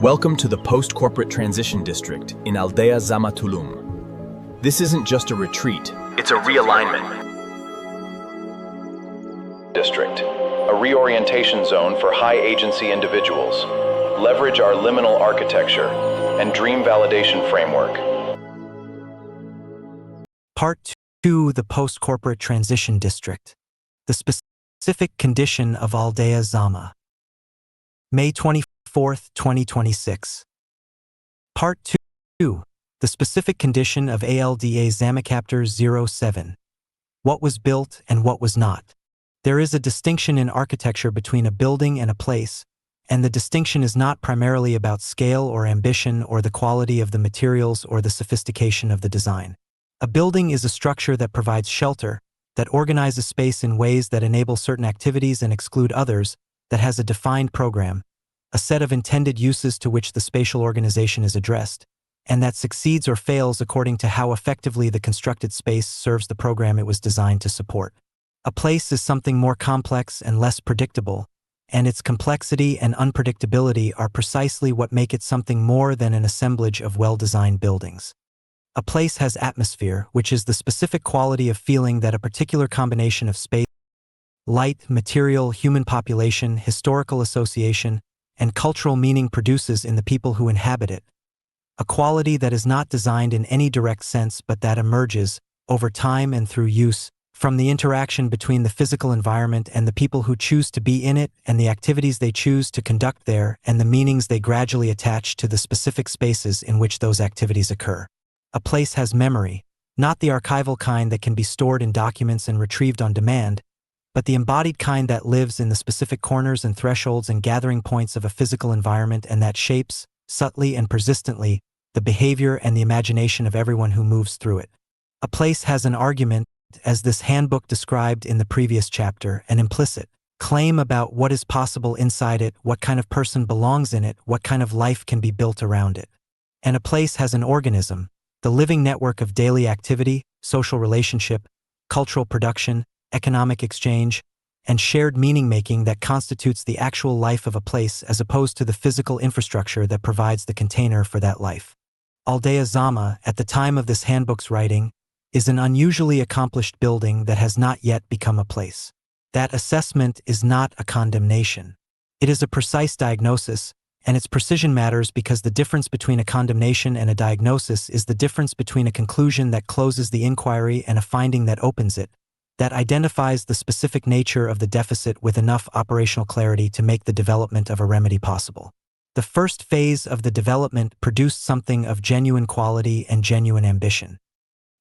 Welcome to the Post-Corporate Transition District in ALDEA ZAMÁ Tulum. This isn't just a retreat, it's a realignment. District, a reorientation zone for high-agency individuals. Leverage our liminal architecture and dream validation framework. Part 2, the Post-Corporate Transition District. The specific condition of ALDEA ZAMÁ. May 24th, 2026. Part 2, the specific condition of ALDEA ZAMÁ Chapter 07. What was built and what was not. There is a distinction in architecture between a building and a place, and the distinction is not primarily about scale or ambition or the quality of the materials or the sophistication of the design. A building is a structure that provides shelter, that organizes space in ways that enable certain activities and exclude others, that has a defined program, a set of intended uses to which the spatial organization is addressed, and that succeeds or fails according to how effectively the constructed space serves the program it was designed to support. A place is something more complex and less predictable, and its complexity and unpredictability are precisely what make it something more than an assemblage of well-designed buildings. A place has atmosphere, which is the specific quality of feeling that a particular combination of space, light, material, human population, historical association, and cultural meaning produces in the people who inhabit it. A quality that is not designed in any direct sense but that emerges, over time and through use, from the interaction between the physical environment and the people who choose to be in it and the activities they choose to conduct there and the meanings they gradually attach to the specific spaces in which those activities occur. A place has memory, not the archival kind that can be stored in documents and retrieved on demand, but the embodied kind that lives in the specific corners and thresholds and gathering points of a physical environment and that shapes, subtly and persistently, the behavior and the imagination of everyone who moves through it. A place has an argument, as this handbook described in the previous chapter, an implicit claim about what is possible inside it, what kind of person belongs in it, what kind of life can be built around it. And a place has an organism, the living network of daily activity, social relationship, cultural production, economic exchange, and shared meaning-making that constitutes the actual life of a place as opposed to the physical infrastructure that provides the container for that life. ALDEA ZAMÁ, at the time of this handbook's writing, is an unusually accomplished building that has not yet become a place. That assessment is not a condemnation. It is a precise diagnosis, and its precision matters because the difference between a condemnation and a diagnosis is the difference between a conclusion that closes the inquiry and a finding that opens it, that identifies the specific nature of the deficit with enough operational clarity to make the development of a remedy possible. The first phase of the development produced something of genuine quality and genuine ambition.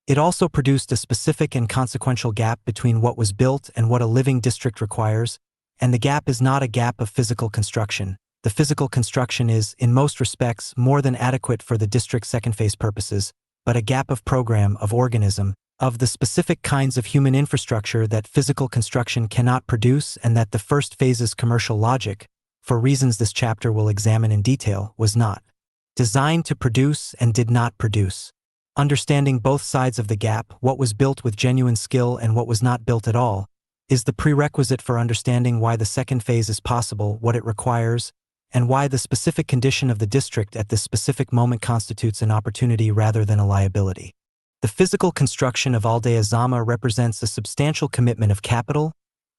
It also produced a specific and consequential gap between what was built and what a living district requires, and the gap is not a gap of physical construction. The physical construction is, in most respects, more than adequate for the district's second phase purposes, but a gap of program, of organism, of the specific kinds of human infrastructure that physical construction cannot produce and that the first phase's commercial logic, for reasons this chapter will examine in detail, was not designed to produce and did not produce. Understanding both sides of the gap, what was built with genuine skill and what was not built at all, is the prerequisite for understanding why the second phase is possible, what it requires, and why the specific condition of the district at this specific moment constitutes an opportunity rather than a liability. The physical construction of ALDEA ZAMÁ represents a substantial commitment of capital,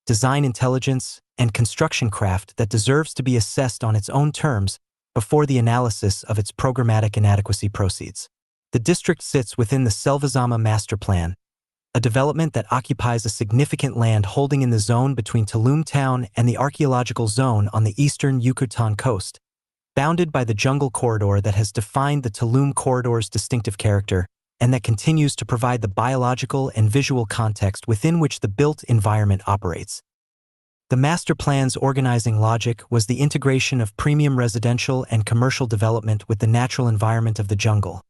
design intelligence, and construction craft that deserves to be assessed on its own terms before the analysis of its programmatic inadequacy proceeds. The district sits within the ZAMÁ Master Plan, a development that occupies a significant land holding in the zone between Tulum Town and the archaeological zone on the eastern Yucatan coast, bounded by the jungle corridor that has defined the Tulum corridor's distinctive character, and that continues to provide the biological and visual context within which the built environment operates. The master plan's organizing logic was the integration of premium residential and commercial development with the natural environment of the jungle,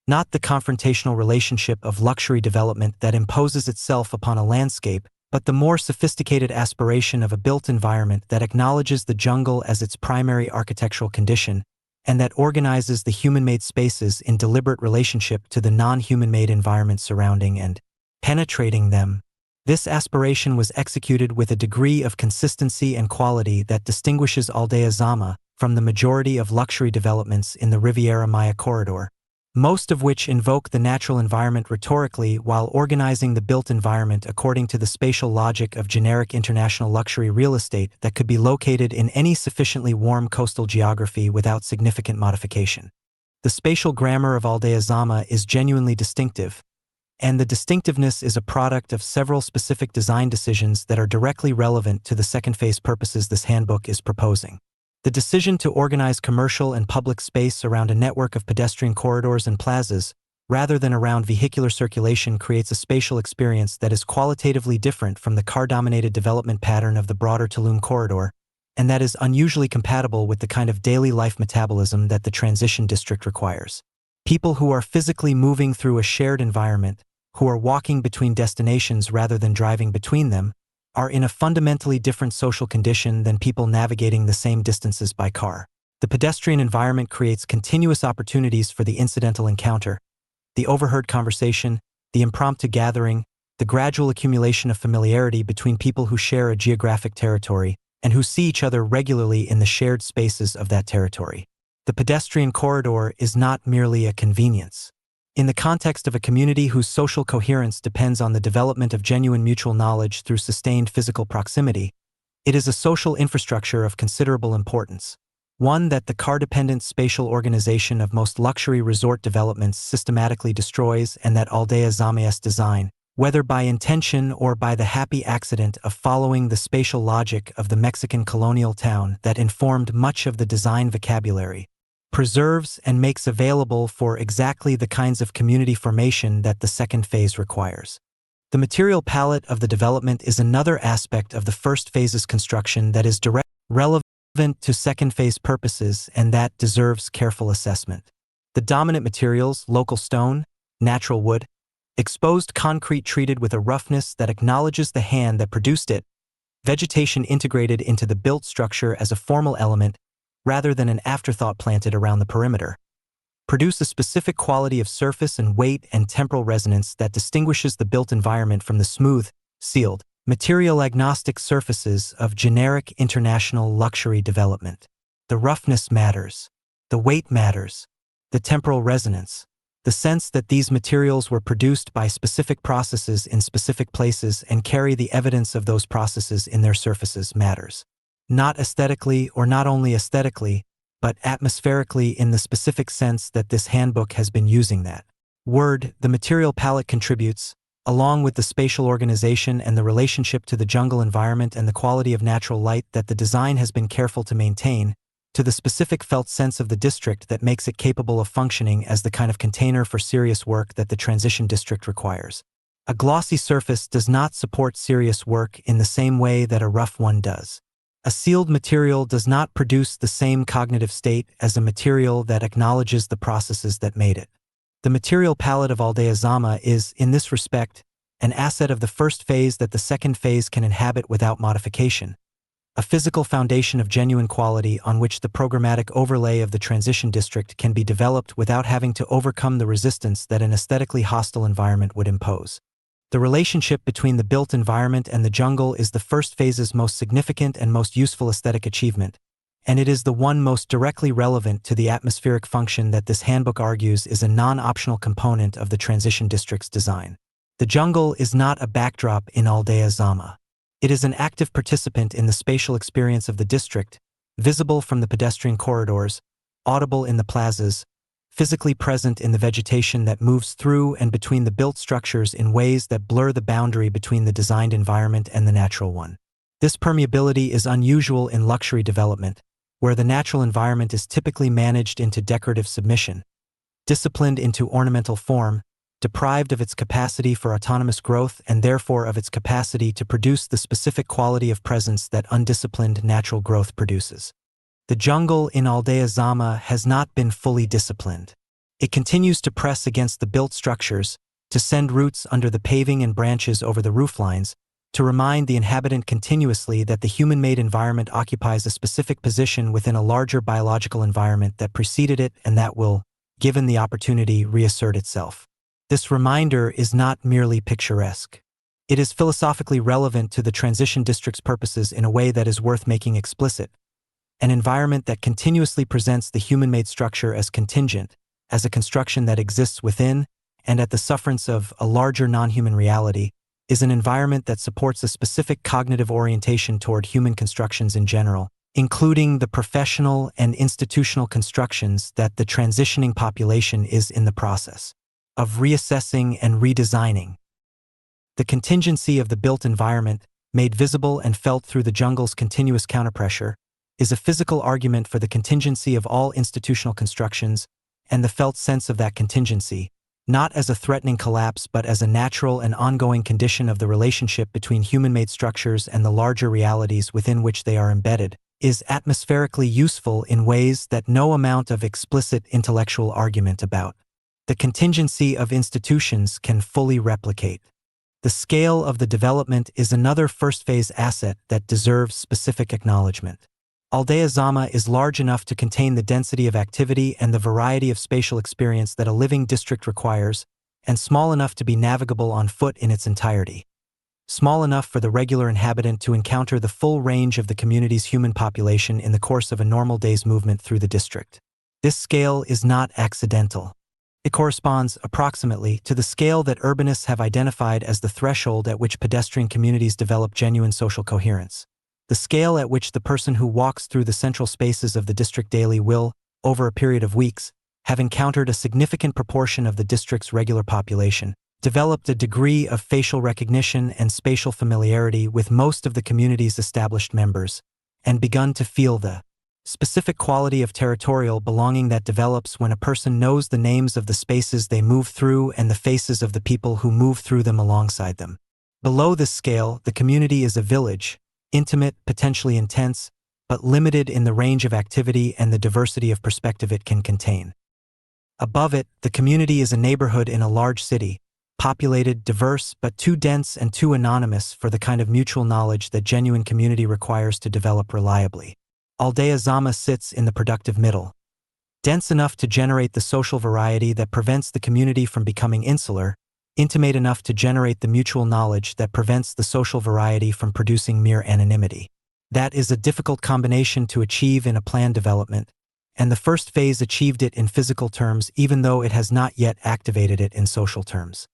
not the confrontational relationship of luxury development that imposes itself upon a landscape, but the more sophisticated aspiration of a built environment that acknowledges the jungle as its primary architectural condition, and that organizes the human-made spaces in deliberate relationship to the non-human-made environment surrounding and penetrating them. This aspiration was executed with a degree of consistency and quality that distinguishes ALDEA ZAMÁ from the majority of luxury developments in the Riviera Maya corridor, most of which invoke the natural environment rhetorically while organizing the built environment according to the spatial logic of generic international luxury real estate that could be located in any sufficiently warm coastal geography without significant modification. The spatial grammar of ALDEA ZAMÁ is genuinely distinctive, and the distinctiveness is a product of several specific design decisions that are directly relevant to the second phase purposes this handbook is proposing. The decision to organize commercial and public space around a network of pedestrian corridors and plazas, rather than around vehicular circulation, creates a spatial experience that is qualitatively different from the car-dominated development pattern of the broader Tulum corridor, and that is unusually compatible with the kind of daily life metabolism that the transition district requires. People who are physically moving through a shared environment, who are walking between destinations rather than driving between them, are in a fundamentally different social condition than people navigating the same distances by car. The pedestrian environment creates continuous opportunities for the incidental encounter, the overheard conversation, the impromptu gathering, the gradual accumulation of familiarity between people who share a geographic territory and who see each other regularly in the shared spaces of that territory. The pedestrian corridor is not merely a convenience. In the context of a community whose social coherence depends on the development of genuine mutual knowledge through sustained physical proximity, it is a social infrastructure of considerable importance, one that the car-dependent spatial organization of most luxury resort developments systematically destroys, and that ALDEA ZAMÁ's design, whether by intention or by the happy accident of following the spatial logic of the Mexican colonial town that informed much of the design vocabulary, preserves and makes available for exactly the kinds of community formation that the second phase requires. The material palette of the development is another aspect of the first phase's construction that is directly relevant to second phase purposes and that deserves careful assessment. The dominant materials, local stone, natural wood, exposed concrete treated with a roughness that acknowledges the hand that produced it, vegetation integrated into the built structure as a formal element, rather than an afterthought planted around the perimeter, produce a specific quality of surface and weight and temporal resonance that distinguishes the built environment from the smooth, sealed, material-agnostic surfaces of generic international luxury development. The roughness matters, the weight matters, the temporal resonance, the sense that these materials were produced by specific processes in specific places and carry the evidence of those processes in their surfaces matters. Not aesthetically or not only aesthetically, but atmospherically in the specific sense that this handbook has been using that word. The material palette contributes, along with the spatial organization and the relationship to the jungle environment and the quality of natural light that the design has been careful to maintain, to the specific felt sense of the district that makes it capable of functioning as the kind of container for serious work that the transition district requires. A glossy surface does not support serious work in the same way that a rough one does. A sealed material does not produce the same cognitive state as a material that acknowledges the processes that made it. The material palette of ALDEA ZAMÁ is, in this respect, an asset of the first phase that the second phase can inhabit without modification, a physical foundation of genuine quality on which the programmatic overlay of the transition district can be developed without having to overcome the resistance that an aesthetically hostile environment would impose. The relationship between the built environment and the jungle is the first phase's most significant and most useful aesthetic achievement, and it is the one most directly relevant to the atmospheric function that this handbook argues is a non-optional component of the transition district's design. The jungle is not a backdrop in ALDEA ZAMÁ. It is an active participant in the spatial experience of the district, visible from the pedestrian corridors, audible in the plazas, physically present in the vegetation that moves through and between the built structures in ways that blur the boundary between the designed environment and the natural one. This permeability is unusual in luxury development, where the natural environment is typically managed into decorative submission, disciplined into ornamental form, deprived of its capacity for autonomous growth and therefore of its capacity to produce the specific quality of presence that undisciplined natural growth produces. The jungle in ALDEA ZAMÁ has not been fully disciplined. It continues to press against the built structures, to send roots under the paving and branches over the rooflines, to remind the inhabitant continuously that the human-made environment occupies a specific position within a larger biological environment that preceded it and that will, given the opportunity, reassert itself. This reminder is not merely picturesque. It is philosophically relevant to the transition district's purposes in a way that is worth making explicit. an environment that continuously presents the human-made structure as contingent, as a construction that exists within and at the sufferance of a larger non-human reality, is an environment that supports a specific cognitive orientation toward human constructions in general, including the professional and institutional constructions that the transitioning population is in the process of reassessing and redesigning. The contingency of the built environment, made visible and felt through the jungle's continuous counterpressure, is a physical argument for the contingency of all institutional constructions and the felt sense of that contingency, not as a threatening collapse but as a natural and ongoing condition of the relationship between human-made structures and the larger realities within which they are embedded, is atmospherically useful in ways that no amount of explicit intellectual argument about the contingency of institutions can fully replicate. The scale of the development is another first-phase asset that deserves specific acknowledgement. ALDEA ZAMÁ is large enough to contain the density of activity and the variety of spatial experience that a living district requires, and small enough to be navigable on foot in its entirety. Small enough for the regular inhabitant to encounter the full range of the community's human population in the course of a normal day's movement through the district. This scale is not accidental. It corresponds, approximately, to the scale that urbanists have identified as the threshold at which pedestrian communities develop genuine social coherence. The scale at which the person who walks through the central spaces of the district daily will, over a period of weeks, have encountered a significant proportion of the district's regular population, developed a degree of facial recognition and spatial familiarity with most of the community's established members, and begun to feel the specific quality of territorial belonging that develops when a person knows the names of the spaces they move through and the faces of the people who move through them alongside them. Below this scale, the community is a village, intimate, potentially intense, but limited in the range of activity and the diversity of perspective it can contain. Above it, the community is a neighborhood in a large city, populated, diverse, but too dense and too anonymous for the kind of mutual knowledge that genuine community requires to develop reliably. ALDEA ZAMÁ sits in the productive middle, dense enough to generate the social variety that prevents the community from becoming insular, intimate enough to generate the mutual knowledge that prevents the social variety from producing mere anonymity. That is a difficult combination to achieve in a planned development, and the first phase achieved it in physical terms even though it has not yet activated it in social terms.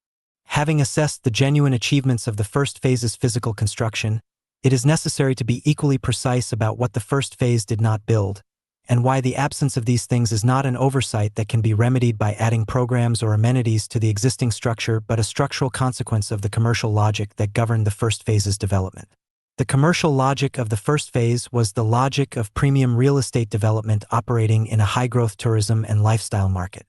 Having assessed the genuine achievements of the first phase's physical construction, it is necessary to be equally precise about what the first phase did not build, and why the absence of these things is not an oversight that can be remedied by adding programs or amenities to the existing structure but a structural consequence of the commercial logic that governed the first phase's development. The commercial logic of the first phase was the logic of premium real estate development operating in a high-growth tourism and lifestyle market.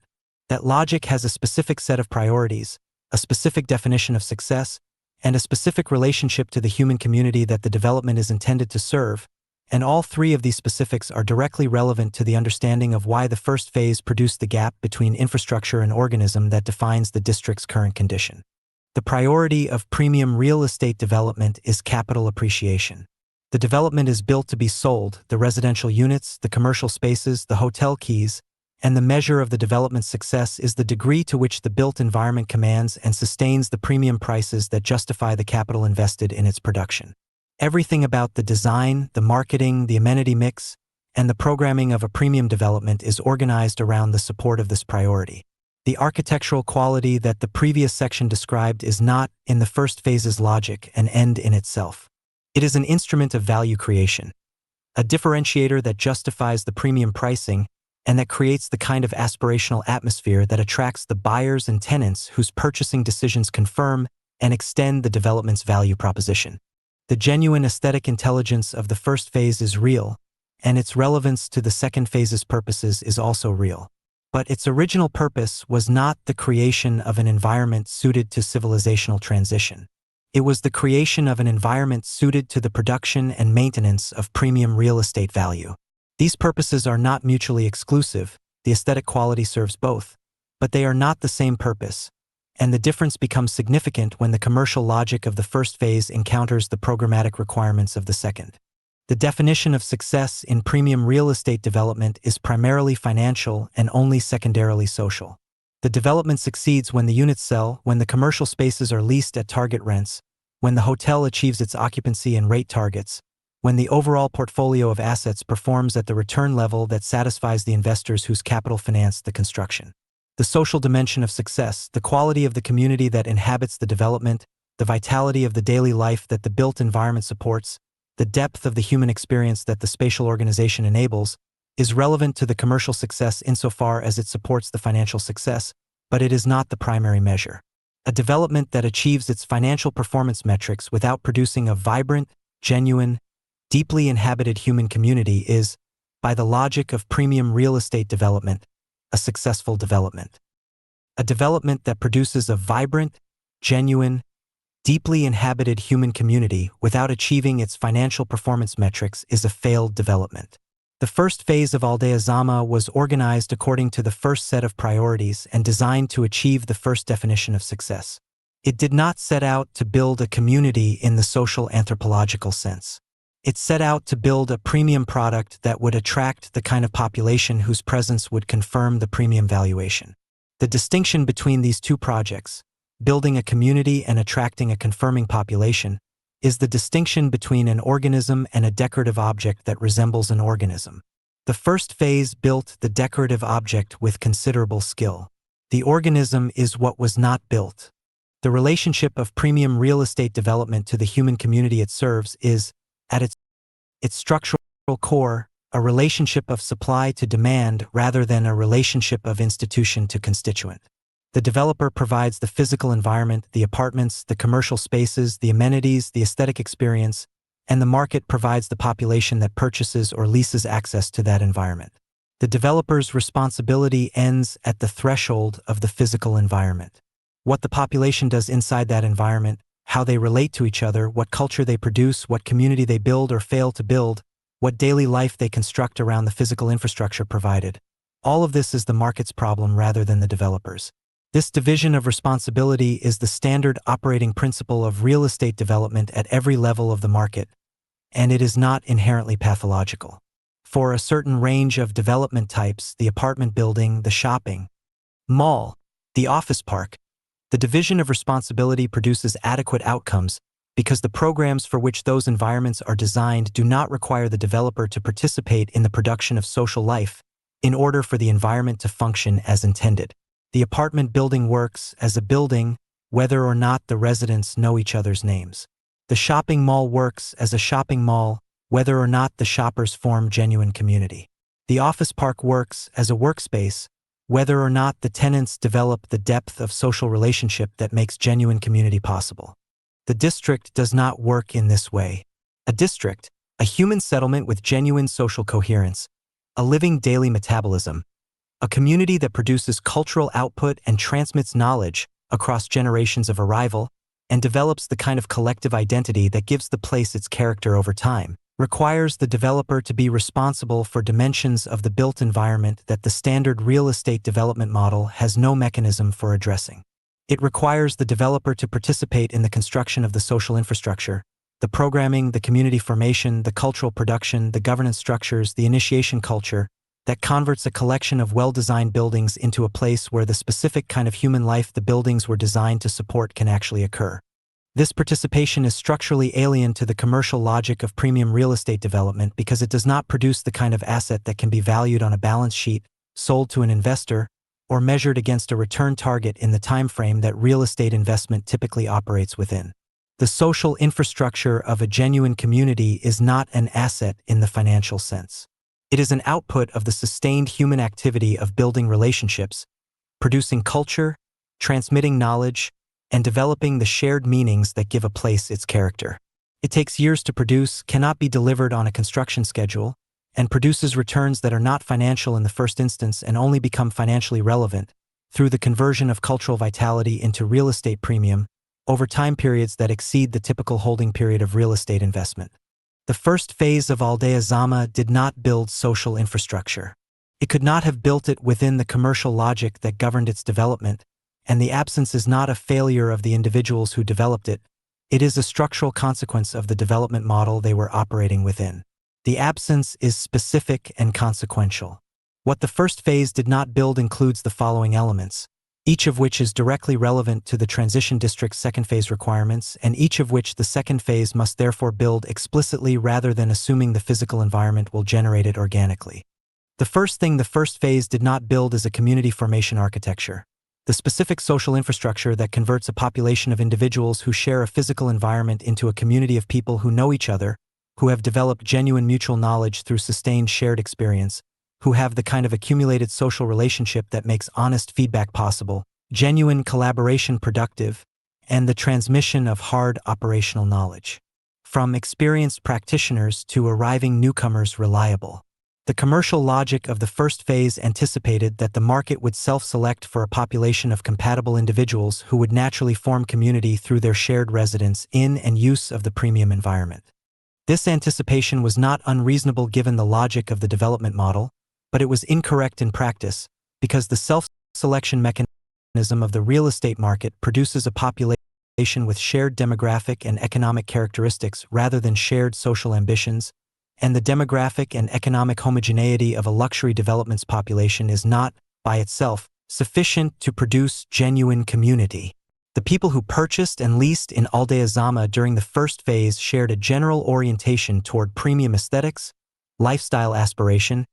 That logic has a specific set of priorities, a specific definition of success, and a specific relationship to the human community that the development is intended to serve, and all three of these specifics are directly relevant to the understanding of why the first phase produced the gap between infrastructure and organism that defines the district's current condition. The priority of premium real estate development is capital appreciation. The development is built to be sold, the residential units, the commercial spaces, the hotel keys, and the measure of the development's success is the degree to which the built environment commands and sustains the premium prices that justify the capital invested in its production. Everything about the design, the marketing, the amenity mix, and the programming of a premium development is organized around the support of this priority. The architectural quality that the previous section described is not, in the first phase's logic, an end in itself. It is an instrument of value creation, a differentiator that justifies the premium pricing and that creates the kind of aspirational atmosphere that attracts the buyers and tenants whose purchasing decisions confirm and extend the development's value proposition. The genuine aesthetic intelligence of the first phase is real, and its relevance to the second phase's purposes is also real. But its original purpose was not the creation of an environment suited to civilizational transition. It was the creation of an environment suited to the production and maintenance of premium real estate value. These purposes are not mutually exclusive, the aesthetic quality serves both, but they are not the same purpose, and the difference becomes significant when the commercial logic of the first phase encounters the programmatic requirements of the second. The definition of success in premium real estate development is primarily financial and only secondarily social. The development succeeds when the units sell, when the commercial spaces are leased at target rents, when the hotel achieves its occupancy and rate targets, when the overall portfolio of assets performs at the return level that satisfies the investors whose capital financed the construction. The social dimension of success, the quality of the community that inhabits the development, the vitality of the daily life that the built environment supports, the depth of the human experience that the spatial organization enables, is relevant to the commercial success insofar as it supports the financial success, but it is not the primary measure. A development that achieves its financial performance metrics without producing a vibrant, genuine, deeply inhabited human community is, by the logic of premium real estate development, a successful development. A development that produces a vibrant, genuine, deeply inhabited human community without achieving its financial performance metrics is a failed development. The first phase of ALDEA ZAMÁ was organized according to the first set of priorities and designed to achieve the first definition of success. It did not set out to build a community in the social anthropological sense. It set out to build a premium product that would attract the kind of population whose presence would confirm the premium valuation. The distinction between these two projects, building a community and attracting a confirming population, is the distinction between an organism and a decorative object that resembles an organism. The first phase built the decorative object with considerable skill. The organism is what was not built. The relationship of premium real estate development to the human community it serves is, at its structural core, a relationship of supply to demand rather than a relationship of institution to constituent. The developer provides the physical environment, the apartments, the commercial spaces, the amenities, the aesthetic experience, and the market provides the population that purchases or leases access to that environment. The developer's responsibility ends at the threshold of the physical environment. What the population does inside that environment, how they relate to each other, what culture they produce, what community they build or fail to build, what daily life they construct around the physical infrastructure provided. All of this is the market's problem rather than the developer's. This division of responsibility is the standard operating principle of real estate development at every level of the market, and it is not inherently pathological. For a certain range of development types, the apartment building, the shopping mall, the office park, the division of responsibility produces adequate outcomes because the programs for which those environments are designed do not require the developer to participate in the production of social life in order for the environment to function as intended. The apartment building works as a building, whether or not the residents know each other's names. The shopping mall works as a shopping mall, whether or not the shoppers form genuine community. The office park works as a workspace, whether or not the tenants develop the depth of social relationship that makes genuine community possible. The district does not work in this way. A district, a human settlement with genuine social coherence, a living daily metabolism, a community that produces cultural output and transmits knowledge across generations of arrival and develops the kind of collective identity that gives the place its character over time, requires the developer to be responsible for dimensions of the built environment that the standard real estate development model has no mechanism for addressing. It requires the developer to participate in the construction of the social infrastructure, the programming, the community formation, the cultural production, the governance structures, the initiation culture, that converts a collection of well-designed buildings into a place where the specific kind of human life the buildings were designed to support can actually occur. This participation is structurally alien to the commercial logic of premium real estate development because it does not produce the kind of asset that can be valued on a balance sheet, sold to an investor, or measured against a return target in the time frame that real estate investment typically operates within. The social infrastructure of a genuine community is not an asset in the financial sense. It is an output of the sustained human activity of building relationships, producing culture, transmitting knowledge, and developing the shared meanings that give a place its character. It takes years to produce, cannot be delivered on a construction schedule, and produces returns that are not financial in the first instance and only become financially relevant through the conversion of cultural vitality into real estate premium over time periods that exceed the typical holding period of real estate investment. The first phase of ALDEA ZAMÁ did not build social infrastructure. It could not have built it within the commercial logic that governed its development, and the absence is not a failure of the individuals who developed it. It is a structural consequence of the development model they were operating within. The absence is specific and consequential. What the first phase did not build includes the following elements: each of which is directly relevant to the transition district's second phase requirements, and each of which the second phase must therefore build explicitly rather than assuming the physical environment will generate it organically. The first thing the first phase did not build is a community formation architecture, the specific social infrastructure that converts a population of individuals who share a physical environment into a community of people who know each other, who have developed genuine mutual knowledge through sustained shared experience, who have the kind of accumulated social relationship that makes honest feedback possible, genuine collaboration productive, and the transmission of hard operational knowledge. From experienced practitioners to arriving newcomers reliable. The commercial logic of the first phase anticipated that the market would self-select for a population of compatible individuals who would naturally form community through their shared residence in and use of the premium environment. This anticipation was not unreasonable given the logic of the development model, but it was incorrect in practice because the self-selection mechanism of the real estate market produces a population with shared demographic and economic characteristics rather than shared social ambitions, and the demographic and economic homogeneity of a luxury development's population is not, by itself, sufficient to produce genuine community. The people who purchased and leased in ALDEA ZAMÁ during the first phase shared a general orientation toward premium aesthetics, lifestyle aspiration,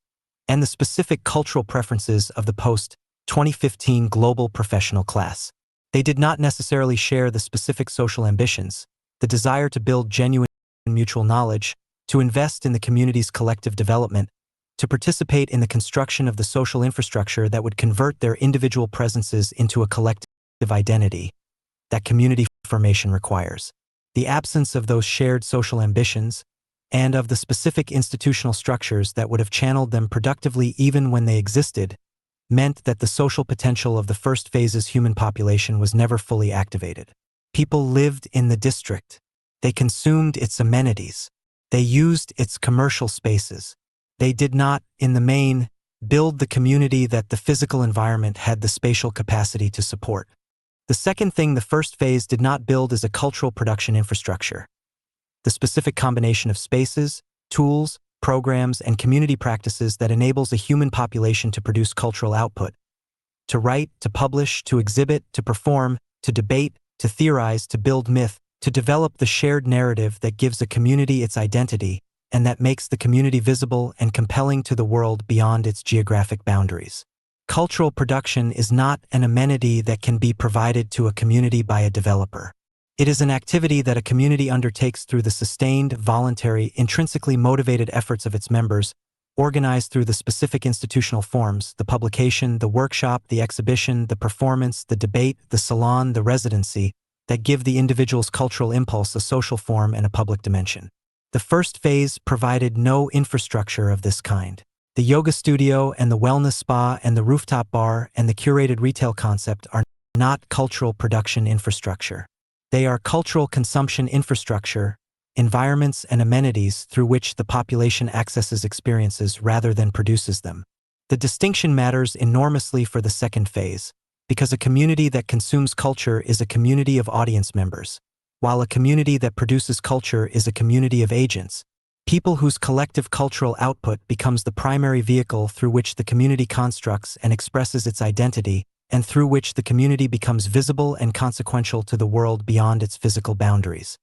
and the specific cultural preferences of the post-2015 global professional class. They did not necessarily share the specific social ambitions, the desire to build genuine mutual knowledge, to invest in the community's collective development, to participate in the construction of the social infrastructure that would convert their individual presences into a collective identity that community formation requires. The absence of those shared social ambitions, and of the specific institutional structures that would have channeled them productively even when they existed, meant that the social potential of the first phase's human population was never fully activated. People lived in the district. They consumed its amenities. They used its commercial spaces. They did not, in the main, build the community that the physical environment had the spatial capacity to support. The second thing the first phase did not build is a cultural production infrastructure. The specific combination of spaces, tools, programs, and community practices that enables a human population to produce cultural output, to write, to publish, to exhibit, to perform, to debate, to theorize, to build myth, to develop the shared narrative that gives a community its identity and that makes the community visible and compelling to the world beyond its geographic boundaries. Cultural production is not an amenity that can be provided to a community by a developer. It is an activity that a community undertakes through the sustained, voluntary, intrinsically motivated efforts of its members, organized through the specific institutional forms, the publication, the workshop, the exhibition, the performance, the debate, the salon, the residency, that give the individual's cultural impulse a social form and a public dimension. The first phase provided no infrastructure of this kind. The yoga studio and the wellness spa and the rooftop bar and the curated retail concept are not cultural production infrastructure. They are cultural consumption infrastructure, environments and amenities through which the population accesses experiences rather than produces them. The distinction matters enormously for the second phase, because a community that consumes culture is a community of audience members, while a community that produces culture is a community of agents, people whose collective cultural output becomes the primary vehicle through which the community constructs and expresses its identity, and through which the community becomes visible and consequential to the world beyond its physical boundaries.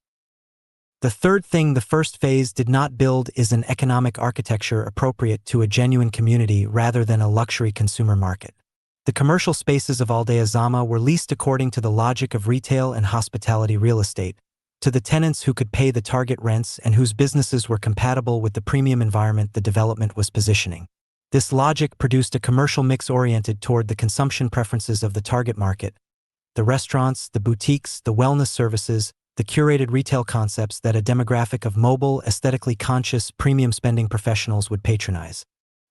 The third thing the first phase did not build is an economic architecture appropriate to a genuine community rather than a luxury consumer market. The commercial spaces of ALDEA ZAMÁ were leased according to the logic of retail and hospitality real estate, to the tenants who could pay the target rents and whose businesses were compatible with the premium environment the development was positioning. This logic produced a commercial mix oriented toward the consumption preferences of the target market, the restaurants, the boutiques, the wellness services, the curated retail concepts that a demographic of mobile, aesthetically conscious, premium spending professionals would patronize.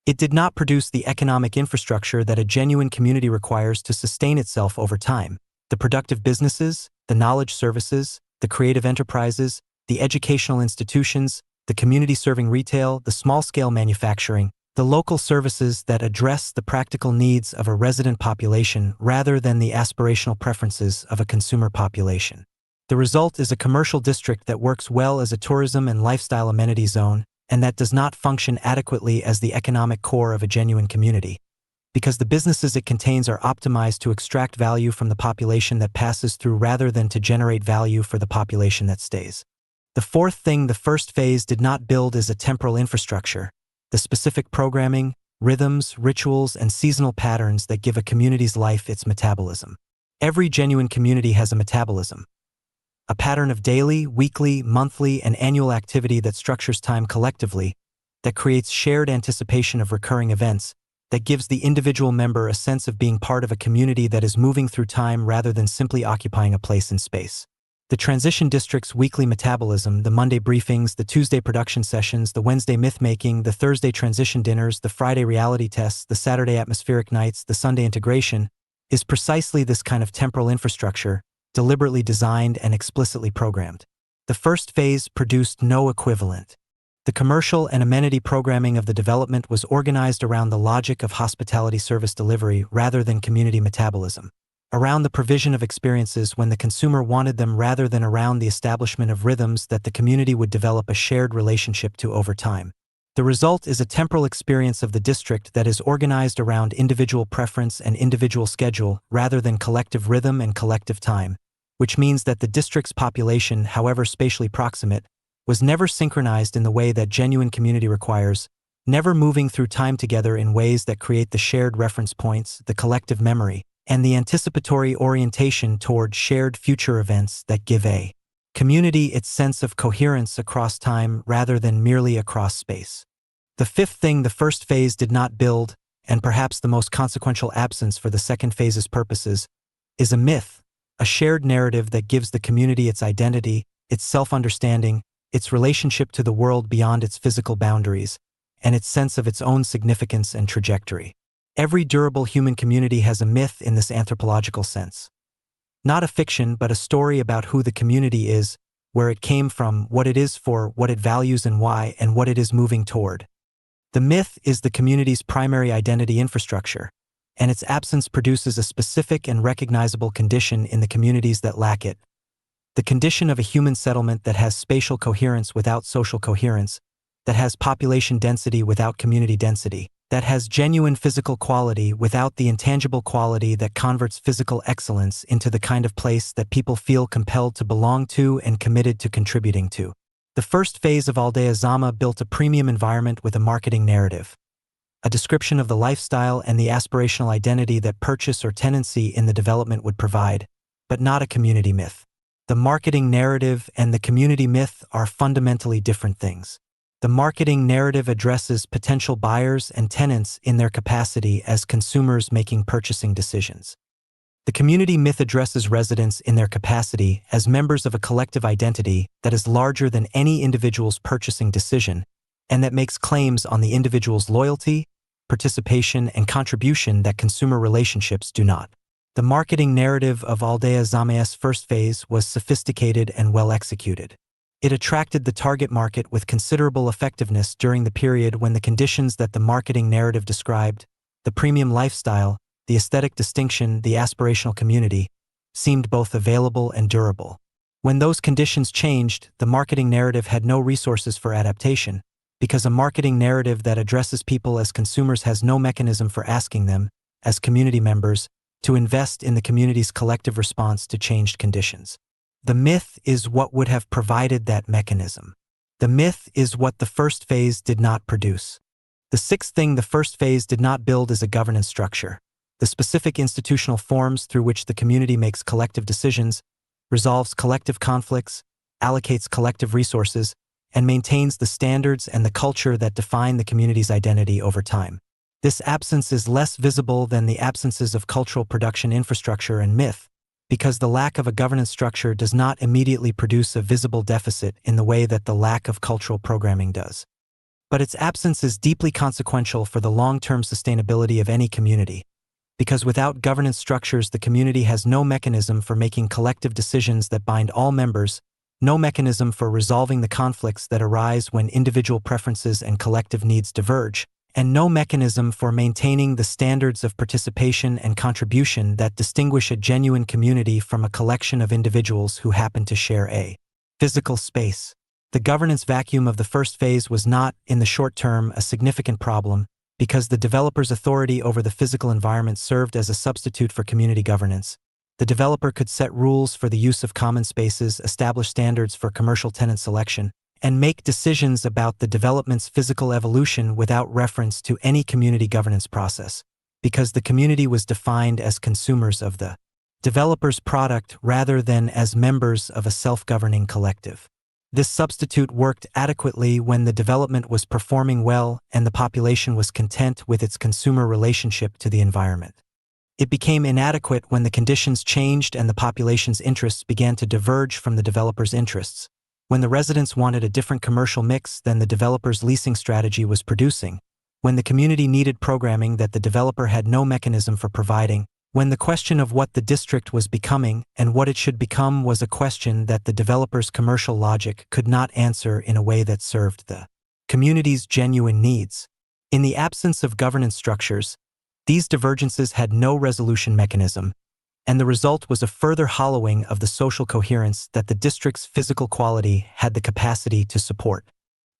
It did not produce the economic infrastructure that a genuine community requires to sustain itself over time. The productive businesses, the knowledge services, the creative enterprises, the educational institutions, the community-serving retail, the small-scale manufacturing, the local services that address the practical needs of a resident population rather than the aspirational preferences of a consumer population. The result is a commercial district that works well as a tourism and lifestyle amenity zone, and that does not function adequately as the economic core of a genuine community. because the businesses it contains are optimized to extract value from the population that passes through rather than to generate value for the population that stays. The fourth thing the first phase did not build is a temporal infrastructure, the specific programming, rhythms, rituals, and seasonal patterns that give a community's life its metabolism. Every genuine community has a metabolism, a pattern of daily, weekly, monthly, and annual activity that structures time collectively, that creates shared anticipation of recurring events, that gives the individual member a sense of being part of a community that is moving through time rather than simply occupying a place in space. The transition district's weekly metabolism, the Monday briefings, the Tuesday production sessions, the Wednesday myth-making, the Thursday transition dinners, the Friday reality tests, the Saturday atmospheric nights, the Sunday integration, is precisely this kind of temporal infrastructure, deliberately designed and explicitly programmed. The first phase produced no equivalent. The commercial and amenity programming of the development was organized around the logic of hospitality service delivery rather than community metabolism, around the provision of experiences when the consumer wanted them rather than around the establishment of rhythms that the community would develop a shared relationship to over time. The result is a temporal experience of the district that is organized around individual preference and individual schedule rather than collective rhythm and collective time, which means that the district's population, however spatially proximate, was never synchronized in the way that genuine community requires, never moving through time together in ways that create the shared reference points, the collective memory, and the anticipatory orientation toward shared future events that give a community its sense of coherence across time rather than merely across space. The fifth thing the first phase did not build, and perhaps the most consequential absence for the second phase's purposes, is a myth, a shared narrative that gives the community its identity, its self-understanding, its relationship to the world beyond its physical boundaries, and its sense of its own significance and trajectory. Every durable human community has a myth in this anthropological sense. Not a fiction, but a story about who the community is, where it came from, what it is for, what it values and why, and what it is moving toward. The myth is the community's primary identity infrastructure, and its absence produces a specific and recognizable condition in the communities that lack it. The condition of a human settlement that has spatial coherence without social coherence, that has population density without community density, that has genuine physical quality without the intangible quality that converts physical excellence into the kind of place that people feel compelled to belong to and committed to contributing to. The first phase of ALDEA ZAMÁ built a premium environment with a marketing narrative, a description of the lifestyle and the aspirational identity that purchase or tenancy in the development would provide, but not a community myth. The marketing narrative and the community myth are fundamentally different things. The marketing narrative addresses potential buyers and tenants in their capacity as consumers making purchasing decisions. The community myth addresses residents in their capacity as members of a collective identity that is larger than any individual's purchasing decision and that makes claims on the individual's loyalty, participation, and contribution that consumer relationships do not. The marketing narrative of ALDEA ZAMÁ's first phase was sophisticated and well executed. It attracted the target market with considerable effectiveness during the period when the conditions that the marketing narrative described, the premium lifestyle, the aesthetic distinction, the aspirational community, seemed both available and durable. When those conditions changed, the marketing narrative had no resources for adaptation, because a marketing narrative that addresses people as consumers has no mechanism for asking them, as community members, to invest in the community's collective response to changed conditions. The myth is what would have provided that mechanism. The myth is what the first phase did not produce. The sixth thing the first phase did not build is a governance structure, the specific institutional forms through which the community makes collective decisions, resolves collective conflicts, allocates collective resources, and maintains the standards and the culture that define the community's identity over time. This absence is less visible than the absences of cultural production infrastructure and myth, because the lack of a governance structure does not immediately produce a visible deficit in the way that the lack of cultural programming does. But its absence is deeply consequential for the long-term sustainability of any community, because without governance structures the community has no mechanism for making collective decisions that bind all members, no mechanism for resolving the conflicts that arise when individual preferences and collective needs diverge, and no mechanism for maintaining the standards of participation and contribution that distinguish a genuine community from a collection of individuals who happen to share a physical space. The governance vacuum of the first phase was not, in the short term, a significant problem, because the developer's authority over the physical environment served as a substitute for community governance. The developer could set rules for the use of common spaces, establish standards for commercial tenant selection, and make decisions about the development's physical evolution without reference to any community governance process, because the community was defined as consumers of the developer's product rather than as members of a self-governing collective. This substitute worked adequately when the development was performing well and the population was content with its consumer relationship to the environment. It became inadequate when the conditions changed and the population's interests began to diverge from the developer's interests, when the residents wanted a different commercial mix than the developer's leasing strategy was producing, when the community needed programming that the developer had no mechanism for providing, when the question of what the district was becoming and what it should become was a question that the developer's commercial logic could not answer in a way that served the community's genuine needs. In the absence of governance structures, these divergences had no resolution mechanism, and the result was a further hollowing of the social coherence that the district's physical quality had the capacity to support.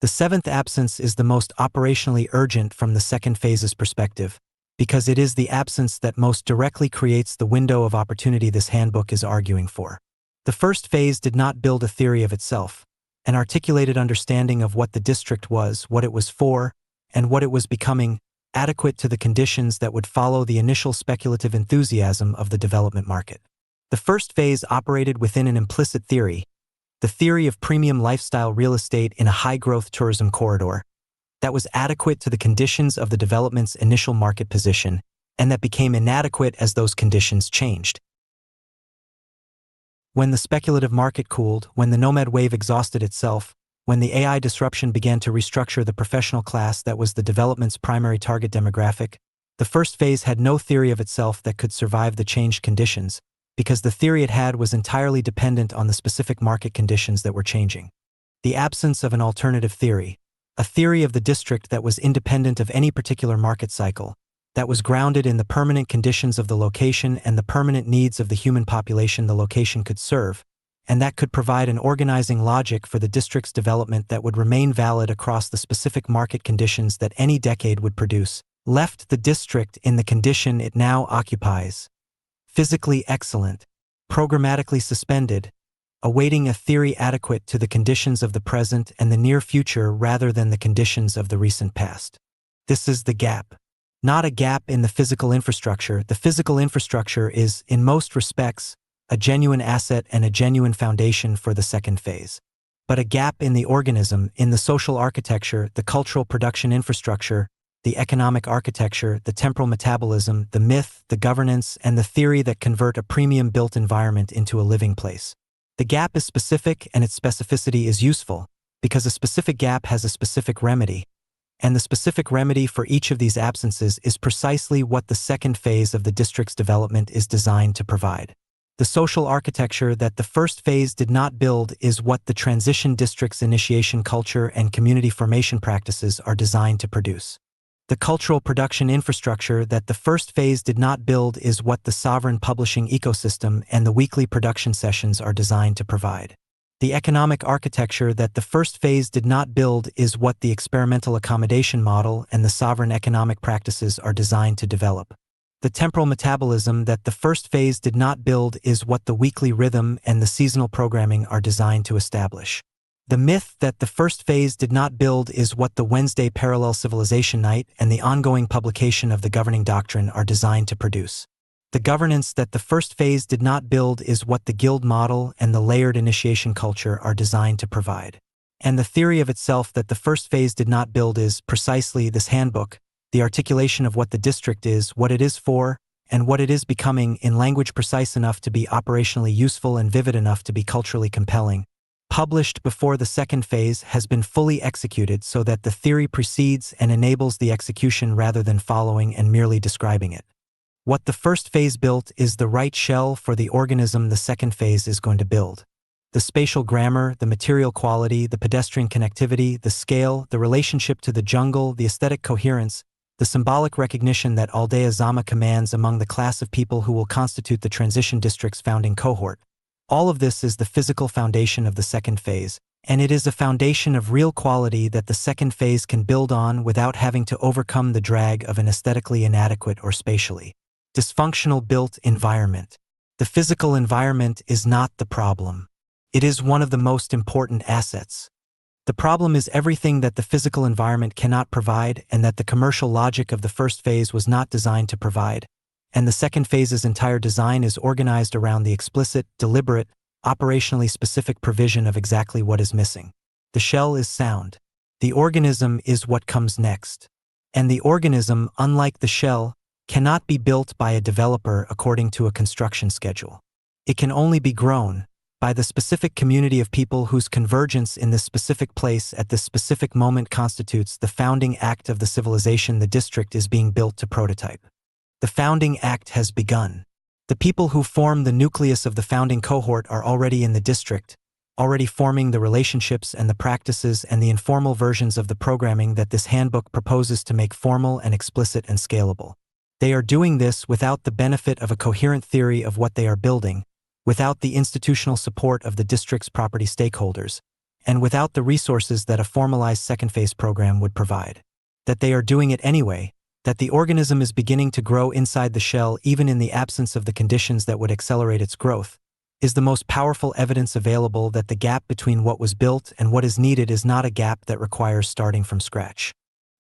The seventh absence is the most operationally urgent from the second phase's perspective, because it is the absence that most directly creates the window of opportunity this handbook is arguing for. The first phase did not build a theory of itself, an articulated understanding of what the district was, what it was for, and what it was becoming, adequate to the conditions that would follow the initial speculative enthusiasm of the development market. The first phase operated within an implicit theory, the theory of premium lifestyle real estate in a high-growth tourism corridor, that was adequate to the conditions of the development's initial market position, and that became inadequate as those conditions changed. When the speculative market cooled, when the nomad wave exhausted itself, when the AI disruption began to restructure the professional class that was the development's primary target demographic, the first phase had no theory of itself that could survive the changed conditions, because the theory it had was entirely dependent on the specific market conditions that were changing. The absence of an alternative theory, a theory of the district that was independent of any particular market cycle, that was grounded in the permanent conditions of the location and the permanent needs of the human population the location could serve, and that could provide an organizing logic for the district's development that would remain valid across the specific market conditions that any decade would produce, left the district in the condition it now occupies: physically excellent, programmatically suspended, awaiting a theory adequate to the conditions of the present and the near future rather than the conditions of the recent past. This is the gap. Not a gap in the physical infrastructure. The physical infrastructure is, in most respects, a genuine asset and a genuine foundation for the second phase. But a gap in the organism, in the social architecture, the cultural production infrastructure, the economic architecture, the temporal metabolism, the myth, the governance, and the theory that convert a premium built environment into a living place. The gap is specific and its specificity is useful, because a specific gap has a specific remedy, and the specific remedy for each of these absences is precisely what the second phase of the district's development is designed to provide. The social architecture that the first phase did not build is what the transition district's initiation culture and community formation practices are designed to produce. The cultural production infrastructure that the first phase did not build is what the sovereign publishing ecosystem and the weekly production sessions are designed to provide. The economic architecture that the first phase did not build is what the experimental accommodation model and the sovereign economic practices are designed to develop. The temporal metabolism that the first phase did not build is what the weekly rhythm and the seasonal programming are designed to establish. The myth that the first phase did not build is what the Wednesday Parallel Civilization Night and the ongoing publication of the governing doctrine are designed to produce. The governance that the first phase did not build is what the guild model and the layered initiation culture are designed to provide. And the theory of itself that the first phase did not build is precisely this handbook, the articulation of what the district is, what it is for, and what it is becoming in language precise enough to be operationally useful and vivid enough to be culturally compelling. Published before the second phase has been fully executed so that the theory precedes and enables the execution rather than following and merely describing it. What the first phase built is the right shell for the organism the second phase is going to build. The spatial grammar, the material quality, the pedestrian connectivity, the scale, the relationship to the jungle, the aesthetic coherence, the symbolic recognition that ALDEA ZAMÁ commands among the class of people who will constitute the transition district's founding cohort. All of this is the physical foundation of the second phase, and it is a foundation of real quality that the second phase can build on without having to overcome the drag of an aesthetically inadequate or spatially dysfunctional built environment. The physical environment is not the problem. It is one of the most important assets. The problem is everything that the physical environment cannot provide and that the commercial logic of the first phase was not designed to provide, and the second phase's entire design is organized around the explicit, deliberate, operationally specific provision of exactly what is missing. The shell is sound. The organism is what comes next. And the organism, unlike the shell, cannot be built by a developer according to a construction schedule. It can only be grown by the specific community of people whose convergence in this specific place at this specific moment constitutes the founding act of the civilization the district is being built to prototype. The founding act has begun. The people who form the nucleus of the founding cohort are already in the district, already forming the relationships and the practices and the informal versions of the programming that this handbook proposes to make formal and explicit and scalable. They are doing this without the benefit of a coherent theory of what they are building, without the institutional support of the district's property stakeholders, and without the resources that a formalized second phase program would provide. That they are doing it anyway, that the organism is beginning to grow inside the shell even in the absence of the conditions that would accelerate its growth, is the most powerful evidence available that the gap between what was built and what is needed is not a gap that requires starting from scratch.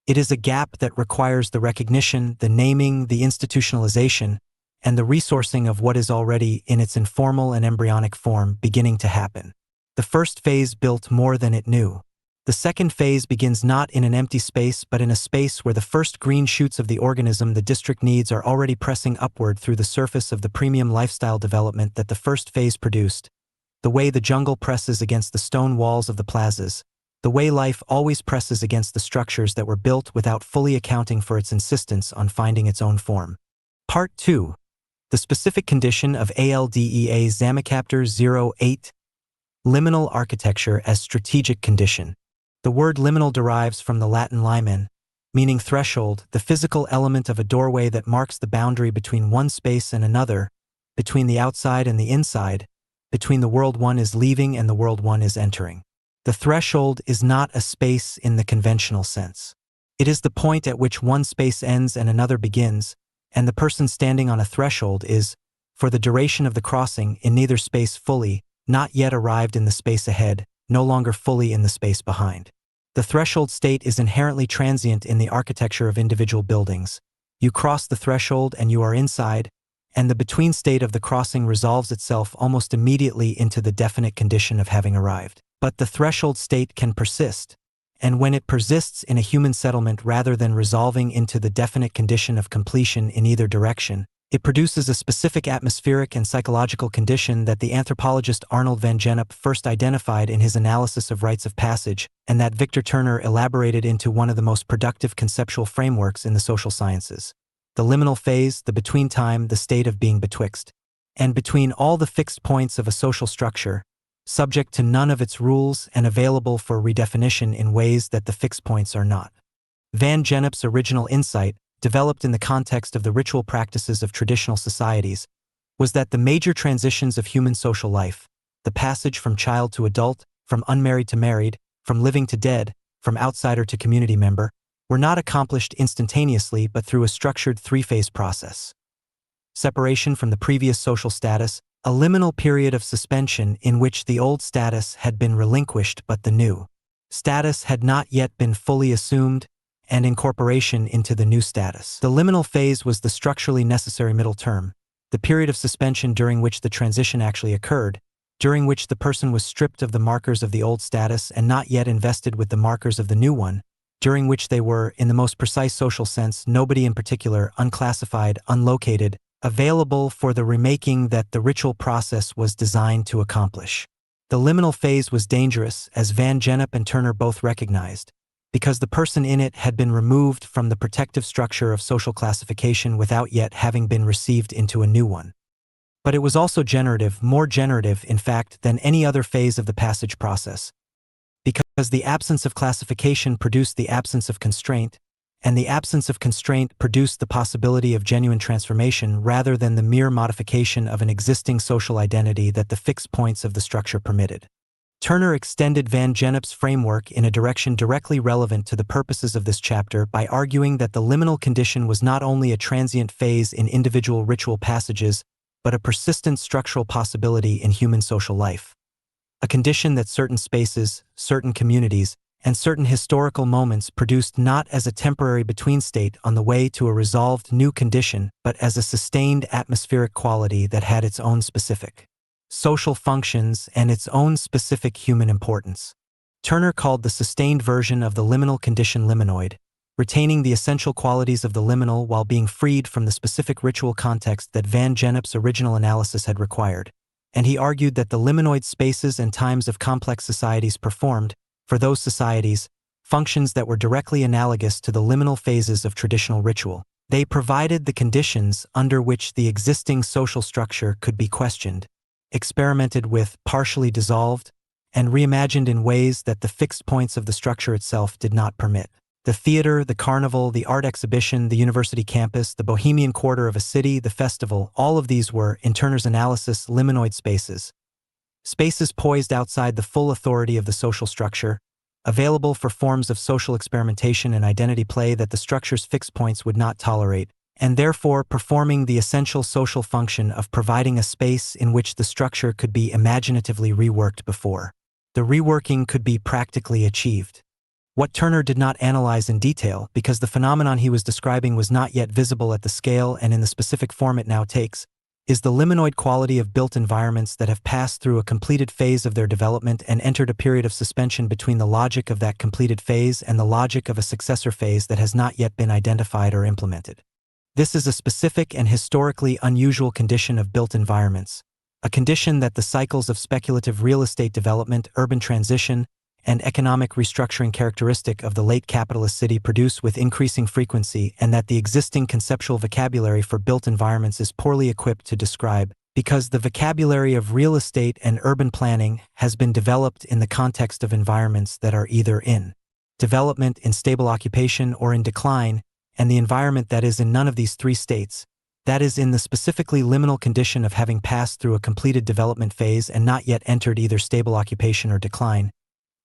It is a gap that requires the recognition, the naming, the institutionalization, and the resourcing of what is already in its informal and embryonic form beginning to happen. The first phase built more than it knew. The second phase begins not in an empty space but in a space where the first green shoots of the organism the district needs are already pressing upward through the surface of the premium lifestyle development that the first phase produced, the way the jungle presses against the stone walls of the plazas, the way life always presses against the structures that were built without fully accounting for its insistence on finding its own form. Part 2. The specific condition of ALDEA ZAMÁ Chapter 08. Liminal architecture as strategic condition. The word liminal derives from the Latin limen, meaning threshold, the physical element of a doorway that marks the boundary between one space and another, between the outside and the inside, between the world one is leaving and the world one is entering. The threshold is not a space in the conventional sense. It is the point at which one space ends and another begins, and the person standing on a threshold is, for the duration of the crossing, in neither space fully, not yet arrived in the space ahead, no longer fully in the space behind. The threshold state is inherently transient in the architecture of individual buildings. You cross the threshold and you are inside, and the between state of the crossing resolves itself almost immediately into the definite condition of having arrived. But the threshold state can persist, and when it persists in a human settlement rather than resolving into the definite condition of completion in either direction, it produces a specific atmospheric and psychological condition that the anthropologist Arnold van Gennep first identified in his analysis of rites of passage, and that Victor Turner elaborated into one of the most productive conceptual frameworks in the social sciences. The liminal phase, the between time, the state of being betwixt, and between all the fixed points of a social structure, subject to none of its rules and available for redefinition in ways that the fixed points are not. Van Gennep's original insight, developed in the context of the ritual practices of traditional societies, was that the major transitions of human social life, the passage from child to adult, from unmarried to married, from living to dead, from outsider to community member, were not accomplished instantaneously but through a structured three-phase process. Separation from the previous social status, a liminal period of suspension in which the old status had been relinquished but the new status had not yet been fully assumed, and incorporation into the new status. The liminal phase was the structurally necessary middle term, the period of suspension during which the transition actually occurred, during which the person was stripped of the markers of the old status and not yet invested with the markers of the new one, during which they were, in the most precise social sense, nobody in particular, unclassified, unlocated, available for the remaking that the ritual process was designed to accomplish. The liminal phase was dangerous, as Van Gennep and Turner both recognized, because the person in it had been removed from the protective structure of social classification without yet having been received into a new one. But it was also generative, more generative, in fact, than any other phase of the passage process, because the absence of classification produced the absence of constraint, and the absence of constraint produced the possibility of genuine transformation rather than the mere modification of an existing social identity that the fixed points of the structure permitted. Turner extended Van Gennep's framework in a direction directly relevant to the purposes of this chapter by arguing that the liminal condition was not only a transient phase in individual ritual passages, but a persistent structural possibility in human social life. A condition that certain spaces, certain communities, and certain historical moments produced not as a temporary between state on the way to a resolved new condition, but as a sustained atmospheric quality that had its own specific social functions and its own specific human importance. Turner called the sustained version of the liminal condition liminoid, retaining the essential qualities of the liminal while being freed from the specific ritual context that Van Gennep's original analysis had required. And he argued that the liminoid spaces and times of complex societies performed, for those societies, functions that were directly analogous to the liminal phases of traditional ritual. They provided the conditions under which the existing social structure could be questioned, experimented with, partially dissolved, and reimagined in ways that the fixed points of the structure itself did not permit. The theater, the carnival, the art exhibition, the university campus, the bohemian quarter of a city, the festival, all of these were, in Turner's analysis, liminoid spaces. Spaces poised outside the full authority of the social structure, available for forms of social experimentation and identity play that the structure's fixed points would not tolerate, and therefore performing the essential social function of providing a space in which the structure could be imaginatively reworked before the reworking could be practically achieved. What Turner did not analyze in detail, because the phenomenon he was describing was not yet visible at the scale and in the specific form it now takes, is the liminoid quality of built environments that have passed through a completed phase of their development and entered a period of suspension between the logic of that completed phase and the logic of a successor phase that has not yet been identified or implemented. This is a specific and historically unusual condition of built environments, a condition that the cycles of speculative real estate development, urban transition, and economic restructuring characteristic of the late capitalist city produce with increasing frequency, and that the existing conceptual vocabulary for built environments is poorly equipped to describe, because the vocabulary of real estate and urban planning has been developed in the context of environments that are either in development, in stable occupation, or in decline, and the environment that is in none of these three states, that is in the specifically liminal condition of having passed through a completed development phase and not yet entered either stable occupation or decline,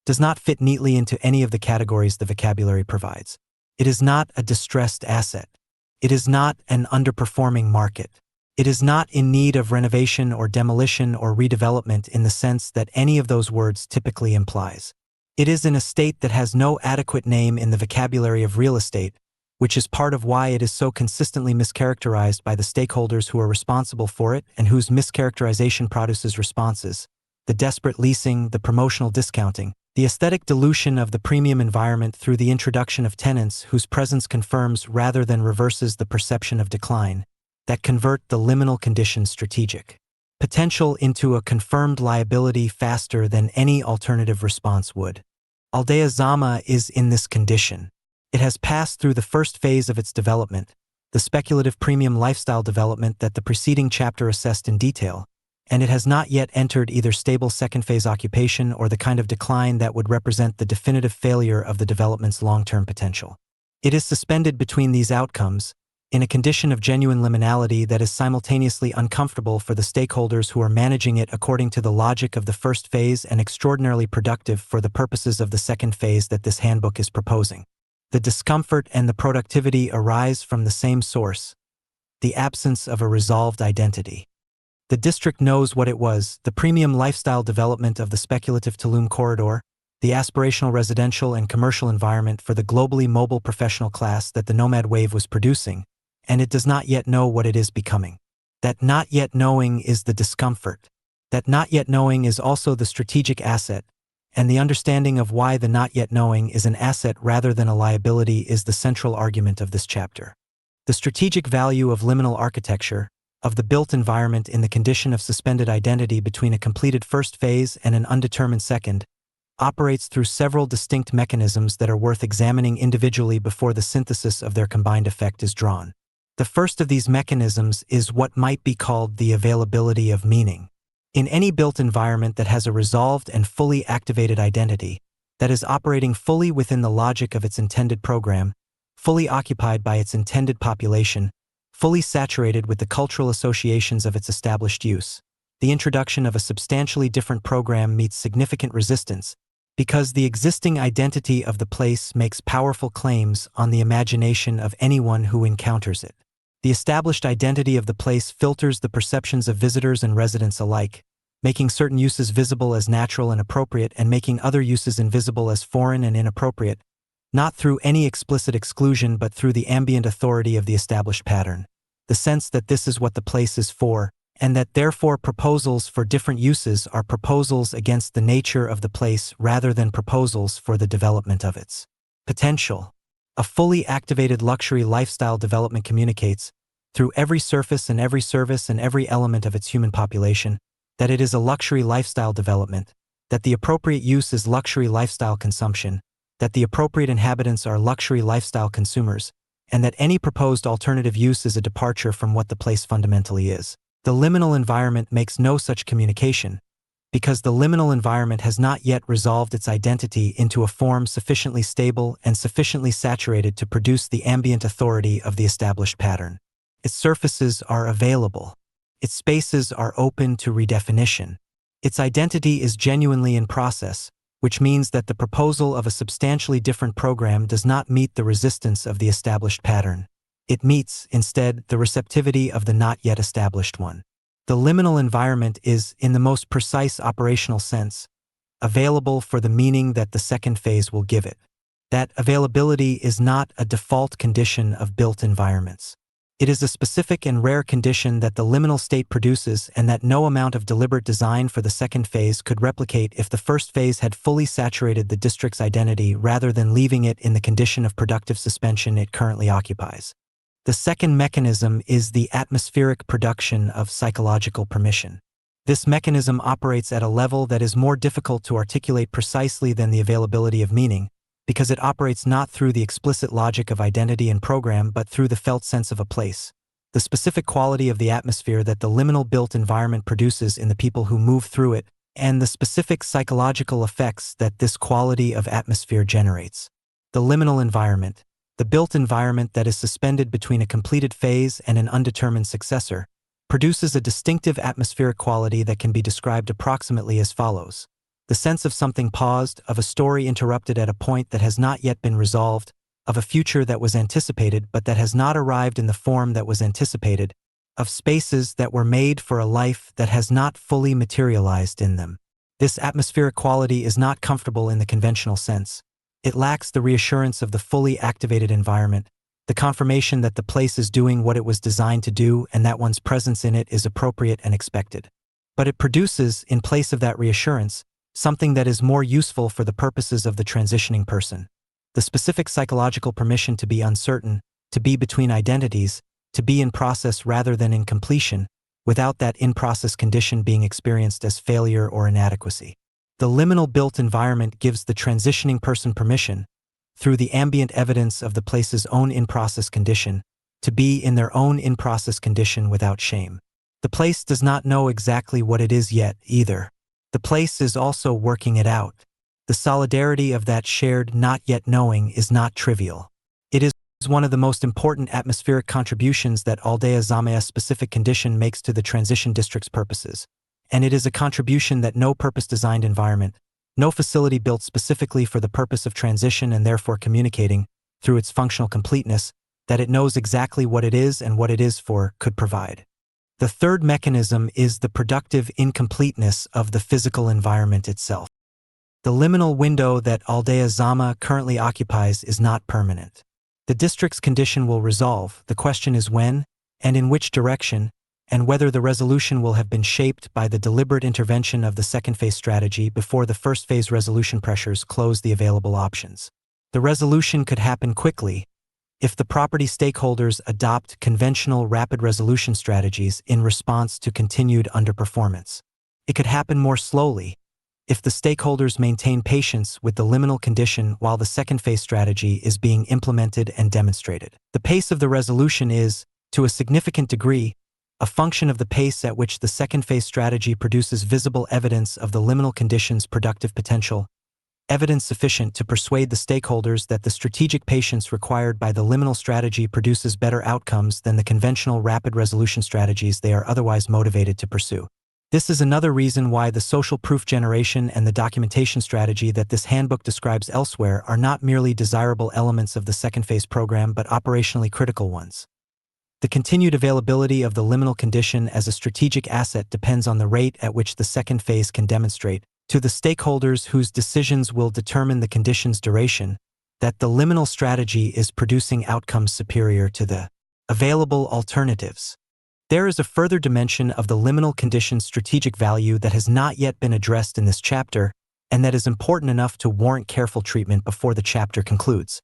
does not fit neatly into any of the categories the vocabulary provides. It is not a distressed asset. It is not an underperforming market. It is not in need of renovation or demolition or redevelopment in the sense that any of those words typically implies. It is in a state that has no adequate name in the vocabulary of real estate, which is part of why it is so consistently mischaracterized by the stakeholders who are responsible for it and whose mischaracterization produces responses: the desperate leasing, the promotional discounting, the aesthetic dilution of the premium environment through the introduction of tenants whose presence confirms rather than reverses the perception of decline, that convert the liminal condition's strategic potential into a confirmed liability faster than any alternative response would. ALDEA ZAMÁ is in this condition. It has passed through the first phase of its development, the speculative premium lifestyle development that the preceding chapter assessed in detail, and it has not yet entered either stable second phase occupation or the kind of decline that would represent the definitive failure of the development's long-term potential. It is suspended between these outcomes, in a condition of genuine liminality that is simultaneously uncomfortable for the stakeholders who are managing it according to the logic of the first phase and extraordinarily productive for the purposes of the second phase that this handbook is proposing. The discomfort and the productivity arise from the same source: the absence of a resolved identity. The district knows what it was: the premium lifestyle development of the speculative Tulum corridor, the aspirational residential and commercial environment for the globally mobile professional class that the nomad wave was producing, and it does not yet know what it is becoming. That not yet knowing is the discomfort. That not yet knowing is also the strategic asset, and the understanding of why the not yet knowing is an asset rather than a liability is the central argument of this chapter. The strategic value of liminal architecture, of the built environment in the condition of suspended identity between a completed first phase and an undetermined second, operates through several distinct mechanisms that are worth examining individually before the synthesis of their combined effect is drawn. The first of these mechanisms is what might be called the availability of meaning. In any built environment that has a resolved and fully activated identity, that is operating fully within the logic of its intended program, fully occupied by its intended population, fully saturated with the cultural associations of its established use, the introduction of a substantially different program meets significant resistance because the existing identity of the place makes powerful claims on the imagination of anyone who encounters it. The established identity of the place filters the perceptions of visitors and residents alike, making certain uses visible as natural and appropriate and making other uses invisible as foreign and inappropriate, not through any explicit exclusion but through the ambient authority of the established pattern, the sense that this is what the place is for, and that therefore proposals for different uses are proposals against the nature of the place rather than proposals for the development of its potential. A fully activated luxury lifestyle development communicates, through every surface and every service and every element of its human population, that it is a luxury lifestyle development, that the appropriate use is luxury lifestyle consumption, that the appropriate inhabitants are luxury lifestyle consumers, and that any proposed alternative use is a departure from what the place fundamentally is. The liminal environment makes no such communication, because the liminal environment has not yet resolved its identity into a form sufficiently stable and sufficiently saturated to produce the ambient authority of the established pattern. Its surfaces are available. Its spaces are open to redefinition. Its identity is genuinely in process, which means that the proposal of a substantially different program does not meet the resistance of the established pattern. It meets, instead, the receptivity of the not yet established one. The liminal environment is, in the most precise operational sense, available for the meaning that the second phase will give it. That availability is not a default condition of built environments. It is a specific and rare condition that the liminal state produces and that no amount of deliberate design for the second phase could replicate if the first phase had fully saturated the district's identity rather than leaving it in the condition of productive suspension it currently occupies. The second mechanism is the atmospheric production of psychological permission. This mechanism operates at a level that is more difficult to articulate precisely than the availability of meaning, because it operates not through the explicit logic of identity and program but through the felt sense of a place, the specific quality of the atmosphere that the liminal built environment produces in the people who move through it, and the specific psychological effects that this quality of atmosphere generates. The liminal environment, the built environment that is suspended between a completed phase and an undetermined successor, produces a distinctive atmospheric quality that can be described approximately as follows. The sense of something paused, of a story interrupted at a point that has not yet been resolved, of a future that was anticipated but that has not arrived in the form that was anticipated, of spaces that were made for a life that has not fully materialized in them. This atmospheric quality is not comfortable in the conventional sense. It lacks the reassurance of the fully activated environment, the confirmation that the place is doing what it was designed to do and that one's presence in it is appropriate and expected. But it produces, in place of that reassurance, something that is more useful for the purposes of the transitioning person. The specific psychological permission to be uncertain, to be between identities, to be in process rather than in completion, without that in-process condition being experienced as failure or inadequacy. The liminal built environment gives the transitioning person permission, through the ambient evidence of the place's own in-process condition, to be in their own in-process condition without shame. The place does not know exactly what it is yet, either. The place is also working it out. The solidarity of that shared not yet knowing is not trivial. It is one of the most important atmospheric contributions that ALDEA ZAMÁ specific condition makes to the transition district's purposes. And it is a contribution that no purpose-designed environment, no facility built specifically for the purpose of transition and therefore communicating, through its functional completeness, that it knows exactly what it is and what it is for, could provide. The third mechanism is the productive incompleteness of the physical environment itself. The liminal window that ALDEA ZAMÁ currently occupies is not permanent. The district's condition will resolve. The question is when, and in which direction, and whether the resolution will have been shaped by the deliberate intervention of the second phase strategy before the first phase resolution pressures close the available options. The resolution could happen quickly if the property stakeholders adopt conventional rapid resolution strategies in response to continued underperformance. It could happen more slowly if the stakeholders maintain patience with the liminal condition while the second phase strategy is being implemented and demonstrated. The pace of the resolution is, to a significant degree, a function of the pace at which the second phase strategy produces visible evidence of the liminal condition's productive potential, evidence sufficient to persuade the stakeholders that the strategic patience required by the liminal strategy produces better outcomes than the conventional rapid resolution strategies they are otherwise motivated to pursue. This is another reason why the social proof generation and the documentation strategy that this handbook describes elsewhere are not merely desirable elements of the second phase program but operationally critical ones. The continued availability of the liminal condition as a strategic asset depends on the rate at which the second phase can demonstrate, to the stakeholders whose decisions will determine the condition's duration, that the liminal strategy is producing outcomes superior to the available alternatives. There is a further dimension of the liminal condition's strategic value that has not yet been addressed in this chapter, and that is important enough to warrant careful treatment before the chapter concludes.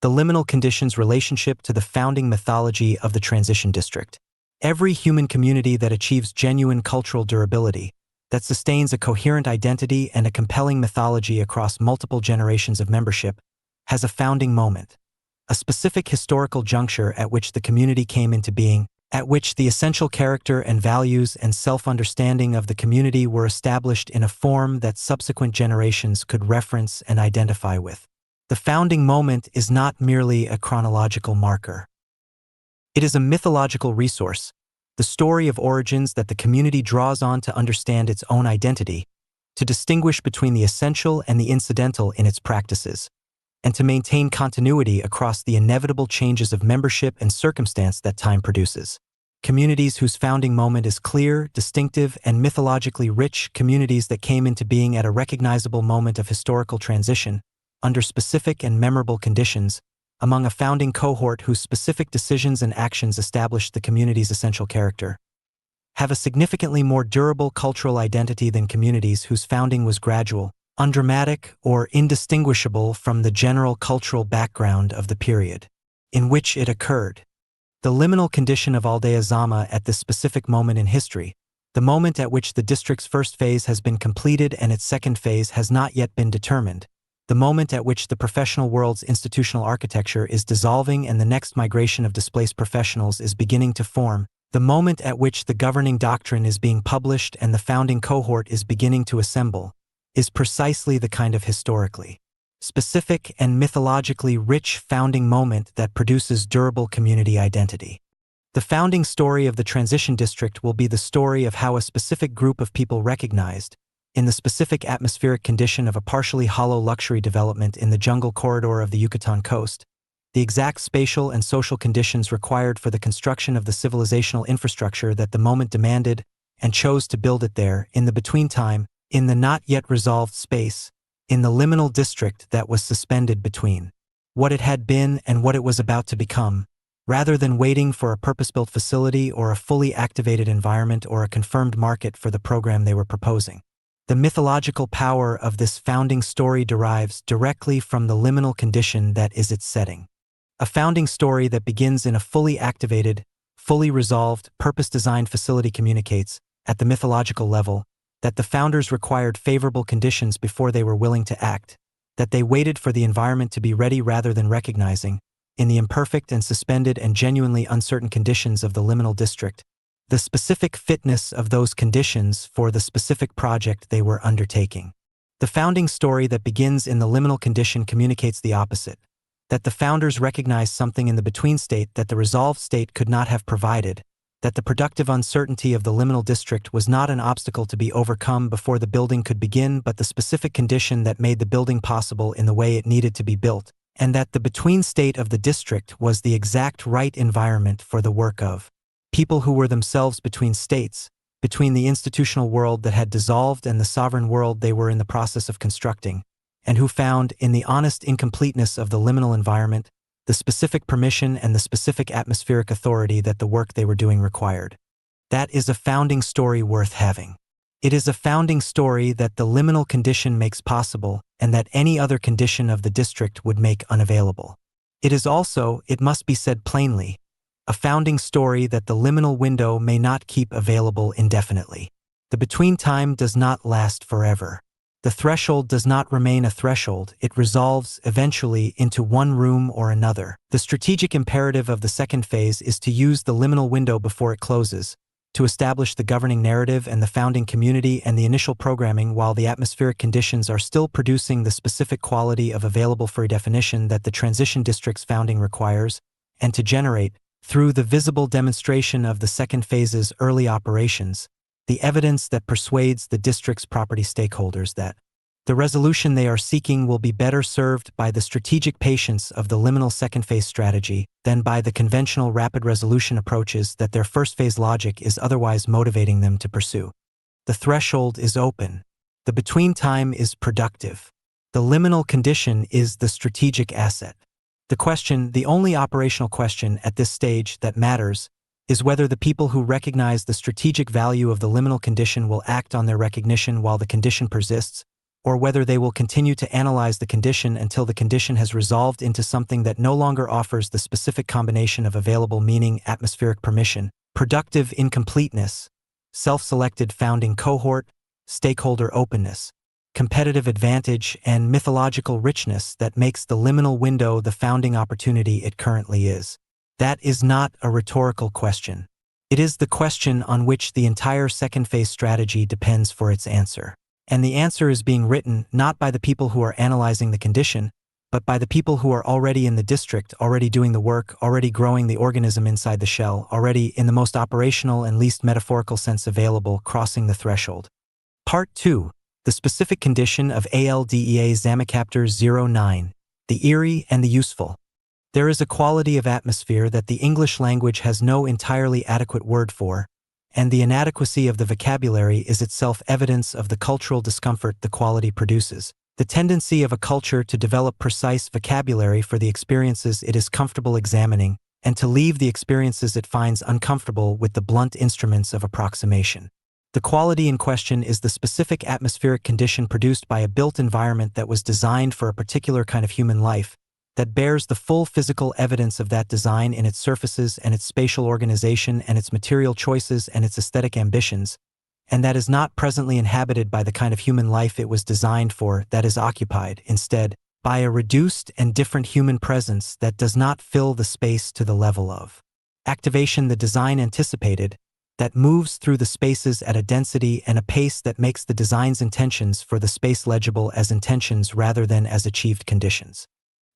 The liminal condition's relationship to the founding mythology of the transition district. Every human community that achieves genuine cultural durability, that sustains a coherent identity and a compelling mythology across multiple generations of membership, has a founding moment, a specific historical juncture at which the community came into being, at which the essential character and values and self-understanding of the community were established in a form that subsequent generations could reference and identify with. The founding moment is not merely a chronological marker. It is a mythological resource, the story of origins that the community draws on to understand its own identity, to distinguish between the essential and the incidental in its practices, and to maintain continuity across the inevitable changes of membership and circumstance that time produces. Communities whose founding moment is clear, distinctive, and mythologically rich, communities that came into being at a recognizable moment of historical transition, under specific and memorable conditions, among a founding cohort whose specific decisions and actions established the community's essential character, have a significantly more durable cultural identity than communities whose founding was gradual, undramatic, or indistinguishable from the general cultural background of the period in which it occurred. The liminal condition of ALDEA ZAMÁ at this specific moment in history, the moment at which the district's first phase has been completed and its second phase has not yet been determined, the moment at which the professional world's institutional architecture is dissolving and the next migration of displaced professionals is beginning to form, the moment at which the governing doctrine is being published and the founding cohort is beginning to assemble, is precisely the kind of historically specific and mythologically rich founding moment that produces durable community identity. The founding story of the transition district will be the story of how a specific group of people recognized, in the specific atmospheric condition of a partially hollow luxury development in the jungle corridor of the Yucatan coast, the exact spatial and social conditions required for the construction of the civilizational infrastructure that the moment demanded, and chose to build it there, in the between time, in the not yet resolved space, in the liminal district that was suspended between what it had been and what it was about to become, rather than waiting for a purpose-built facility or a fully activated environment or a confirmed market for the program they were proposing. The mythological power of this founding story derives directly from the liminal condition that is its setting. A founding story that begins in a fully activated, fully resolved, purpose-designed facility communicates, at the mythological level, that the founders required favorable conditions before they were willing to act, that they waited for the environment to be ready rather than recognizing, in the imperfect and suspended and genuinely uncertain conditions of the liminal district, the specific fitness of those conditions for the specific project they were undertaking. The founding story that begins in the liminal condition communicates the opposite, that the founders recognized something in the between state that the resolved state could not have provided, that the productive uncertainty of the liminal district was not an obstacle to be overcome before the building could begin but the specific condition that made the building possible in the way it needed to be built, and that the between state of the district was the exact right environment for the work of people who were themselves between states, between the institutional world that had dissolved and the sovereign world they were in the process of constructing, and who found, in the honest incompleteness of the liminal environment, the specific permission and the specific atmospheric authority that the work they were doing required. That is a founding story worth having. It is a founding story that the liminal condition makes possible and that any other condition of the district would make unavailable. It is also, it must be said plainly, a founding story that the liminal window may not keep available indefinitely. The between time does not last forever. The threshold does not remain a threshold, it resolves, eventually, into one room or another. The strategic imperative of the second phase is to use the liminal window before it closes, to establish the governing narrative and the founding community and the initial programming while the atmospheric conditions are still producing the specific quality of available for definition that the transition district's founding requires, and to generate, through the visible demonstration of the second phase's early operations, the evidence that persuades the district's property stakeholders that the resolution they are seeking will be better served by the strategic patience of the liminal second phase strategy than by the conventional rapid resolution approaches that their first phase logic is otherwise motivating them to pursue. The threshold is open. The between time is productive. The liminal condition is the strategic asset. The only operational question at this stage that matters, is whether the people who recognize the strategic value of the liminal condition will act on their recognition while the condition persists, or whether they will continue to analyze the condition until the condition has resolved into something that no longer offers the specific combination of available meaning, atmospheric permission, productive incompleteness, self-selected founding cohort, stakeholder openness, competitive advantage, and mythological richness that makes the liminal window the founding opportunity it currently is. That is not a rhetorical question. It is the question on which the entire second phase strategy depends for its answer. And the answer is being written not by the people who are analyzing the condition, but by the people who are already in the district, already doing the work, already growing the organism inside the shell, already, in the most operational and least metaphorical sense available, crossing the threshold. Part 2. The specific condition of ALDEA ZAMÁ Chapter 09. The eerie and the useful. There is a quality of atmosphere that the English language has no entirely adequate word for, and the inadequacy of the vocabulary is itself evidence of the cultural discomfort the quality produces. The tendency of a culture to develop precise vocabulary for the experiences it is comfortable examining, and to leave the experiences it finds uncomfortable with the blunt instruments of approximation. The quality in question is the specific atmospheric condition produced by a built environment that was designed for a particular kind of human life, that bears the full physical evidence of that design in its surfaces and its spatial organization and its material choices and its aesthetic ambitions, and that is not presently inhabited by the kind of human life it was designed for, that is occupied, instead, by a reduced and different human presence that does not fill the space to the level of activation the design anticipated, that moves through the spaces at a density and a pace that makes the design's intentions for the space legible as intentions rather than as achieved conditions.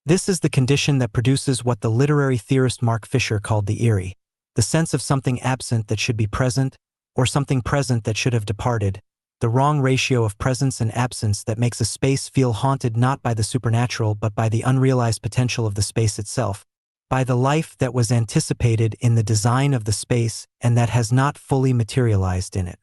This is the condition that produces what the literary theorist Mark Fisher called the eerie, the sense of something absent that should be present, or something present that should have departed, the wrong ratio of presence and absence that makes a space feel haunted not by the supernatural but by the unrealized potential of the space itself, by the life that was anticipated in the design of the space and that has not fully materialized in it.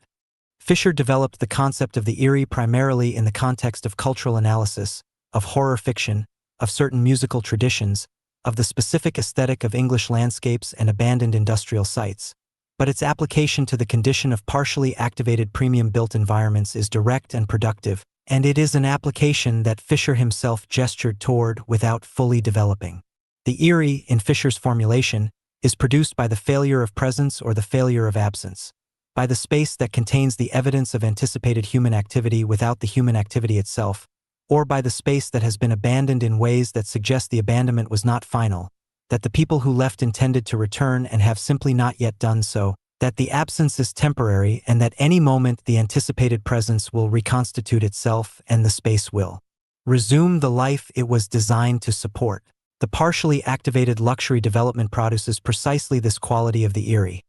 Fisher developed the concept of the eerie primarily in the context of cultural analysis, of horror fiction, of certain musical traditions, of the specific aesthetic of English landscapes and abandoned industrial sites, but its application to the condition of partially activated premium-built environments is direct and productive, and it is an application that Fisher himself gestured toward without fully developing. The eerie, in Fisher's formulation, is produced by the failure of presence or the failure of absence, by the space that contains the evidence of anticipated human activity without the human activity itself, or by the space that has been abandoned in ways that suggest the abandonment was not final, that the people who left intended to return and have simply not yet done so, that the absence is temporary and that any moment the anticipated presence will reconstitute itself and the space will resume the life it was designed to support. The partially activated luxury development produces precisely this quality of the eerie.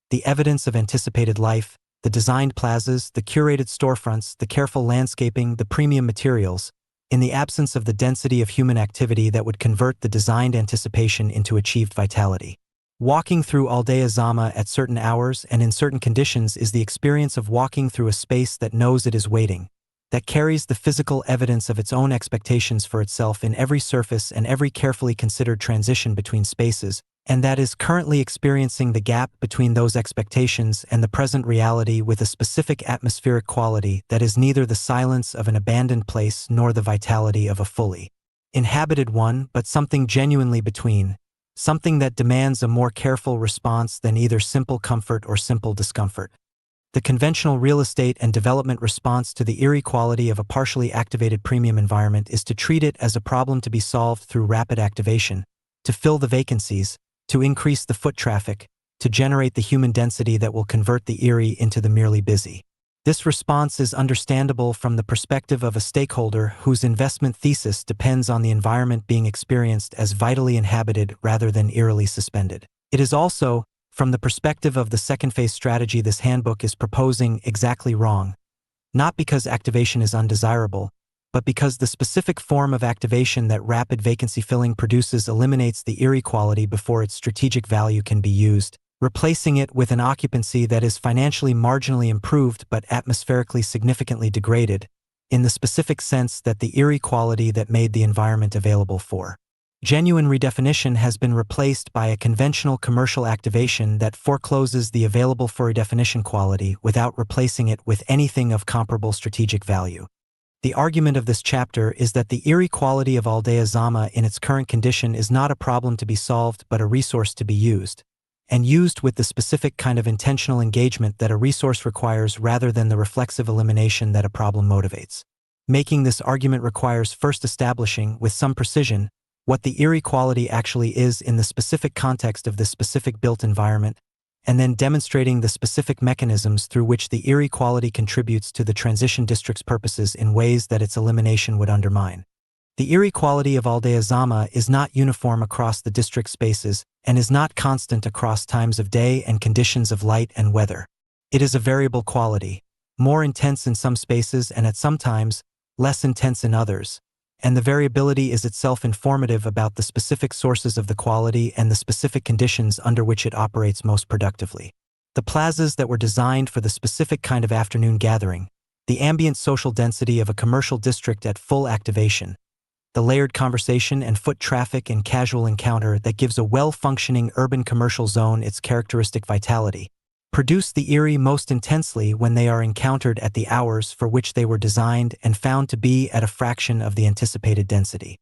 The evidence of anticipated life, the designed plazas, the curated storefronts, the careful landscaping, the premium materials, in the absence of the density of human activity that would convert the designed anticipation into achieved vitality. Walking through ALDEA ZAMÁ at certain hours and in certain conditions is the experience of walking through a space that knows it is waiting, that carries the physical evidence of its own expectations for itself in every surface and every carefully considered transition between spaces, and that is currently experiencing the gap between those expectations and the present reality with a specific atmospheric quality that is neither the silence of an abandoned place nor the vitality of a fully inhabited one, but something genuinely between, something that demands a more careful response than either simple comfort or simple discomfort. The conventional real estate and development response to the eerie quality of a partially activated premium environment is to treat it as a problem to be solved through rapid activation, to fill the vacancies, to increase the foot traffic, to generate the human density that will convert the eerie into the merely busy. This response is understandable from the perspective of a stakeholder whose investment thesis depends on the environment being experienced as vitally inhabited rather than eerily suspended. It is also, From the perspective of the second phase strategy, this handbook is proposing exactly wrong. Not because activation is undesirable, but because the specific form of activation that rapid vacancy filling produces eliminates the eerie quality before its strategic value can be used, replacing it with an occupancy that is financially marginally improved but atmospherically significantly degraded, in the specific sense that the eerie quality that made the environment available for genuine redefinition has been replaced by a conventional commercial activation that forecloses the available for redefinition quality without replacing it with anything of comparable strategic value. The argument of this chapter is that the eerie quality of ALDEA ZAMÁ in its current condition is not a problem to be solved but a resource to be used, and used with the specific kind of intentional engagement that a resource requires rather than the reflexive elimination that a problem motivates. Making this argument requires first establishing, with some precision, what the eerie quality actually is in the specific context of this specific built environment, and then demonstrating the specific mechanisms through which the eerie quality contributes to the transition district's purposes in ways that its elimination would undermine. The eerie quality of ALDEA ZAMÁ is not uniform across the district spaces and is not constant across times of day and conditions of light and weather. It is a variable quality, more intense in some spaces and at some times, less intense in others, and the variability is itself informative about the specific sources of the quality and the specific conditions under which it operates most productively. The plazas that were designed for the specific kind of afternoon gathering, the ambient social density of a commercial district at full activation, the layered conversation and foot traffic and casual encounter that gives a well-functioning urban commercial zone its characteristic vitality, produce the eerie most intensely when they are encountered at the hours for which they were designed and found to be at a fraction of the anticipated density.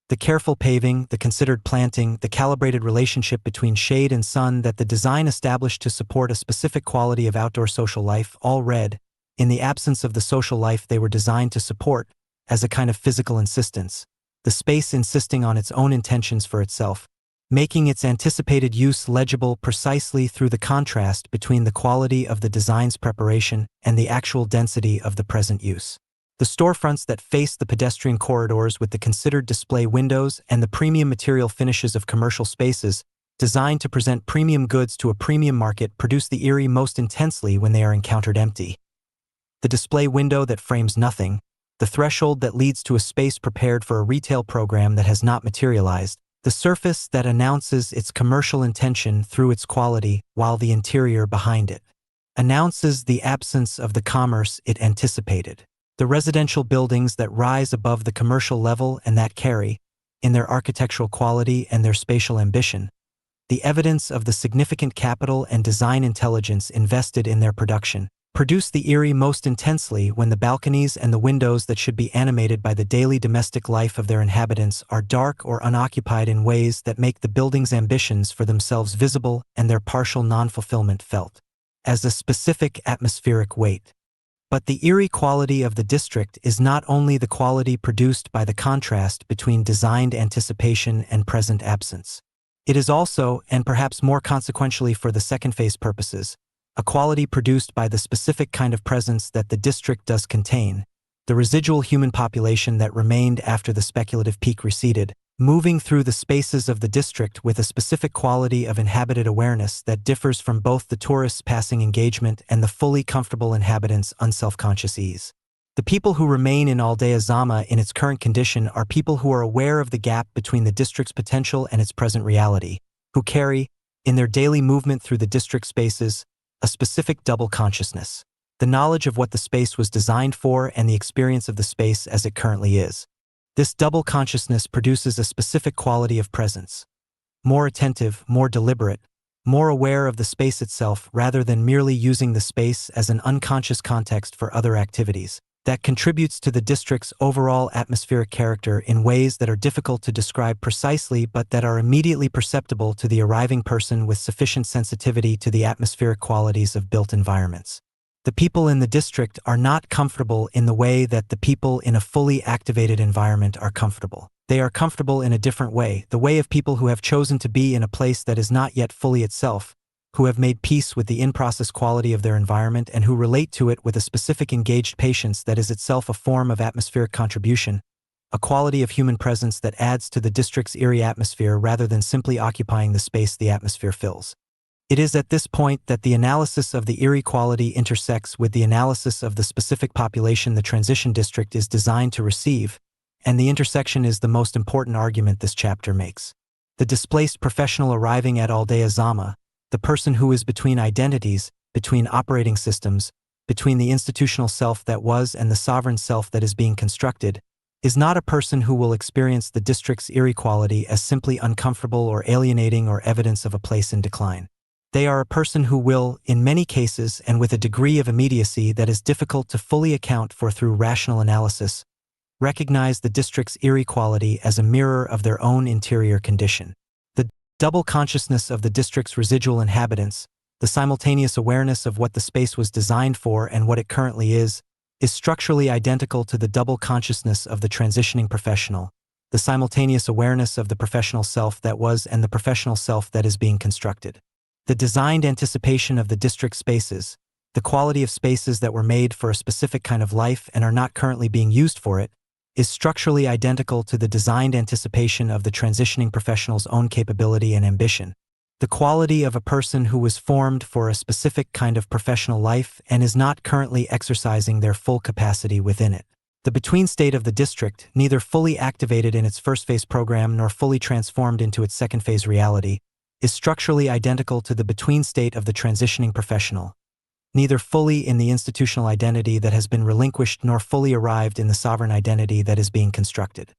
The careful paving, the considered planting, the calibrated relationship between shade and sun that the design established to support a specific quality of outdoor social life all read, in the absence of the social life they were designed to support, as a kind of physical insistence, the space insisting on its own intentions for itself, making its anticipated use legible precisely through the contrast between the quality of the design's preparation and the actual density of the present use. The storefronts that face the pedestrian corridors with the considered display windows and the premium material finishes of commercial spaces, designed to present premium goods to a premium market, produce the eerie most intensely when they are encountered empty. The display window that frames nothing, the threshold that leads to a space prepared for a retail program that has not materialized, the surface that announces its commercial intention through its quality while the interior behind it announces the absence of the commerce it anticipated. The residential buildings that rise above the commercial level and that carry, in their architectural quality and their spatial ambition, the evidence of the significant capital and design intelligence invested in their production, produce the eerie most intensely when the balconies and the windows that should be animated by the daily domestic life of their inhabitants are dark or unoccupied in ways that make the building's ambitions for themselves visible and their partial non-fulfillment felt as a specific atmospheric weight. But the eerie quality of the district is not only the quality produced by the contrast between designed anticipation and present absence. It is also, and perhaps more consequentially for the second phase purposes, a quality produced by the specific kind of presence that the district does contain, the residual human population that remained after the speculative peak receded, moving through the spaces of the district with a specific quality of inhabited awareness that differs from both the tourists' passing engagement and the fully comfortable inhabitants' unselfconscious ease. The people who remain in ALDEA ZAMÁ in its current condition are people who are aware of the gap between the district's potential and its present reality, who carry, in their daily movement through the district spaces, a specific double consciousness, the knowledge of what the space was designed for and the experience of the space as it currently is. This double consciousness produces a specific quality of presence, more attentive, more deliberate, more aware of the space itself rather than merely using the space as an unconscious context for other activities, that contributes to the district's overall atmospheric character in ways that are difficult to describe precisely but that are immediately perceptible to the arriving person with sufficient sensitivity to the atmospheric qualities of built environments. The people in the district are not comfortable in the way that the people in a fully activated environment are comfortable. They are comfortable in a different way, the way of people who have chosen to be in a place that is not yet fully itself, who have made peace with the in-process quality of their environment and who relate to it with a specific engaged patience that is itself a form of atmospheric contribution, a quality of human presence that adds to the district's eerie atmosphere rather than simply occupying the space the atmosphere fills. It is at this point that the analysis of the Erie quality intersects with the analysis of the specific population the transition district is designed to receive, and the intersection is the most important argument this chapter makes. The displaced professional arriving at ALDEA ZAMÁ, the person who is between identities, between operating systems, between the institutional self that was and the sovereign self that is being constructed, is not a person who will experience the district's Erie quality as simply uncomfortable or alienating or evidence of a place in decline. They are a person who will, in many cases and with a degree of immediacy that is difficult to fully account for through rational analysis, recognize the district's Erie quality as a mirror of their own interior condition. The double consciousness of the district's residual inhabitants, the simultaneous awareness of what the space was designed for and what it currently is structurally identical to the double consciousness of the transitioning professional, the simultaneous awareness of the professional self that was and the professional self that is being constructed. The designed anticipation of the district spaces, the quality of spaces that were made for a specific kind of life and are not currently being used for it, is structurally identical to the designed anticipation of the transitioning professional's own capability and ambition. The quality of a person who was formed for a specific kind of professional life and is not currently exercising their full capacity within it. The between state of the district, neither fully activated in its first phase program nor fully transformed into its second phase reality, is structurally identical to the between state of the transitioning professional, neither fully in the institutional identity that has been relinquished nor fully arrived in the sovereign identity that is being constructed.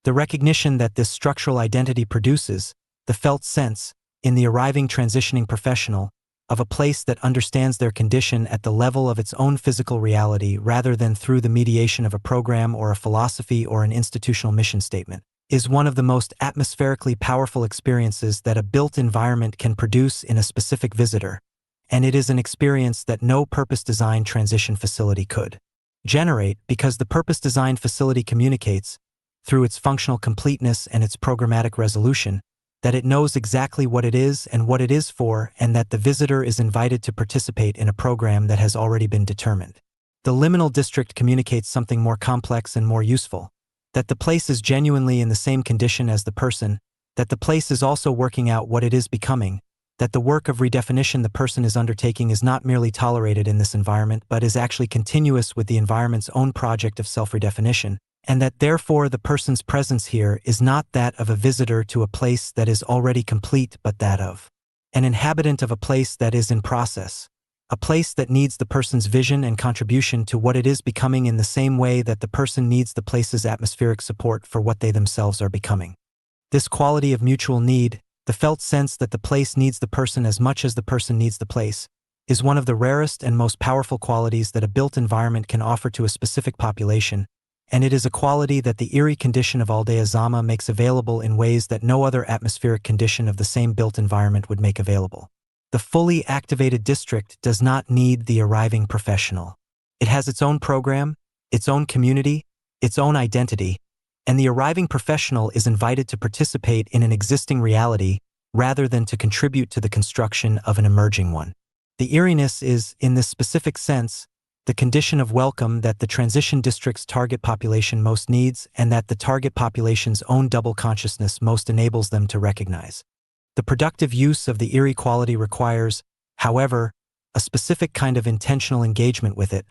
The recognition that this structural identity produces, the felt sense, in the arriving transitioning professional, of a place that understands their condition at the level of its own physical reality rather than through the mediation of a program or a philosophy or an institutional mission statement, is one of the most atmospherically powerful experiences that a built environment can produce in a specific visitor, and it is an experience that no purpose-designed transition facility could generate because the purpose-designed facility communicates, through its functional completeness and its programmatic resolution, that it knows exactly what it is and what it is for, and that the visitor is invited to participate in a program that has already been determined. The liminal district communicates something more complex and more useful, that the place is genuinely in the same condition as the person, that the place is also working out what it is becoming, that the work of redefinition the person is undertaking is not merely tolerated in this environment but is actually continuous with the environment's own project of self-redefinition, and that therefore the person's presence here is not that of a visitor to a place that is already complete but that of an inhabitant of a place that is in process, a place that needs the person's vision and contribution to what it is becoming in the same way that the person needs the place's atmospheric support for what they themselves are becoming. This quality of mutual need, the felt sense that the place needs the person as much as the person needs the place, is one of the rarest and most powerful qualities that a built environment can offer to a specific population, and it is a quality that the Erie condition of ALDEA ZAMÁ makes available in ways that no other atmospheric condition of the same built environment would make available. The fully activated district does not need the arriving professional. It has its own program, its own community, its own identity, and the arriving professional is invited to participate in an existing reality rather than to contribute to the construction of an emerging one. The eeriness is, in this specific sense, the condition of welcome that the transition district's target population most needs and that the target population's own double consciousness most enables them to recognize. The productive use of the Erie quality requires, however, a specific kind of intentional engagement with it,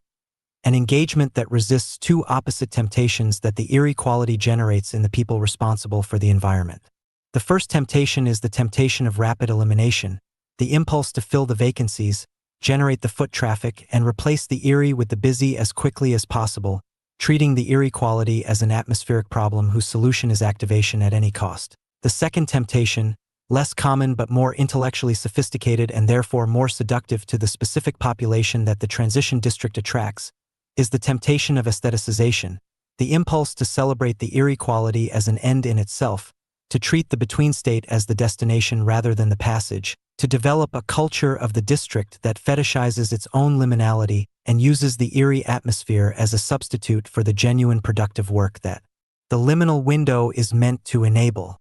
an engagement that resists two opposite temptations that the Erie quality generates in the people responsible for the environment. The first temptation is the temptation of rapid elimination, the impulse to fill the vacancies, generate the foot traffic, and replace the Erie with the busy as quickly as possible, treating the Erie quality as an atmospheric problem whose solution is activation at any cost. The second temptation, less common but more intellectually sophisticated and therefore more seductive to the specific population that the transition district attracts, is the temptation of aestheticization, the impulse to celebrate the Erie quality as an end in itself, to treat the between state as the destination rather than the passage, to develop a culture of the district that fetishizes its own liminality and uses the Erie atmosphere as a substitute for the genuine productive work that the liminal window is meant to enable.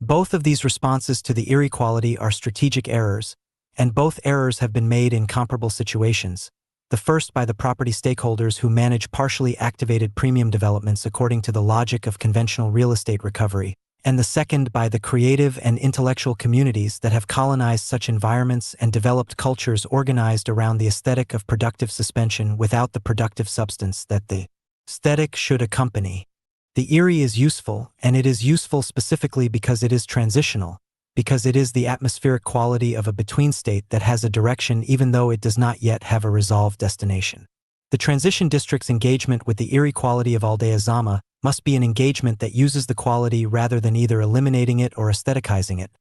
Both of these responses to the Erie quality are strategic errors, and both errors have been made in comparable situations. The first by the property stakeholders who manage partially activated premium developments according to the logic of conventional real estate recovery, and the second by the creative and intellectual communities that have colonized such environments and developed cultures organized around the aesthetic of productive suspension without the productive substance that the aesthetic should accompany. The Erie is useful, and it is useful specifically because it is transitional, because it is the atmospheric quality of a between state that has a direction even though it does not yet have a resolved destination. The transition district's engagement with the Erie quality of ALDEA ZAMÁ must be an engagement that uses the quality rather than either eliminating it or aestheticizing it,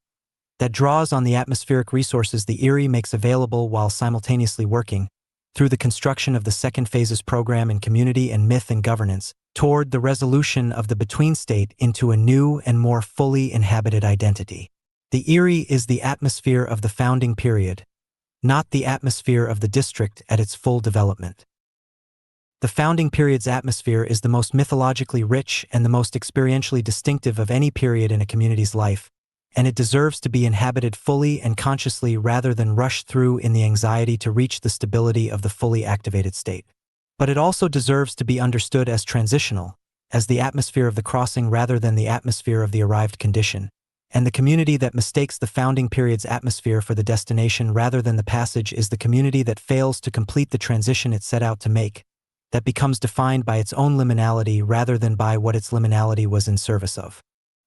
that draws on the atmospheric resources the Erie makes available while simultaneously working, through the construction of the second phase's program in community and myth and governance, toward the resolution of the between state into a new and more fully inhabited identity. The Erie is the atmosphere of the founding period, not the atmosphere of the district at its full development. The founding period's atmosphere is the most mythologically rich and the most experientially distinctive of any period in a community's life, and it deserves to be inhabited fully and consciously rather than rushed through in the anxiety to reach the stability of the fully activated state. But it also deserves to be understood as transitional, as the atmosphere of the crossing rather than the atmosphere of the arrived condition, and the community that mistakes the founding period's atmosphere for the destination rather than the passage is the community that fails to complete the transition it set out to make, that becomes defined by its own liminality rather than by what its liminality was in service of.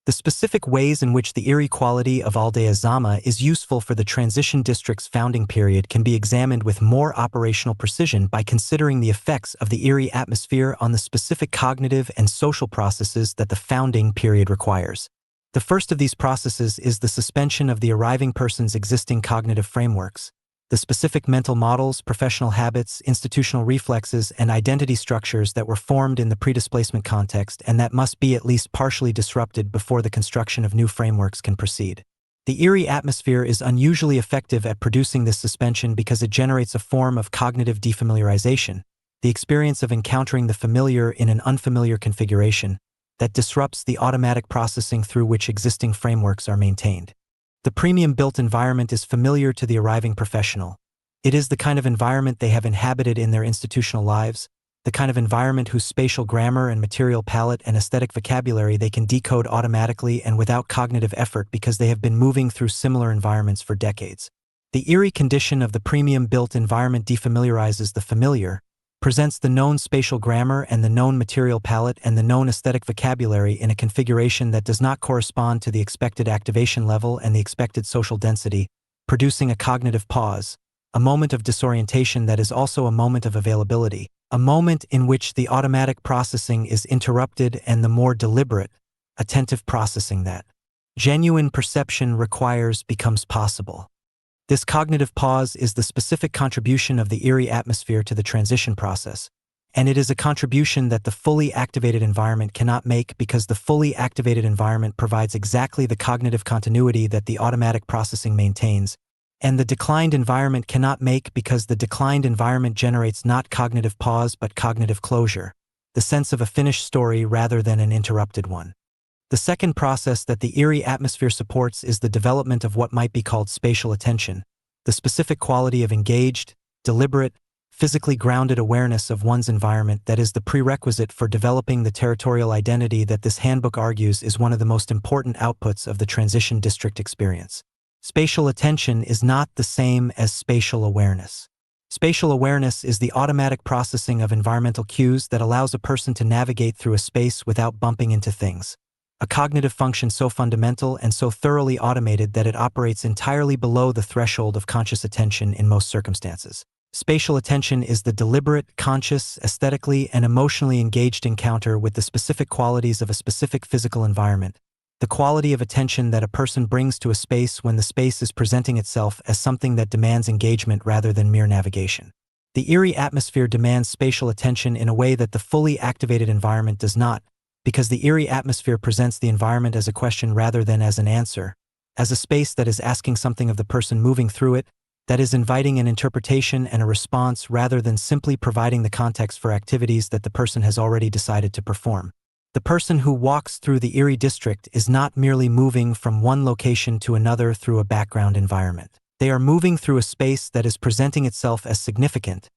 The specific ways in which the Erie quality of ALDEA ZAMÁ is useful for the transition district's founding period can be examined with more operational precision by considering the effects of the Erie atmosphere on the specific cognitive and social processes that the founding period requires. The first of these processes is the suspension of the arriving person's existing cognitive frameworks, the specific mental models, professional habits, institutional reflexes, and identity structures that were formed in the predisplacement context and that must be at least partially disrupted before the construction of new frameworks can proceed. The Erie atmosphere is unusually effective at producing this suspension because it generates a form of cognitive defamiliarization, the experience of encountering the familiar in an unfamiliar configuration, that disrupts the automatic processing through which existing frameworks are maintained. The premium-built environment is familiar to the arriving professional. It is the kind of environment they have inhabited in their institutional lives, the kind of environment whose spatial grammar and material palette and aesthetic vocabulary they can decode automatically and without cognitive effort because they have been moving through similar environments for decades. The Erie condition of the premium-built environment defamiliarizes the familiar, presents the known spatial grammar and the known material palette and the known aesthetic vocabulary in a configuration that does not correspond to the expected activation level and the expected social density, producing a cognitive pause, a moment of disorientation that is also a moment of availability, a moment in which the automatic processing is interrupted and the more deliberate, attentive processing that genuine perception requires becomes possible. This cognitive pause is the specific contribution of the Erie atmosphere to the transition process, and it is a contribution that the fully activated environment cannot make because the fully activated environment provides exactly the cognitive continuity that the automatic processing maintains, and the declined environment cannot make because the declined environment generates not cognitive pause but cognitive closure, the sense of a finished story rather than an interrupted one. The second process that the Erie atmosphere supports is the development of what might be called spatial attention, the specific quality of engaged, deliberate, physically grounded awareness of one's environment that is the prerequisite for developing the territorial identity that this handbook argues is one of the most important outputs of the transition district experience. Spatial attention is not the same as spatial awareness. Spatial awareness is the automatic processing of environmental cues that allows a person to navigate through a space without bumping into things. A cognitive function so fundamental and so thoroughly automated that it operates entirely below the threshold of conscious attention in most circumstances. Spatial attention is the deliberate, conscious, aesthetically, and emotionally engaged encounter with the specific qualities of a specific physical environment, the quality of attention that a person brings to a space when the space is presenting itself as something that demands engagement rather than mere navigation. The Erie atmosphere demands spatial attention in a way that the fully activated environment does not, because the Erie atmosphere presents the environment as a question rather than as an answer, as a space that is asking something of the person moving through it, that is inviting an interpretation and a response rather than simply providing the context for activities that the person has already decided to perform. The person who walks through the Erie district is not merely moving from one location to another through a background environment. They are moving through a space that is presenting itself as significant,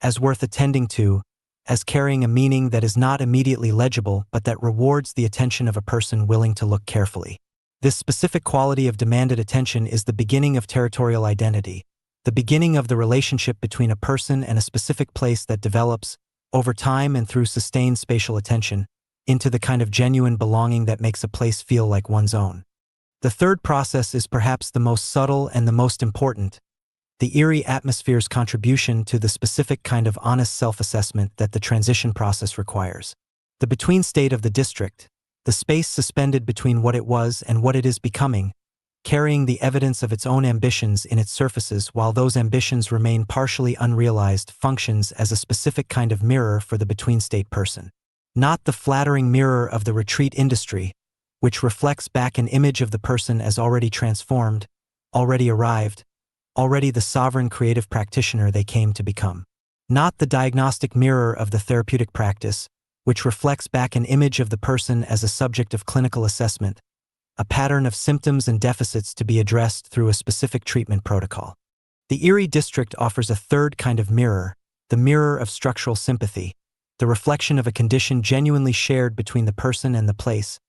as worth attending to, as carrying a meaning that is not immediately legible but that rewards the attention of a person willing to look carefully. This specific quality of demanded attention is the beginning of territorial identity, the beginning of the relationship between a person and a specific place that develops, over time and through sustained spatial attention, into the kind of genuine belonging that makes a place feel like one's own. The third process is perhaps the most subtle and the most important, the eerie atmosphere's contribution to the specific kind of honest self-assessment that the transition process requires. The between state of the district, the space suspended between what it was and what it is becoming, carrying the evidence of its own ambitions in its surfaces while those ambitions remain partially unrealized, functions as a specific kind of mirror for the between-state person. Not the flattering mirror of the retreat industry, which reflects back an image of the person as already transformed, already arrived, already the sovereign creative practitioner they came to become. Not the diagnostic mirror of the therapeutic practice, which reflects back an image of the person as a subject of clinical assessment, a pattern of symptoms and deficits to be addressed through a specific treatment protocol. The eerie district offers a third kind of mirror, the mirror of structural sympathy, the reflection of a condition genuinely shared between the person and the place,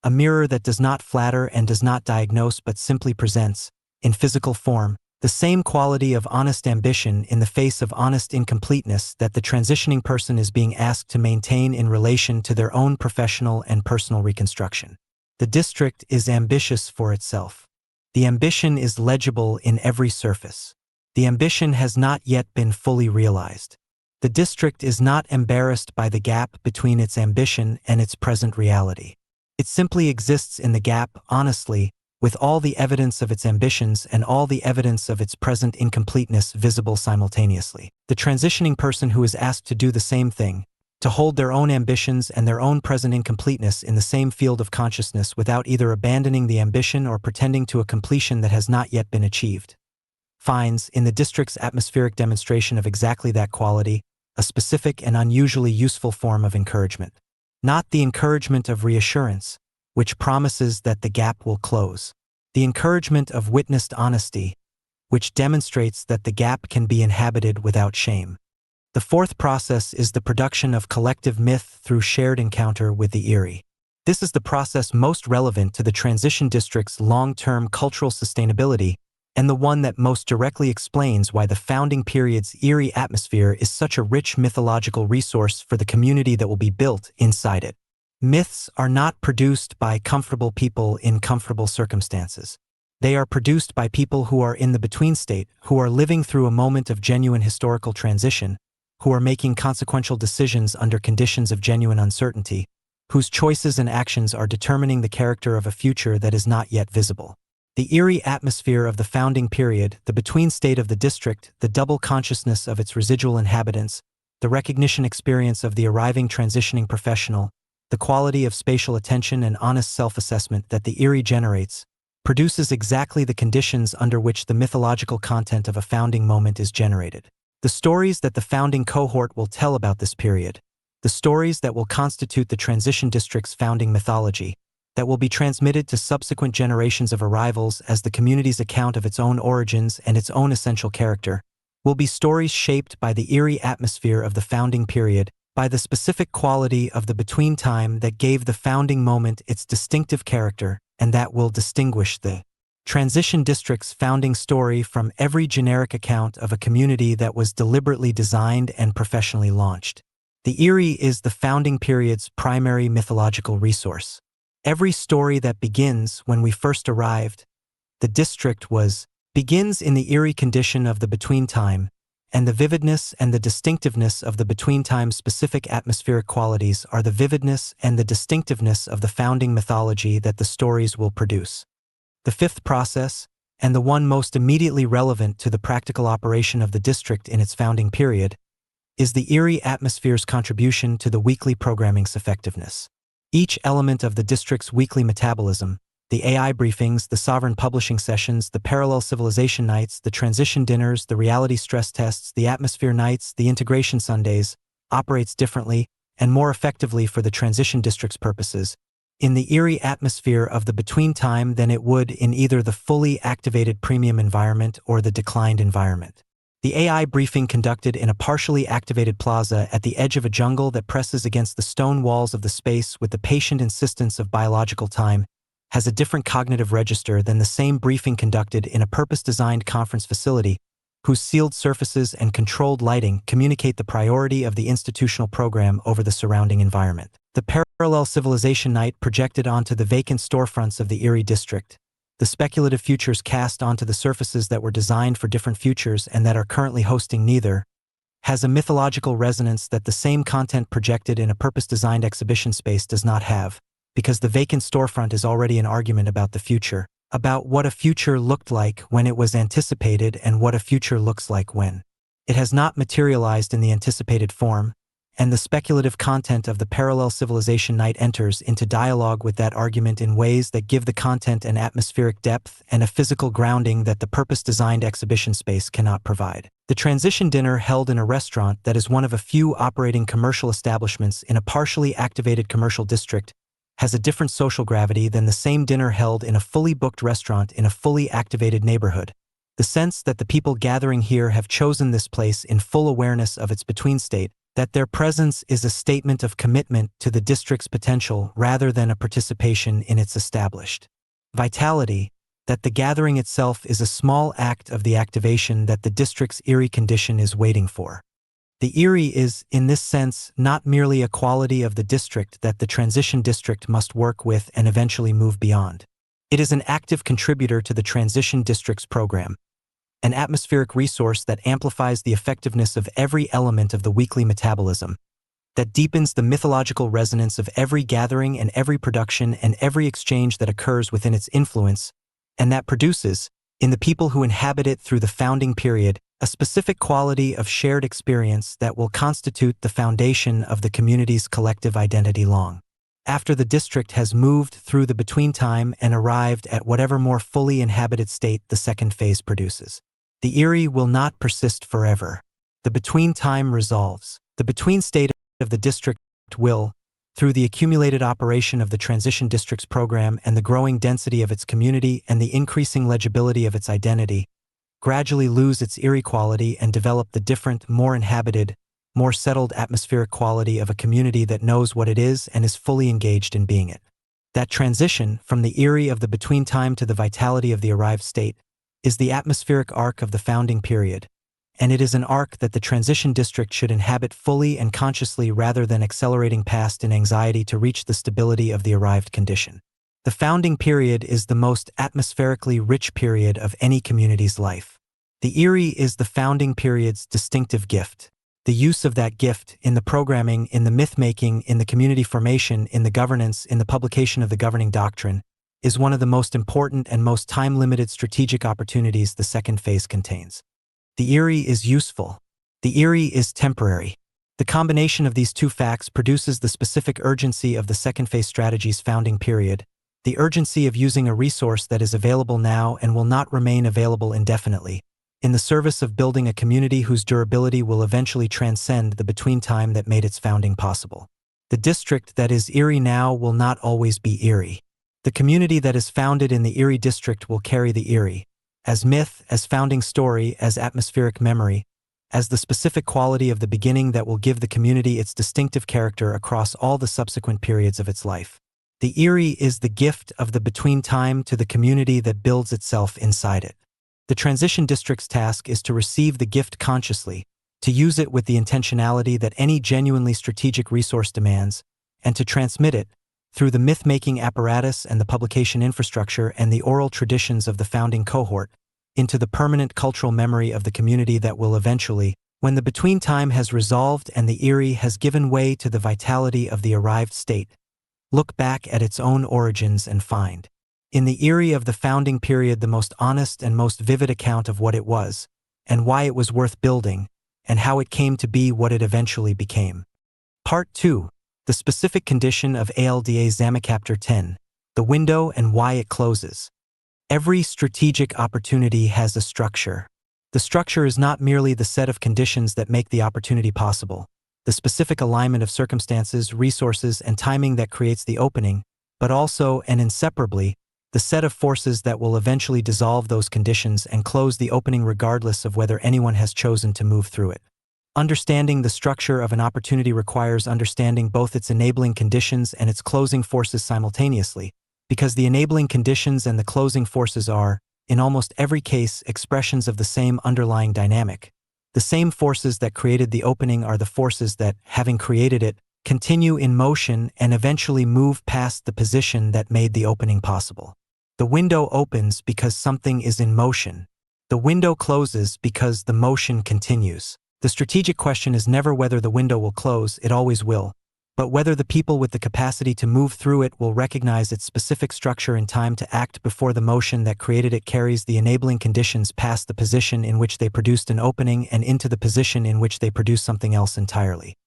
a mirror that does not flatter and does not diagnose but simply presents, in physical form, the same quality of honest ambition in the face of honest incompleteness that the transitioning person is being asked to maintain in relation to their own professional and personal reconstruction. The district is ambitious for itself. The ambition is legible in every surface. The ambition has not yet been fully realized. The district is not embarrassed by the gap between its ambition and its present reality. It simply exists in the gap, honestly, with all the evidence of its ambitions and all the evidence of its present incompleteness visible simultaneously. The transitioning person who is asked to do the same thing, to hold their own ambitions and their own present incompleteness in the same field of consciousness without either abandoning the ambition or pretending to a completion that has not yet been achieved, finds, in the district's atmospheric demonstration of exactly that quality, a specific and unusually useful form of encouragement. Not the encouragement of reassurance, which promises that the gap will close. The encouragement of witnessed honesty, which demonstrates that the gap can be inhabited without shame. The fourth process is the production of collective myth through shared encounter with the eerie. This is the process most relevant to the transition district's long-term cultural sustainability and the one that most directly explains why the founding period's eerie atmosphere is such a rich mythological resource for the community that will be built inside it. Myths are not produced by comfortable people in comfortable circumstances. They are produced by people who are in the between state, who are living through a moment of genuine historical transition, who are making consequential decisions under conditions of genuine uncertainty, whose choices and actions are determining the character of a future that is not yet visible. The eerie atmosphere of the founding period, the between state of the district, the double consciousness of its residual inhabitants, the recognition experience of the arriving transitioning professional, the quality of spatial attention and honest self-assessment that the eerie generates, produces exactly the conditions under which the mythological content of a founding moment is generated. The stories that the founding cohort will tell about this period, the stories that will constitute the transition district's founding mythology, that will be transmitted to subsequent generations of arrivals as the community's account of its own origins and its own essential character, will be stories shaped by the eerie atmosphere of the founding period, by the specific quality of the between time that gave the founding moment its distinctive character and that will distinguish the transition district's founding story from every generic account of a community that was deliberately designed and professionally launched. The eerie is the founding period's primary mythological resource. Every story that begins when we first arrived, the district begins in the eerie condition of the between time, and the vividness and the distinctiveness of the between time specific atmospheric qualities are the vividness and the distinctiveness of the founding mythology that the stories will produce. The fifth process, and the one most immediately relevant to the practical operation of the district in its founding period, is the eerie atmosphere's contribution to the weekly programming's effectiveness. Each element of the district's weekly metabolism, the AI briefings, the sovereign publishing sessions, the parallel civilization nights, the transition dinners, the reality stress tests, the atmosphere nights, the integration Sundays, operates differently and more effectively for the transition district's purposes in the eerie atmosphere of the between time than it would in either the fully activated premium environment or the declined environment. The AI briefing conducted in a partially activated plaza at the edge of a jungle that presses against the stone walls of the space with the patient insistence of biological time has a different cognitive register than the same briefing conducted in a purpose-designed conference facility whose sealed surfaces and controlled lighting communicate the priority of the institutional program over the surrounding environment. The parallel civilization night projected onto the vacant storefronts of the Erie district, the speculative futures cast onto the surfaces that were designed for different futures and that are currently hosting neither, has a mythological resonance that the same content projected in a purpose-designed exhibition space does not have, because the vacant storefront is already an argument about the future, about what a future looked like when it was anticipated and what a future looks like when it has not materialized in the anticipated form, and the speculative content of the parallel civilization night enters into dialogue with that argument in ways that give the content an atmospheric depth and a physical grounding that the purpose-designed exhibition space cannot provide. The transition dinner held in a restaurant that is one of a few operating commercial establishments in a partially activated commercial district has a different social gravity than the same dinner held in a fully booked restaurant in a fully activated neighborhood. The sense that the people gathering here have chosen this place in full awareness of its between state, that their presence is a statement of commitment to the district's potential rather than a participation in its established vitality, that the gathering itself is a small act of the activation that the district's Erie condition is waiting for. The Erie is, in this sense, not merely a quality of the district that the transition district must work with and eventually move beyond. It is an active contributor to the transition district's program, an atmospheric resource that amplifies the effectiveness of every element of the weekly metabolism, that deepens the mythological resonance of every gathering and every production and every exchange that occurs within its influence, and that produces, in the people who inhabit it through the founding period, a specific quality of shared experience that will constitute the foundation of the community's collective identity long after the district has moved through the between time and arrived at whatever more fully inhabited state the second phase produces. The Erie will not persist forever. The between time resolves. The between state of the district will, through the accumulated operation of the transition district's program and the growing density of its community and the increasing legibility of its identity, gradually lose its Erie quality and develop the different, more inhabited, more settled atmospheric quality of a community that knows what it is and is fully engaged in being it. That transition, from the Erie of the between time to the vitality of the arrived state, is the atmospheric arc of the founding period, and it is an arc that the transition district should inhabit fully and consciously rather than accelerating past in anxiety to reach the stability of the arrived condition. The founding period is the most atmospherically rich period of any community's life. The Erie is the founding period's distinctive gift. The use of that gift in the programming, in the myth-making, in the community formation, in the governance, in the publication of the governing doctrine, is one of the most important and most time-limited strategic opportunities the second phase contains. The Erie is useful. The Erie is temporary. The combination of these two facts produces the specific urgency of the second phase strategy's founding period, the urgency of using a resource that is available now and will not remain available indefinitely, in the service of building a community whose durability will eventually transcend the between time that made its founding possible. The district that is Erie now will not always be Erie. The community that is founded in the Erie district will carry the Erie, as myth, as founding story, as atmospheric memory, as the specific quality of the beginning that will give the community its distinctive character across all the subsequent periods of its life. The Erie is the gift of the between time to the community that builds itself inside it. The transition district's task is to receive the gift consciously, to use it with the intentionality that any genuinely strategic resource demands, and to transmit it, through the myth-making apparatus and the publication infrastructure and the oral traditions of the founding cohort, into the permanent cultural memory of the community that will eventually, when the between time has resolved and the Erie has given way to the vitality of the arrived state, look back at its own origins and find, in the Erie of the founding period, the most honest and most vivid account of what it was, and why it was worth building, and how it came to be what it eventually became. Part 2. The specific condition of ALDEA ZAMÁ Chapter 10. The window and why it closes. Every strategic opportunity has a structure. The structure is not merely the set of conditions that make the opportunity possible, the specific alignment of circumstances, resources, and timing that creates the opening, but also, and inseparably, the set of forces that will eventually dissolve those conditions and close the opening regardless of whether anyone has chosen to move through it. Understanding the structure of an opportunity requires understanding both its enabling conditions and its closing forces simultaneously, because the enabling conditions and the closing forces are, in almost every case, expressions of the same underlying dynamic. The same forces that created the opening are the forces that, having created it, continue in motion and eventually move past the position that made the opening possible. The window opens because something is in motion. The window closes because the motion continues. The strategic question is never whether the window will close, it always will, but whether the people with the capacity to move through it will recognize its specific structure in time to act before the motion that created it carries the enabling conditions past the position in which they produced an opening and into the position in which they produce something else entirely.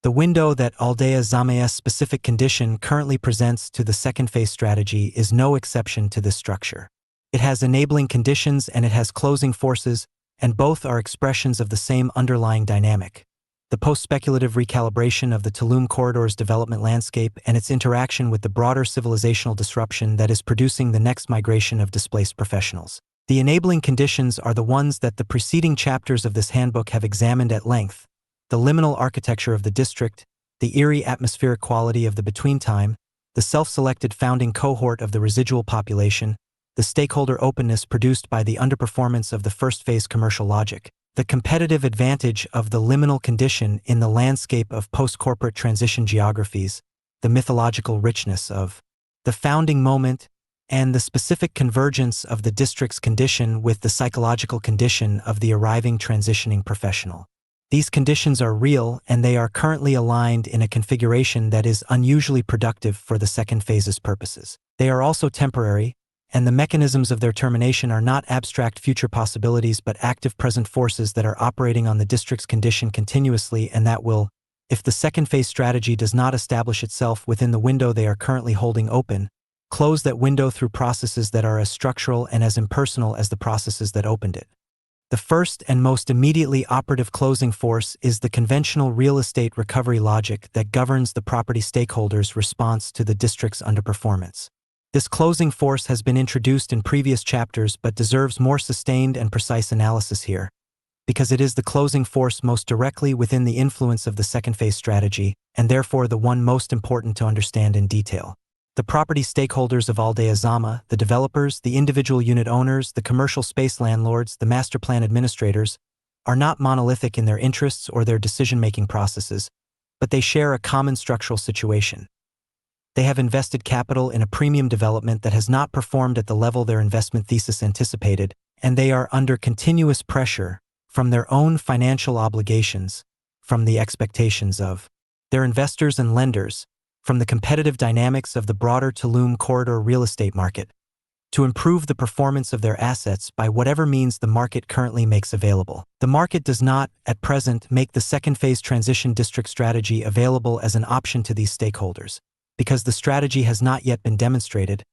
The window that ALDEA ZAMÁ's specific condition currently presents to the second phase strategy is no exception to this structure. It has enabling conditions and it has closing forces, and both are expressions of the same underlying dynamic. The post-speculative recalibration of the Tulum corridor's development landscape and its interaction with the broader civilizational disruption that is producing the next migration of displaced professionals. The enabling conditions are the ones that the preceding chapters of this handbook have examined at length: the liminal architecture of the district, the eerie atmospheric quality of the between-time, the self-selected founding cohort of the residual population, the stakeholder openness produced by the underperformance of the first-phase commercial logic, the competitive advantage of the liminal condition in the landscape of post-corporate transition geographies, the mythological richness of the founding moment, and the specific convergence of the district's condition with the psychological condition of the arriving transitioning professional. These conditions are real, and they are currently aligned in a configuration that is unusually productive for the second phase's purposes. They are also temporary, and the mechanisms of their termination are not abstract future possibilities but active present forces that are operating on the district's condition continuously and that will, if the second phase strategy does not establish itself within the window they are currently holding open, close that window through processes that are as structural and as impersonal as the processes that opened it. The first and most immediately operative closing force is the conventional real estate recovery logic that governs the property stakeholders' response to the district's underperformance. This closing force has been introduced in previous chapters but deserves more sustained and precise analysis here, because it is the closing force most directly within the influence of the second phase strategy, and therefore the one most important to understand in detail. The property stakeholders of ALDEA ZAMÁ, the developers, the individual unit owners, the commercial space landlords, the master plan administrators, are not monolithic in their interests or their decision-making processes, but they share a common structural situation. They have invested capital in a premium development that has not performed at the level their investment thesis anticipated, and they are under continuous pressure from their own financial obligations, from the expectations of their investors and lenders, from the competitive dynamics of the broader Tulum corridor real estate market, to improve the performance of their assets by whatever means the market currently makes available. The market does not, at present, make the second phase transition district strategy available as an option to these stakeholders, because the strategy has not yet been demonstrated,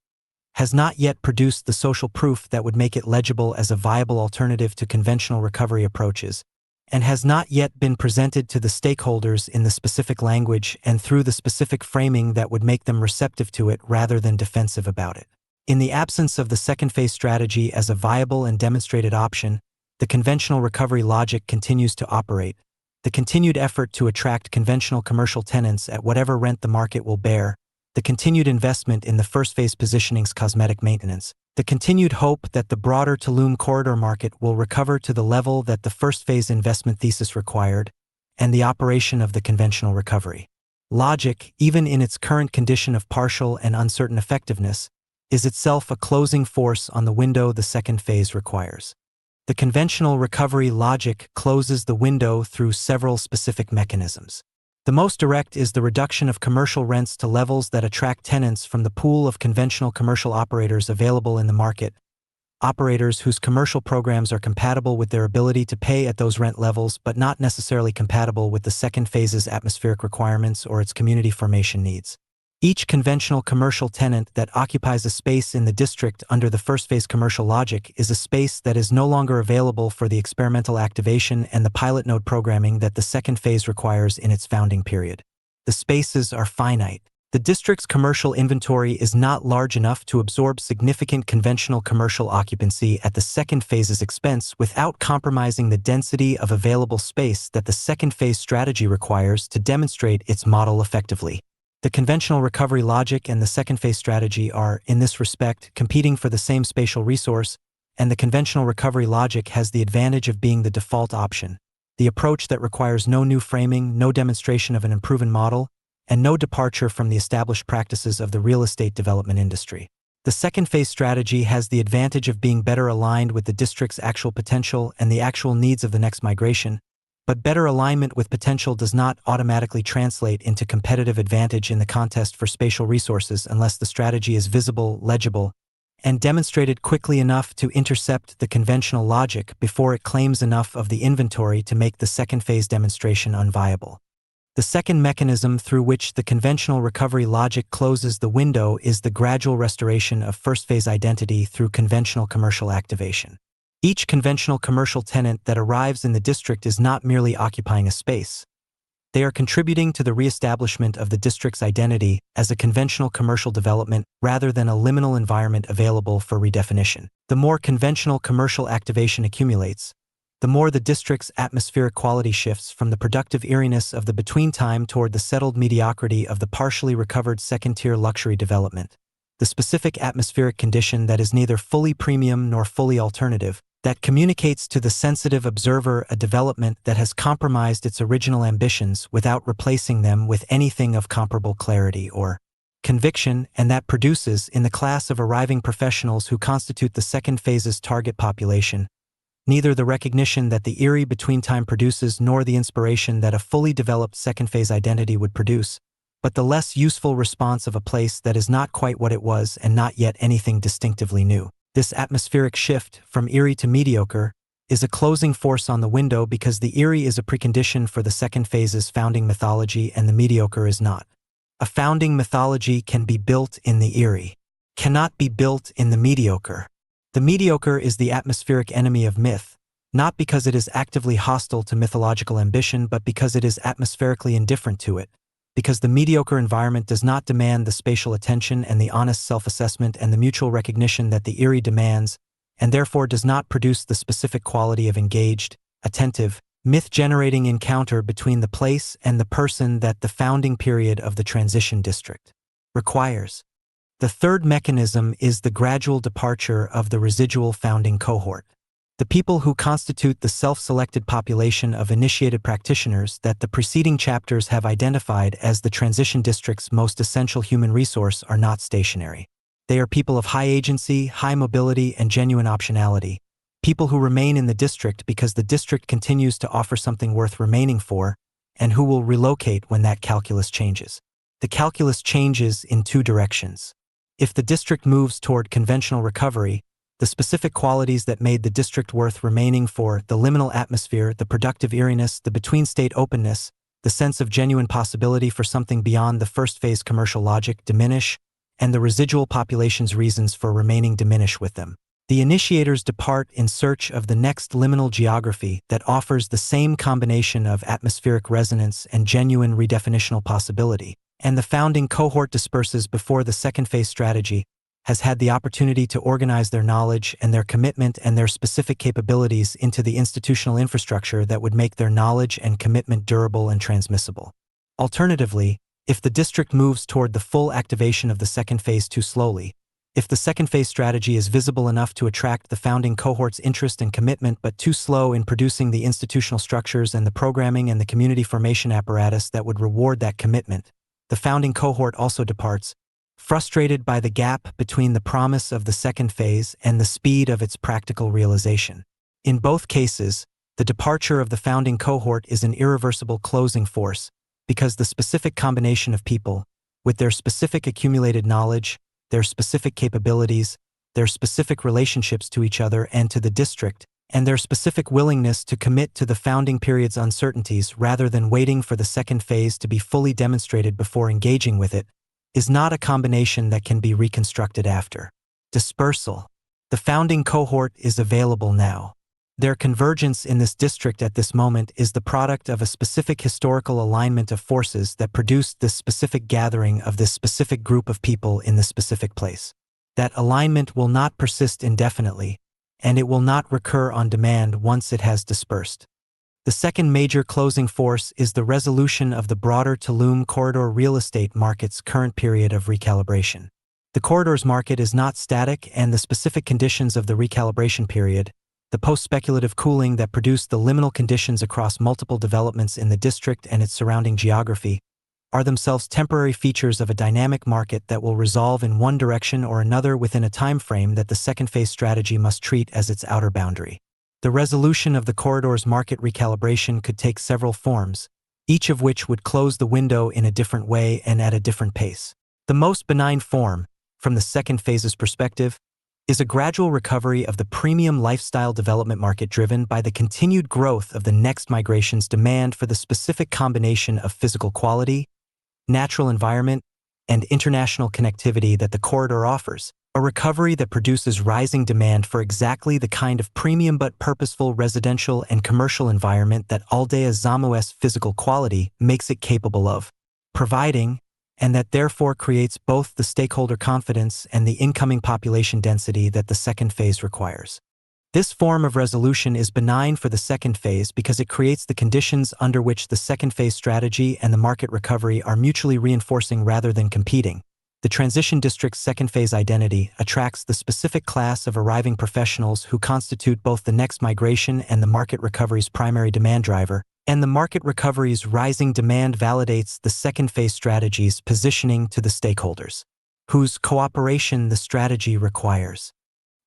has not yet produced the social proof that would make it legible as a viable alternative to conventional recovery approaches, and has not yet been presented to the stakeholders in the specific language and through the specific framing that would make them receptive to it rather than defensive about it. In the absence of the second phase strategy as a viable and demonstrated option, the conventional recovery logic continues to operate. The continued effort to attract conventional commercial tenants at whatever rent the market will bear, the continued investment in the first phase positioning's cosmetic maintenance, the continued hope that the broader Tulum corridor market will recover to the level that the first phase investment thesis required, and the operation of the conventional recovery logic, even in its current condition of partial and uncertain effectiveness, is itself a closing force on the window the second phase requires. The conventional recovery logic closes the window through several specific mechanisms. The most direct is the reduction of commercial rents to levels that attract tenants from the pool of conventional commercial operators available in the market, operators whose commercial programs are compatible with their ability to pay at those rent levels but not necessarily compatible with the second phase's atmospheric requirements or its community formation needs. Each conventional commercial tenant that occupies a space in the district under the first phase commercial logic is a space that is no longer available for the experimental activation and the pilot node programming that the second phase requires in its founding period. The spaces are finite. The district's commercial inventory is not large enough to absorb significant conventional commercial occupancy at the second phase's expense without compromising the density of available space that the second phase strategy requires to demonstrate its model effectively. The conventional recovery logic and the second phase strategy are, in this respect, competing for the same spatial resource, and the conventional recovery logic has the advantage of being the default option, the approach that requires no new framing, no demonstration of an improved model, and no departure from the established practices of the real estate development industry. The second phase strategy has the advantage of being better aligned with the district's actual potential and the actual needs of the next migration, but better alignment with potential does not automatically translate into competitive advantage in the contest for spatial resources unless the strategy is visible, legible, and demonstrated quickly enough to intercept the conventional logic before it claims enough of the inventory to make the second phase demonstration unviable. The second mechanism through which the conventional recovery logic closes the window is the gradual restoration of first phase identity through conventional commercial activation. Each conventional commercial tenant that arrives in the district is not merely occupying a space. They are contributing to the reestablishment of the district's identity as a conventional commercial development rather than a liminal environment available for redefinition. The more conventional commercial activation accumulates, the more the district's atmospheric quality shifts from the productive eeriness of the between time toward the settled mediocrity of the partially recovered second-tier luxury development. The specific atmospheric condition that is neither fully premium nor fully alternative, that communicates to the sensitive observer a development that has compromised its original ambitions without replacing them with anything of comparable clarity or conviction, and that produces, in the class of arriving professionals who constitute the second phase's target population, neither the recognition that the eerie between time produces nor the inspiration that a fully developed second phase identity would produce, but the less useful response of a place that is not quite what it was and not yet anything distinctively new. This atmospheric shift, from eerie to mediocre, is a closing force on the window because the eerie is a precondition for the second phase's founding mythology and the mediocre is not. A founding mythology can be built in the eerie, cannot be built in the mediocre. The mediocre is the atmospheric enemy of myth, not because it is actively hostile to mythological ambition but because it is atmospherically indifferent to it, because the mediocre environment does not demand the spatial attention and the honest self-assessment and the mutual recognition that the eerie demands, and therefore does not produce the specific quality of engaged, attentive, myth-generating encounter between the place and the person that the founding period of the transition district requires. The third mechanism is the gradual departure of the residual founding cohort. The people who constitute the self-selected population of initiated practitioners that the preceding chapters have identified as the transition district's most essential human resource are not stationary. They are people of high agency, high mobility, and genuine optionality, people who remain in the district because the district continues to offer something worth remaining for, and who will relocate when that calculus changes. The calculus changes in two directions. If the district moves toward conventional recovery, the specific qualities that made the district worth remaining for, the liminal atmosphere, the productive eeriness, the between-state openness, the sense of genuine possibility for something beyond the first phase commercial logic diminish, and the residual population's reasons for remaining diminish with them. The initiators depart in search of the next liminal geography that offers the same combination of atmospheric resonance and genuine redefinitional possibility, and the founding cohort disperses before the second phase strategy has had the opportunity to organize their knowledge and their commitment and their specific capabilities into the institutional infrastructure that would make their knowledge and commitment durable and transmissible. Alternatively, if the district moves toward the full activation of the second phase too slowly, if the second phase strategy is visible enough to attract the founding cohort's interest and commitment but too slow in producing the institutional structures and the programming and the community formation apparatus that would reward that commitment, the founding cohort also departs, frustrated by the gap between the promise of the second phase and the speed of its practical realization. In both cases, the departure of the founding cohort is an irreversible closing force because the specific combination of people, with their specific accumulated knowledge, their specific capabilities, their specific relationships to each other and to the district, and their specific willingness to commit to the founding period's uncertainties rather than waiting for the second phase to be fully demonstrated before engaging with it, is not a combination that can be reconstructed after dispersal. The founding cohort is available now. Their convergence in this district at this moment is the product of a specific historical alignment of forces that produced this specific gathering of this specific group of people in this specific place. That alignment will not persist indefinitely, and it will not recur on demand once it has dispersed. The second major closing force is the resolution of the broader Tulum corridor real estate market's current period of recalibration. The corridor's market is not static, and the specific conditions of the recalibration period, the post-speculative cooling that produced the liminal conditions across multiple developments in the district and its surrounding geography, are themselves temporary features of a dynamic market that will resolve in one direction or another within a time frame that the second phase strategy must treat as its outer boundary. The resolution of the corridor's market recalibration could take several forms, each of which would close the window in a different way and at a different pace. The most benign form, from the second phase's perspective, is a gradual recovery of the premium lifestyle development market driven by the continued growth of the next migration's demand for the specific combination of physical quality, natural environment, and international connectivity that the corridor offers, a recovery that produces rising demand for exactly the kind of premium but purposeful residential and commercial environment that ALDEA ZAMÁ's physical quality makes it capable of providing, and that therefore creates both the stakeholder confidence and the incoming population density that the second phase requires. This form of resolution is benign for the second phase because it creates the conditions under which the second phase strategy and the market recovery are mutually reinforcing rather than competing. The transition district's second phase identity attracts the specific class of arriving professionals who constitute both the next migration and the market recovery's primary demand driver, and the market recovery's rising demand validates the second phase strategy's positioning to the stakeholders, whose cooperation the strategy requires.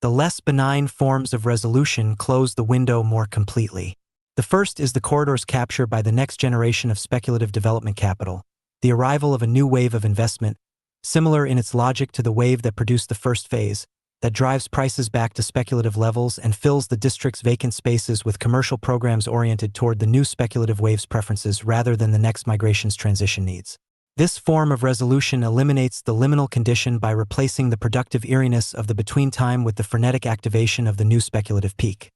The less benign forms of resolution close the window more completely. The first is the corridor's capture by the next generation of speculative development capital, the arrival of a new wave of investment, similar in its logic to the wave that produced the first phase, that drives prices back to speculative levels and fills the district's vacant spaces with commercial programs oriented toward the new speculative wave's preferences rather than the next migration's transition needs. This form of resolution eliminates the liminal condition by replacing the productive eeriness of the between time with the frenetic activation of the new speculative peak.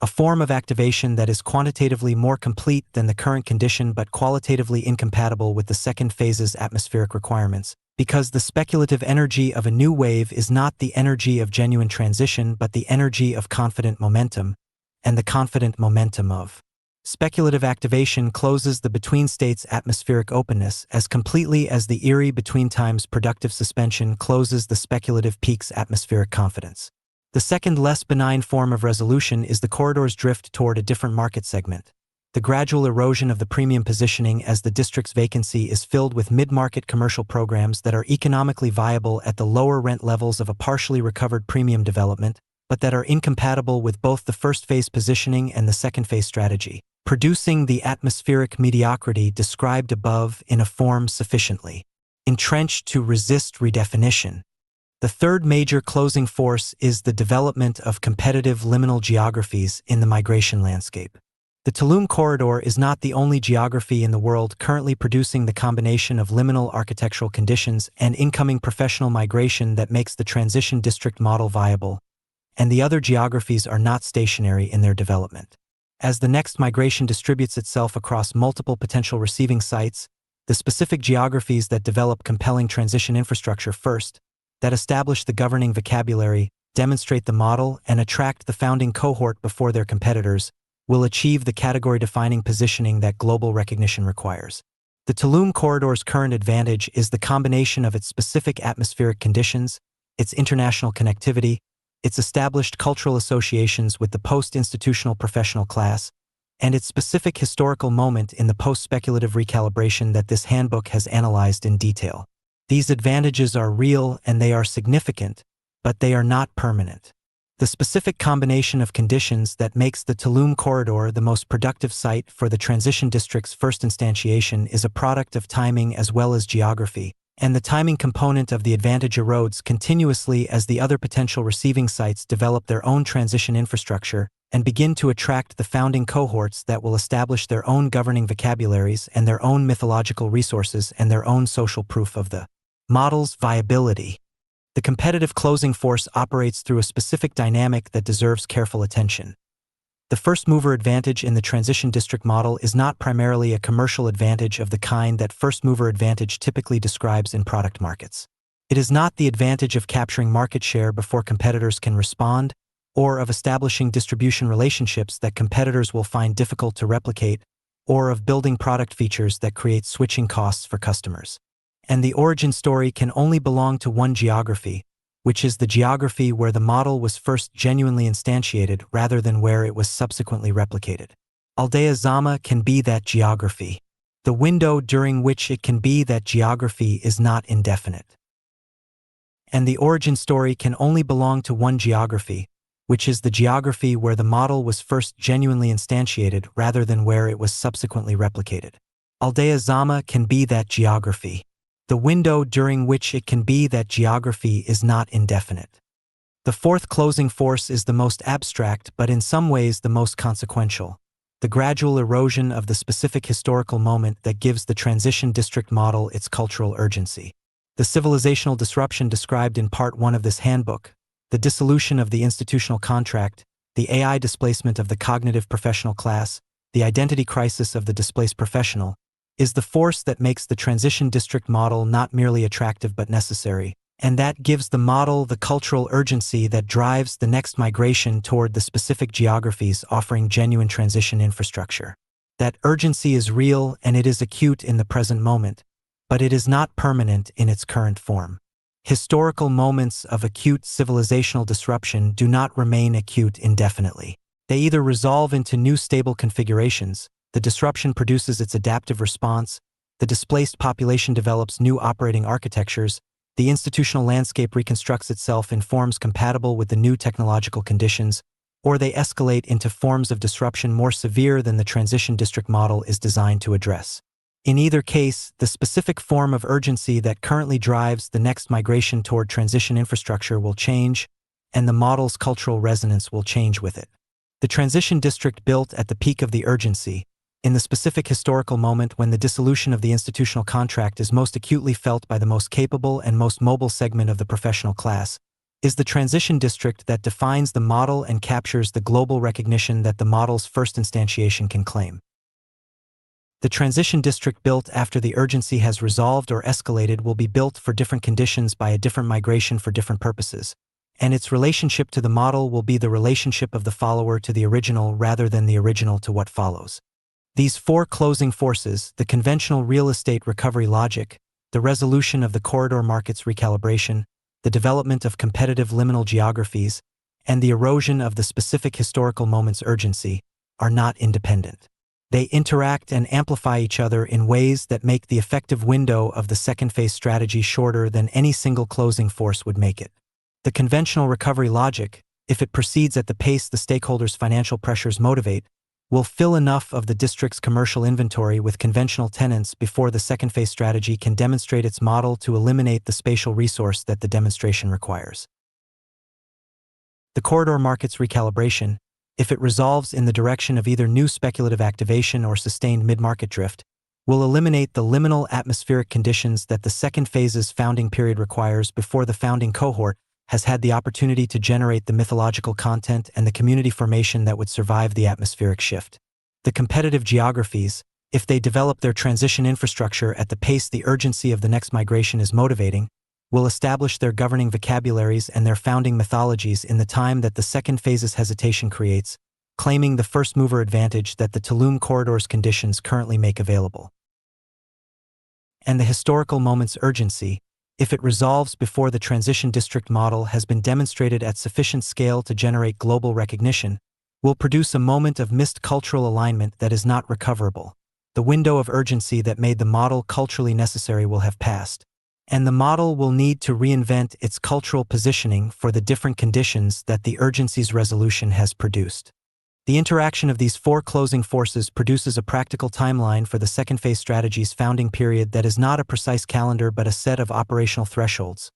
A form of activation that is quantitatively more complete than the current condition but qualitatively incompatible with the second phase's atmospheric requirements, because the speculative energy of a new wave is not the energy of genuine transition but the energy of confident momentum, and the confident momentum of speculative activation closes the between states' atmospheric openness as completely as the eerie between times productive suspension closes the speculative peak's atmospheric confidence. The second less benign form of resolution is the corridor's drift toward a different market segment. The gradual erosion of the premium positioning as the district's vacancy is filled with mid-market commercial programs that are economically viable at the lower rent levels of a partially recovered premium development, but that are incompatible with both the first phase positioning and the second phase strategy, producing the atmospheric mediocrity described above in a form sufficiently entrenched to resist redefinition. The third major closing force is the development of competitive liminal geographies in the migration landscape. The Tulum corridor is not the only geography in the world currently producing the combination of liminal architectural conditions and incoming professional migration that makes the transition district model viable, and the other geographies are not stationary in their development. As the next migration distributes itself across multiple potential receiving sites, the specific geographies that develop compelling transition infrastructure first, that establish the governing vocabulary, demonstrate the model, and attract the founding cohort before their competitors, will achieve the category-defining positioning that global recognition requires. The Tulum corridor's current advantage is the combination of its specific atmospheric conditions, its international connectivity, its established cultural associations with the post-institutional professional class, and its specific historical moment in the post-speculative recalibration that this handbook has analyzed in detail. These advantages are real and they are significant, but they are not permanent. The specific combination of conditions that makes the Tulum corridor the most productive site for the transition district's first instantiation is a product of timing as well as geography, and the timing component of the advantage erodes continuously as the other potential receiving sites develop their own transition infrastructure and begin to attract the founding cohorts that will establish their own governing vocabularies and their own mythological resources and their own social proof of the model's viability. The competitive closing force operates through a specific dynamic that deserves careful attention. The first-mover advantage in the transition district model is not primarily a commercial advantage of the kind that first-mover advantage typically describes in product markets. It is not the advantage of capturing market share before competitors can respond, or of establishing distribution relationships that competitors will find difficult to replicate, or of building product features that create switching costs for customers. And the origin story can only belong to one geography, which is the geography where the model was first genuinely instantiated rather than where it was subsequently replicated. ALDEA ZAMÁ can be that geography. The window during which it can be that geography is not indefinite. And the origin story can only belong to one geography, which is the geography where the model was first genuinely instantiated rather than where it was subsequently replicated. ALDEA ZAMÁ can be that geography. The window during which it can be that geography is not indefinite. The fourth closing force is the most abstract but in some ways the most consequential, the gradual erosion of the specific historical moment that gives the transition district model its cultural urgency. The civilizational disruption described in Part 1 of this handbook, the dissolution of the institutional contract, the AI displacement of the cognitive professional class, the identity crisis of the displaced professional, is the force that makes the transition district model not merely attractive but necessary, and that gives the model the cultural urgency that drives the next migration toward the specific geographies offering genuine transition infrastructure. That urgency is real and it is acute in the present moment, but it is not permanent in its current form. Historical moments of acute civilizational disruption do not remain acute indefinitely. They either resolve into new stable configurations, the disruption produces its adaptive response, the displaced population develops new operating architectures, the institutional landscape reconstructs itself in forms compatible with the new technological conditions, or they escalate into forms of disruption more severe than the transition district model is designed to address. In either case, the specific form of urgency that currently drives the next migration toward transition infrastructure will change, and the model's cultural resonance will change with it. The transition district built at the peak of the urgency, in the specific historical moment when the dissolution of the institutional contract is most acutely felt by the most capable and most mobile segment of the professional class, is the transition district that defines the model and captures the global recognition that the model's first instantiation can claim. The transition district built after the urgency has resolved or escalated will be built for different conditions by a different migration for different purposes, and its relationship to the model will be the relationship of the follower to the original rather than the original to what follows. These four closing forces, the conventional real estate recovery logic, the resolution of the corridor markets recalibration, the development of competitive liminal geographies, and the erosion of the specific historical moment's urgency, are not independent. They interact and amplify each other in ways that make the effective window of the second phase strategy shorter than any single closing force would make it. The conventional recovery logic, if it proceeds at the pace the stakeholders' financial pressures motivate, will fill enough of the district's commercial inventory with conventional tenants before the second phase strategy can demonstrate its model to eliminate the spatial resource that the demonstration requires. The corridor markets recalibration, if it resolves in the direction of either new speculative activation or sustained mid-market drift, will eliminate the liminal atmospheric conditions that the second phase's founding period requires before the founding cohort has had the opportunity to generate the mythological content and the community formation that would survive the atmospheric shift. The competitive geographies, if they develop their transition infrastructure at the pace the urgency of the next migration is motivating, will establish their governing vocabularies and their founding mythologies in the time that the second phase's hesitation creates, claiming the first mover advantage that the Tulum corridor's conditions currently make available. And the historical moment's urgency, if it resolves before the transition district model has been demonstrated at sufficient scale to generate global recognition, will produce a moment of missed cultural alignment that is not recoverable. The window of urgency that made the model culturally necessary will have passed, and the model will need to reinvent its cultural positioning for the different conditions that the urgency's resolution has produced. The interaction of these four closing forces produces a practical timeline for the second phase strategy's founding period that is not a precise calendar but a set of operational thresholds,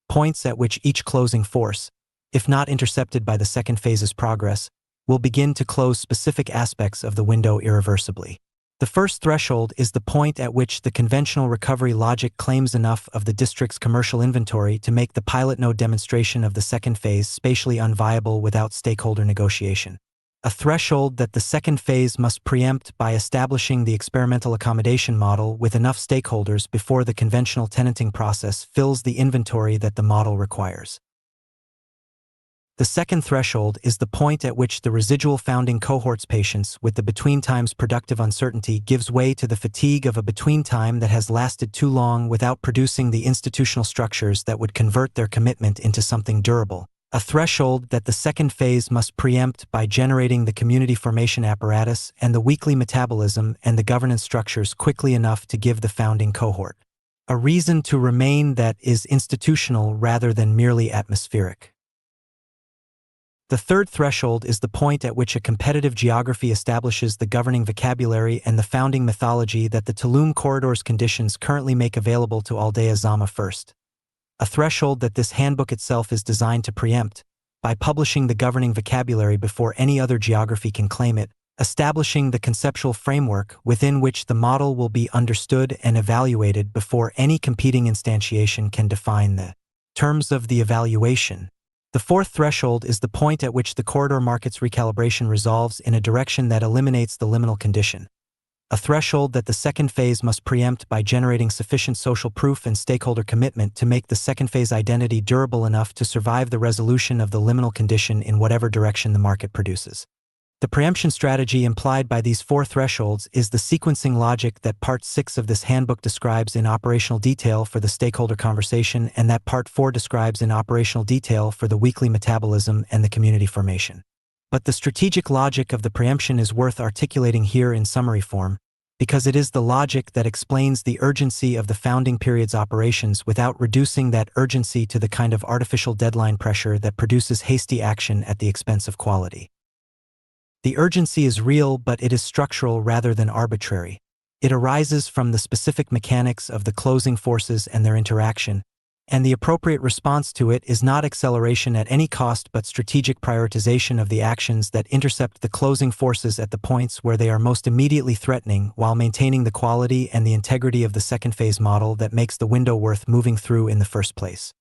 points at which each closing force, if not intercepted by the second phase's progress, will begin to close specific aspects of the window irreversibly. The first threshold is the point at which the conventional recovery logic claims enough of the district's commercial inventory to make the pilot node demonstration of the second phase spatially unviable without stakeholder negotiation. a threshold that the second phase must preempt by establishing the experimental accommodation model with enough stakeholders before the conventional tenanting process fills the inventory that the model requires. The second threshold is the point at which the residual founding cohort's patience with the between times productive uncertainty gives way to the fatigue of a between time that has lasted too long without producing the institutional structures that would convert their commitment into something durable. A threshold that the second phase must preempt by generating the community formation apparatus and the weekly metabolism and the governance structures quickly enough to give the founding cohort a reason to remain that is institutional rather than merely atmospheric. The third threshold is the point at which a competitive geography establishes the governing vocabulary and the founding mythology that the Tulum corridor's conditions currently make available to ALDEA ZAMÁ first. A threshold that this handbook itself is designed to preempt, by publishing the governing vocabulary before any other geography can claim it, establishing the conceptual framework within which the model will be understood and evaluated before any competing instantiation can define the terms of the evaluation. The fourth threshold is the point at which the corridor market's recalibration resolves in a direction that eliminates the liminal condition. A threshold that the second phase must preempt by generating sufficient social proof and stakeholder commitment to make the second phase identity durable enough to survive the resolution of the liminal condition in whatever direction the market produces. The preemption strategy implied by these four thresholds is the sequencing logic that Part 6 of this handbook describes in operational detail for the stakeholder conversation and that Part 4 describes in operational detail for the weekly metabolism and the community formation. But the strategic logic of the preemption is worth articulating here in summary form, because it is the logic that explains the urgency of the founding period's operations without reducing that urgency to the kind of artificial deadline pressure that produces hasty action at the expense of quality. The urgency is real, but it is structural rather than arbitrary. It arises from the specific mechanics of the closing forces and their interaction, and the appropriate response to it is not acceleration at any cost but strategic prioritization of the actions that intercept the closing forces at the points where they are most immediately threatening while maintaining the quality and the integrity of the second phase model that makes the window worth moving through in the first place.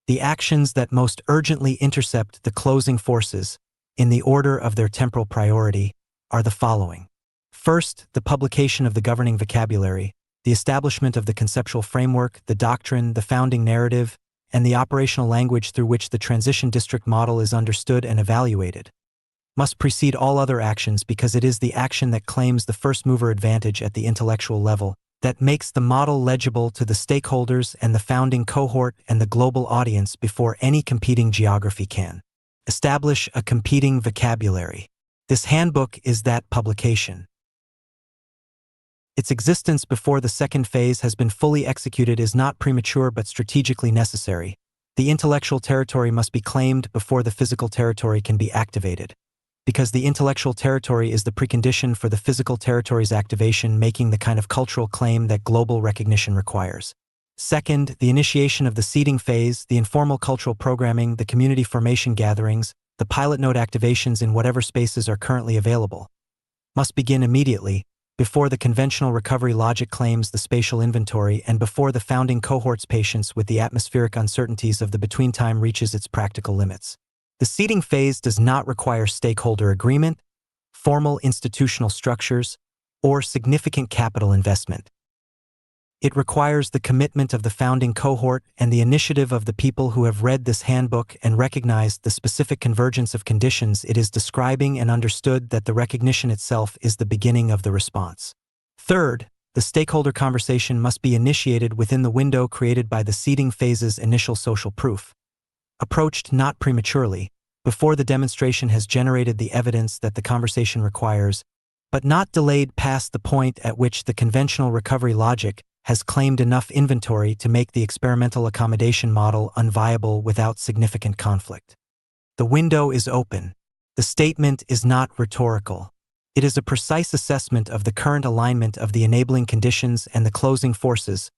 The actions that most urgently intercept the closing forces, in the order of their temporal priority, are the following. First, the publication of the governing vocabulary, the establishment of the conceptual framework, the doctrine, the founding narrative, and the operational language through which the transition district model is understood and evaluated, must precede all other actions because it is the action that claims the first-mover advantage at the intellectual level, that makes the model legible to the stakeholders and the founding cohort and the global audience before any competing geography can. Establish a competing vocabulary. This handbook is that publication. Its existence before the second phase has been fully executed is not premature but strategically necessary. The intellectual territory must be claimed before the physical territory can be activated, because the intellectual territory is the precondition for the physical territory's activation, making the kind of cultural claim that global recognition requires. Second, the initiation of the seeding phase, the informal cultural programming, the community formation gatherings, the pilot node activations in whatever spaces are currently available, must begin immediately, before the conventional recovery logic claims the spatial inventory and before the founding cohort's patience with the atmospheric uncertainties of the between time reaches its practical limits. The seeding phase does not require stakeholder agreement, formal institutional structures, or significant capital investment. It requires the commitment of the founding cohort and the initiative of the people who have read this handbook and recognized the specific convergence of conditions it is describing and understood that the recognition itself is the beginning of the response. Third, the stakeholder conversation must be initiated within the window created by the seeding phase's initial social proof, approached not prematurely, before the demonstration has generated the evidence that the conversation requires, but not delayed past the point at which the conventional recovery logic has claimed enough inventory to make the experimental accommodation model unviable without significant conflict. The window is open. The statement is not rhetorical. It is a precise assessment of the current alignment of the enabling conditions and the closing forces,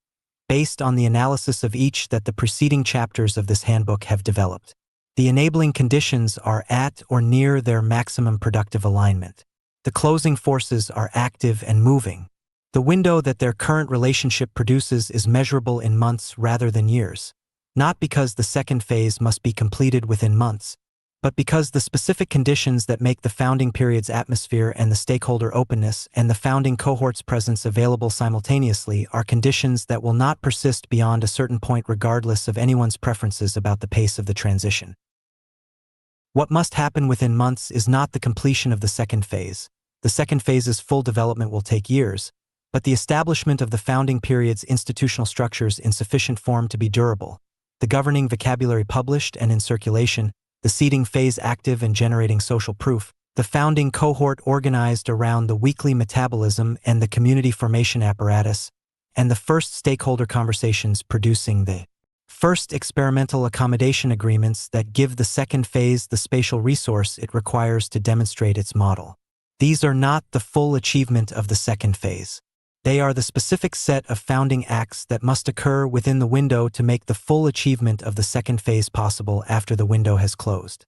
based on the analysis of each that the preceding chapters of this handbook have developed. The enabling conditions are at or near their maximum productive alignment. The closing forces are active and moving. The window that their current relationship produces is measurable in months rather than years, not because the second phase must be completed within months, but because the specific conditions that make the founding period's atmosphere and the stakeholder openness and the founding cohort's presence available simultaneously are conditions that will not persist beyond a certain point regardless of anyone's preferences about the pace of the transition. What must happen within months is not the completion of the second phase. The second phase's full development will take years, but the establishment of the founding period's institutional structures in sufficient form to be durable, the governing vocabulary published and in circulation, the seeding phase active and generating social proof, the founding cohort organized around the weekly metabolism and the community formation apparatus, and the first stakeholder conversations producing the first experimental accommodation agreements that give the second phase the spatial resource it requires to demonstrate its model. These are not the full achievement of the second phase. They are the specific set of founding acts that must occur within the window to make the full achievement of the second phase possible after the window has closed.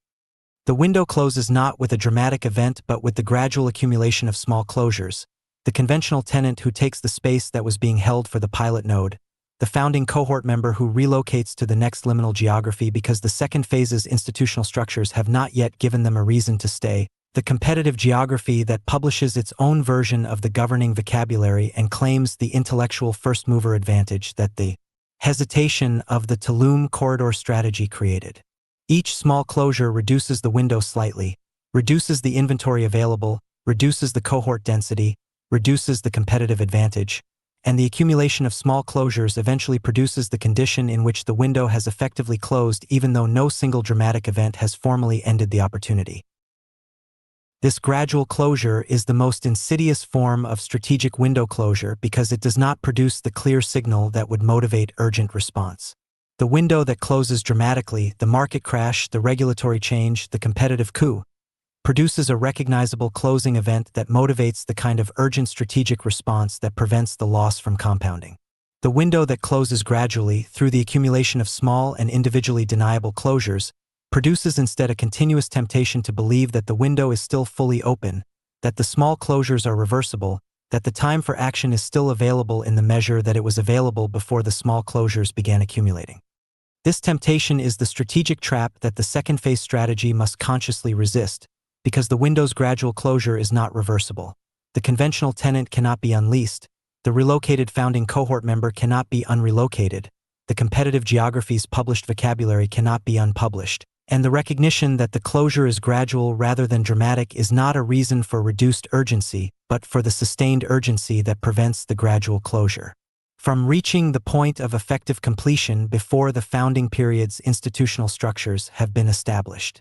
The window closes not with a dramatic event but with the gradual accumulation of small closures, the conventional tenant who takes the space that was being held for the pilot node, the founding cohort member who relocates to the next liminal geography because the second phase's institutional structures have not yet given them a reason to stay, the competitive geography that publishes its own version of the governing vocabulary and claims the intellectual first-mover advantage that the hesitation of the Tulum corridor strategy created. Each small closure reduces the window slightly, reduces the inventory available, reduces the cohort density, reduces the competitive advantage, and the accumulation of small closures eventually produces the condition in which the window has effectively closed even though no single dramatic event has formally ended the opportunity. This gradual closure is the most insidious form of strategic window closure because it does not produce the clear signal that would motivate urgent response. The window that closes dramatically, the market crash, the regulatory change, the competitive coup, produces a recognizable closing event that motivates the kind of urgent strategic response that prevents the loss from compounding. The window that closes gradually, through the accumulation of small and individually deniable closures, produces instead a continuous temptation to believe that the window is still fully open, that the small closures are reversible, that the time for action is still available in the measure that it was available before the small closures began accumulating. This temptation is the strategic trap that the second phase strategy must consciously resist, because the window's gradual closure is not reversible. The conventional tenant cannot be unleased, the relocated founding cohort member cannot be unrelocated, the competitive geography's published vocabulary cannot be unpublished, and the recognition that the closure is gradual rather than dramatic is not a reason for reduced urgency, but for the sustained urgency that prevents the gradual closure from reaching the point of effective completion before the founding period's institutional structures have been established.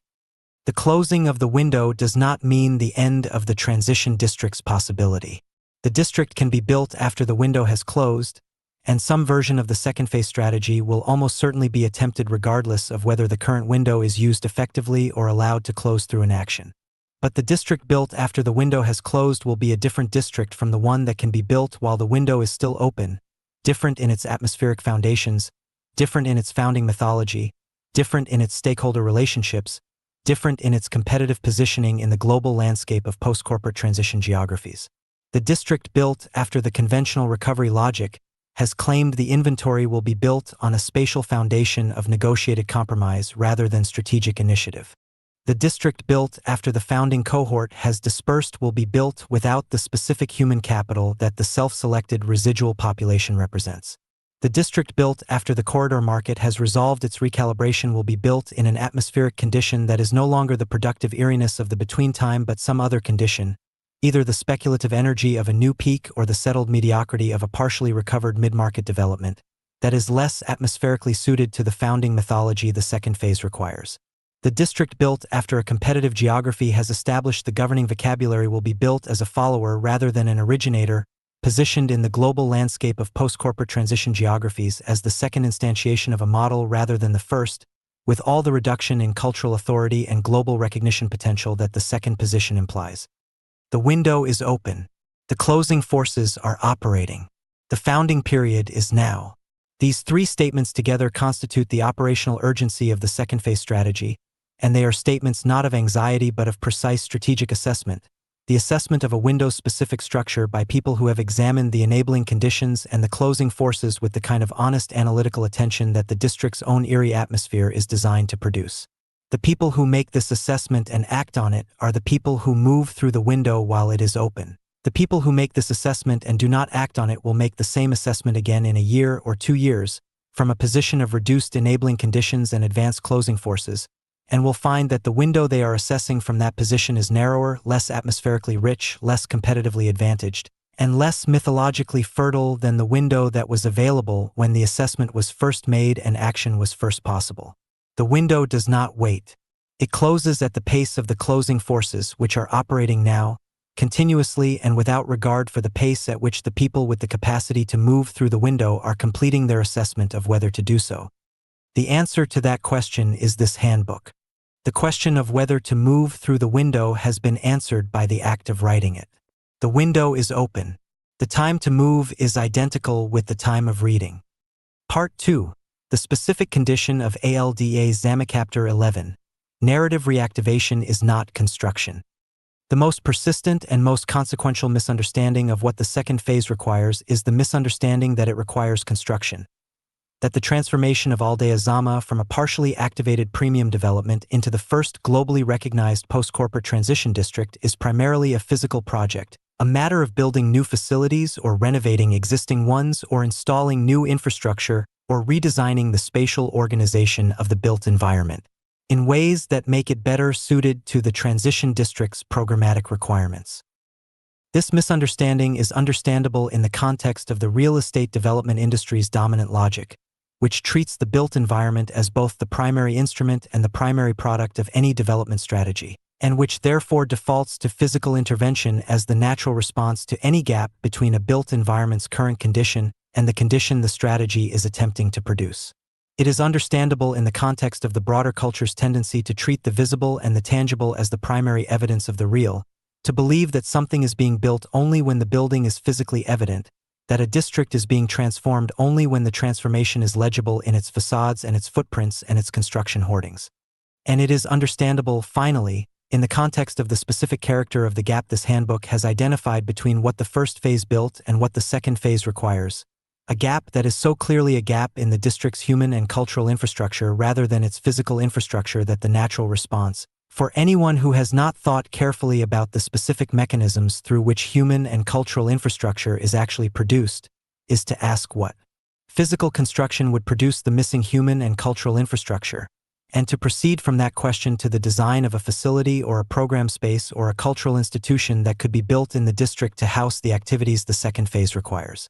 The closing of the window does not mean the end of the transition district's possibility. The district can be built after the window has closed, and some version of the second phase strategy will almost certainly be attempted regardless of whether the current window is used effectively or allowed to close through inaction. But the district built after the window has closed will be a different district from the one that can be built while the window is still open, different in its atmospheric foundations, different in its founding mythology, different in its stakeholder relationships, different in its competitive positioning in the global landscape of post-corporate transition geographies. The district built after the conventional recovery logic has claimed the inventory will be built on a spatial foundation of negotiated compromise rather than strategic initiative. The district built after the founding cohort has dispersed will be built without the specific human capital that the self-selected residual population represents. The district built after the corridor market has resolved its recalibration will be built in an atmospheric condition that is no longer the productive eeriness of the between time but some other condition, either the speculative energy of a new peak or the settled mediocrity of a partially recovered mid-market development, that is less atmospherically suited to the founding mythology the second phase requires. The district built after a competitive geography has established the governing vocabulary will be built as a follower rather than an originator, positioned in the global landscape of post-corporate transition geographies as the second instantiation of a model rather than the first, with all the reduction in cultural authority and global recognition potential that the second position implies. The window is open. The closing forces are operating. The founding period is now. These three statements together constitute the operational urgency of the second phase strategy, and they are statements not of anxiety but of precise strategic assessment, the assessment of a window-specific structure by people who have examined the enabling conditions and the closing forces with the kind of honest analytical attention that the district's own eerie atmosphere is designed to produce. The people who make this assessment and act on it are the people who move through the window while it is open. The people who make this assessment and do not act on it will make the same assessment again in a year or 2 years, from a position of reduced enabling conditions and advanced closing forces, and will find that the window they are assessing from that position is narrower, less atmospherically rich, less competitively advantaged, and less mythologically fertile than the window that was available when the assessment was first made and action was first possible. The window does not wait. It closes at the pace of the closing forces which are operating now, continuously and without regard for the pace at which the people with the capacity to move through the window are completing their assessment of whether to do so. The answer to that question is this handbook. The question of whether to move through the window has been answered by the act of writing it. The window is open. The time to move is identical with the time of reading. Part 2. The specific condition of ALDEA ZAMÁ Chapter 11. Narrative reactivation is not construction. The most persistent and most consequential misunderstanding of what the second phase requires is the misunderstanding that it requires construction. That the transformation of ALDEA ZAMÁ from a partially activated premium development into the first globally recognized post-corporate transition district is primarily a physical project, a matter of building new facilities or renovating existing ones or installing new infrastructure or redesigning the spatial organization of the built environment in ways that make it better suited to the transition district's programmatic requirements. This misunderstanding is understandable in the context of the real estate development industry's dominant logic, which treats the built environment as both the primary instrument and the primary product of any development strategy, and which therefore defaults to physical intervention as the natural response to any gap between a built environment's current condition and the condition the strategy is attempting to produce. It is understandable in the context of the broader culture's tendency to treat the visible and the tangible as the primary evidence of the real, to believe that something is being built only when the building is physically evident, that a district is being transformed only when the transformation is legible in its facades and its footprints and its construction hoardings. And it is understandable, finally, in the context of the specific character of the gap this handbook has identified between what the first phase built and what the second phase requires, a gap that is so clearly a gap in the district's human and cultural infrastructure rather than its physical infrastructure that the natural response, for anyone who has not thought carefully about the specific mechanisms through which human and cultural infrastructure is actually produced, is to ask what physical construction would produce the missing human and cultural infrastructure, and to proceed from that question to the design of a facility or a program space or a cultural institution that could be built in the district to house the activities the second phase requires.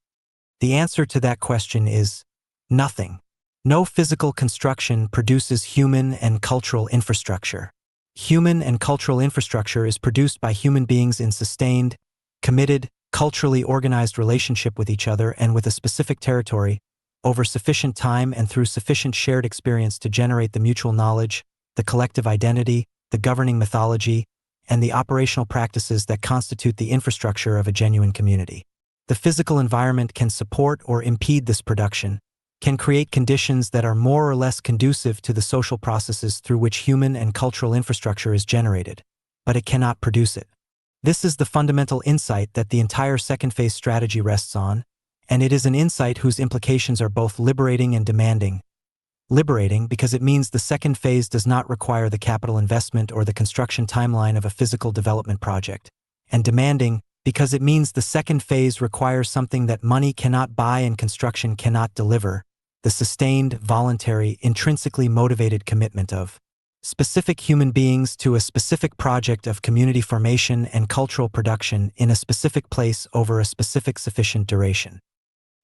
The answer to that question is nothing. No physical construction produces human and cultural infrastructure. Human and cultural infrastructure is produced by human beings in sustained, committed, culturally organized relationship with each other and with a specific territory, over sufficient time and through sufficient shared experience to generate the mutual knowledge, the collective identity, the governing mythology, and the operational practices that constitute the infrastructure of a genuine community. The physical environment can support or impede this production, can create conditions that are more or less conducive to the social processes through which human and cultural infrastructure is generated, but it cannot produce it. This is the fundamental insight that the entire second phase strategy rests on, and it is an insight whose implications are both liberating and demanding. Liberating because it means the second phase does not require the capital investment or the construction timeline of a physical development project, and demanding because it means the second phase requires something that money cannot buy and construction cannot deliver, the sustained, voluntary, intrinsically motivated commitment of specific human beings to a specific project of community formation and cultural production in a specific place over a specific sufficient duration.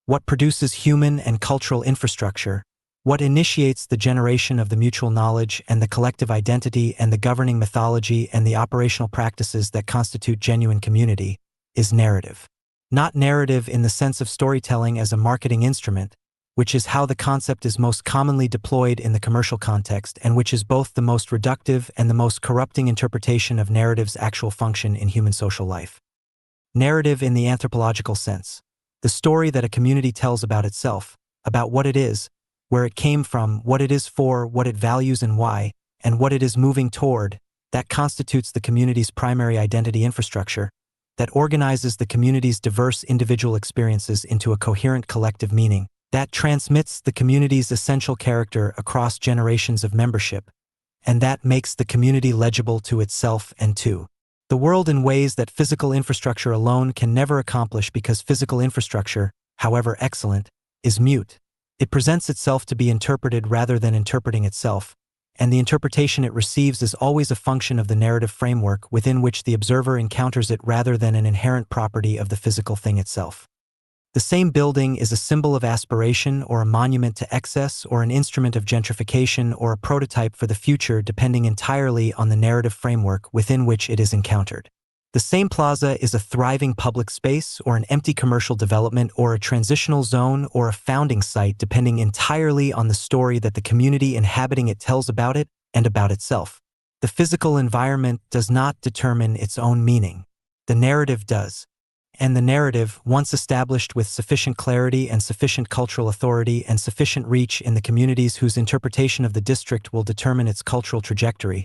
What produces human and cultural infrastructure, what initiates the generation of the mutual knowledge and the collective identity and the governing mythology and the operational practices that constitute genuine community, is narrative. Not narrative in the sense of storytelling as a marketing instrument, which is how the concept is most commonly deployed in the commercial context and which is both the most reductive and the most corrupting interpretation of narrative's actual function in human social life. Narrative in the anthropological sense, the story that a community tells about itself, about what it is, where it came from, what it is for, what it values and why, and what it is moving toward, that constitutes the community's primary identity infrastructure, that organizes the community's diverse individual experiences into a coherent collective meaning, that transmits the community's essential character across generations of membership, and that makes the community legible to itself and to the world in ways that physical infrastructure alone can never accomplish, because physical infrastructure, however excellent, is mute. It presents itself to be interpreted rather than interpreting itself, and the interpretation it receives is always a function of the narrative framework within which the observer encounters it rather than an inherent property of the physical thing itself. The same building is a symbol of aspiration or a monument to excess or an instrument of gentrification or a prototype for the future, depending entirely on the narrative framework within which it is encountered. The same plaza is a thriving public space or an empty commercial development or a transitional zone or a founding site, depending entirely on the story that the community inhabiting it tells about it and about itself. The physical environment does not determine its own meaning. The narrative does. And the narrative, once established with sufficient clarity and sufficient cultural authority and sufficient reach in the communities whose interpretation of the district will determine its cultural trajectory,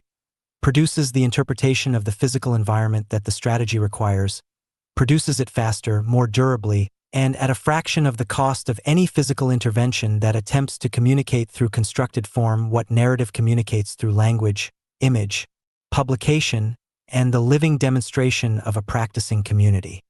produces the interpretation of the physical environment that the strategy requires, produces it faster, more durably, and at a fraction of the cost of any physical intervention that attempts to communicate through constructed form what narrative communicates through language, image, publication, and the living demonstration of a practicing community.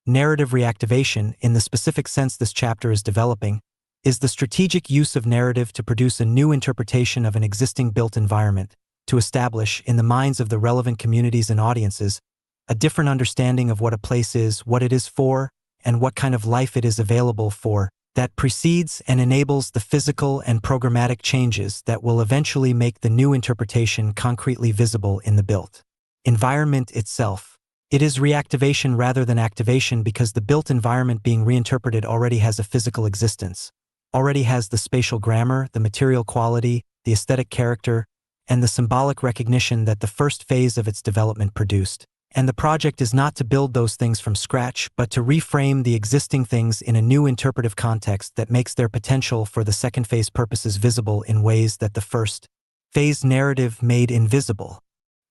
Narrative reactivation, in the specific sense this chapter is developing, is the strategic use of narrative to produce a new interpretation of an existing built environment, to establish, in the minds of the relevant communities and audiences, a different understanding of what a place is, what it is for, and what kind of life it is available for, that precedes and enables the physical and programmatic changes that will eventually make the new interpretation concretely visible in the built environment itself. It is reactivation rather than activation, because the built environment being reinterpreted already has a physical existence, already has the spatial grammar, the material quality, the aesthetic character, and the symbolic recognition that the first phase of its development produced. And the project is not to build those things from scratch, but to reframe the existing things in a new interpretive context that makes their potential for the second phase purposes visible in ways that the first phase narrative made invisible.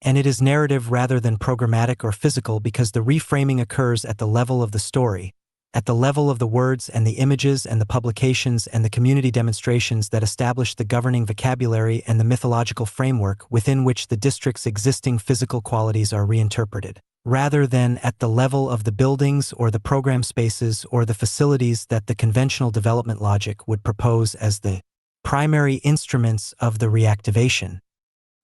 And it is narrative rather than programmatic or physical, because the reframing occurs at the level of the story, at the level of the words and the images and the publications and the community demonstrations that establish the governing vocabulary and the mythological framework within which the district's existing physical qualities are reinterpreted, rather than at the level of the buildings or the program spaces or the facilities that the conventional development logic would propose as the primary instruments of the reactivation.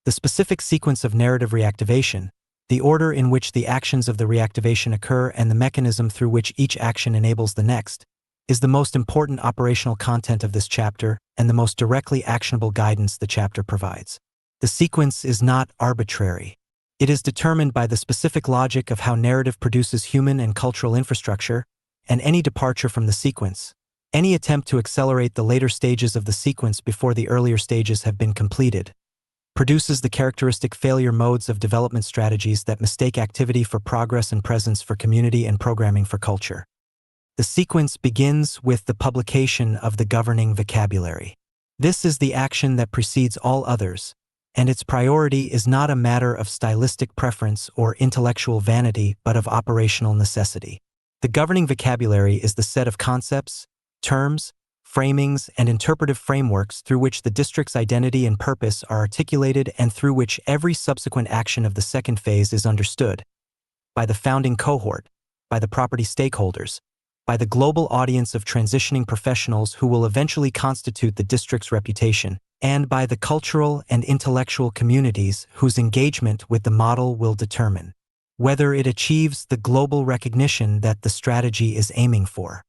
The specific sequence of narrative reactivation, the order in which the actions of the reactivation occur and the mechanism through which each action enables the next, is the most important operational content of this chapter and the most directly actionable guidance the chapter provides. The sequence is not arbitrary. It is determined by the specific logic of how narrative produces human and cultural infrastructure, and any departure from the sequence, any attempt to accelerate the later stages of the sequence before the earlier stages have been completed, produces the characteristic failure modes of development strategies that mistake activity for progress and presence for community and programming for culture. The sequence begins with the publication of the governing vocabulary. This is the action that precedes all others, and its priority is not a matter of stylistic preference or intellectual vanity, but of operational necessity. The governing vocabulary is the set of concepts, terms, framings, and interpretive frameworks through which the district's identity and purpose are articulated and through which every subsequent action of the second phase is understood by the founding cohort, by the property stakeholders, by the global audience of transitioning professionals who will eventually constitute the district's reputation, and by the cultural and intellectual communities whose engagement with the model will determine whether it achieves the global recognition that the strategy is aiming for.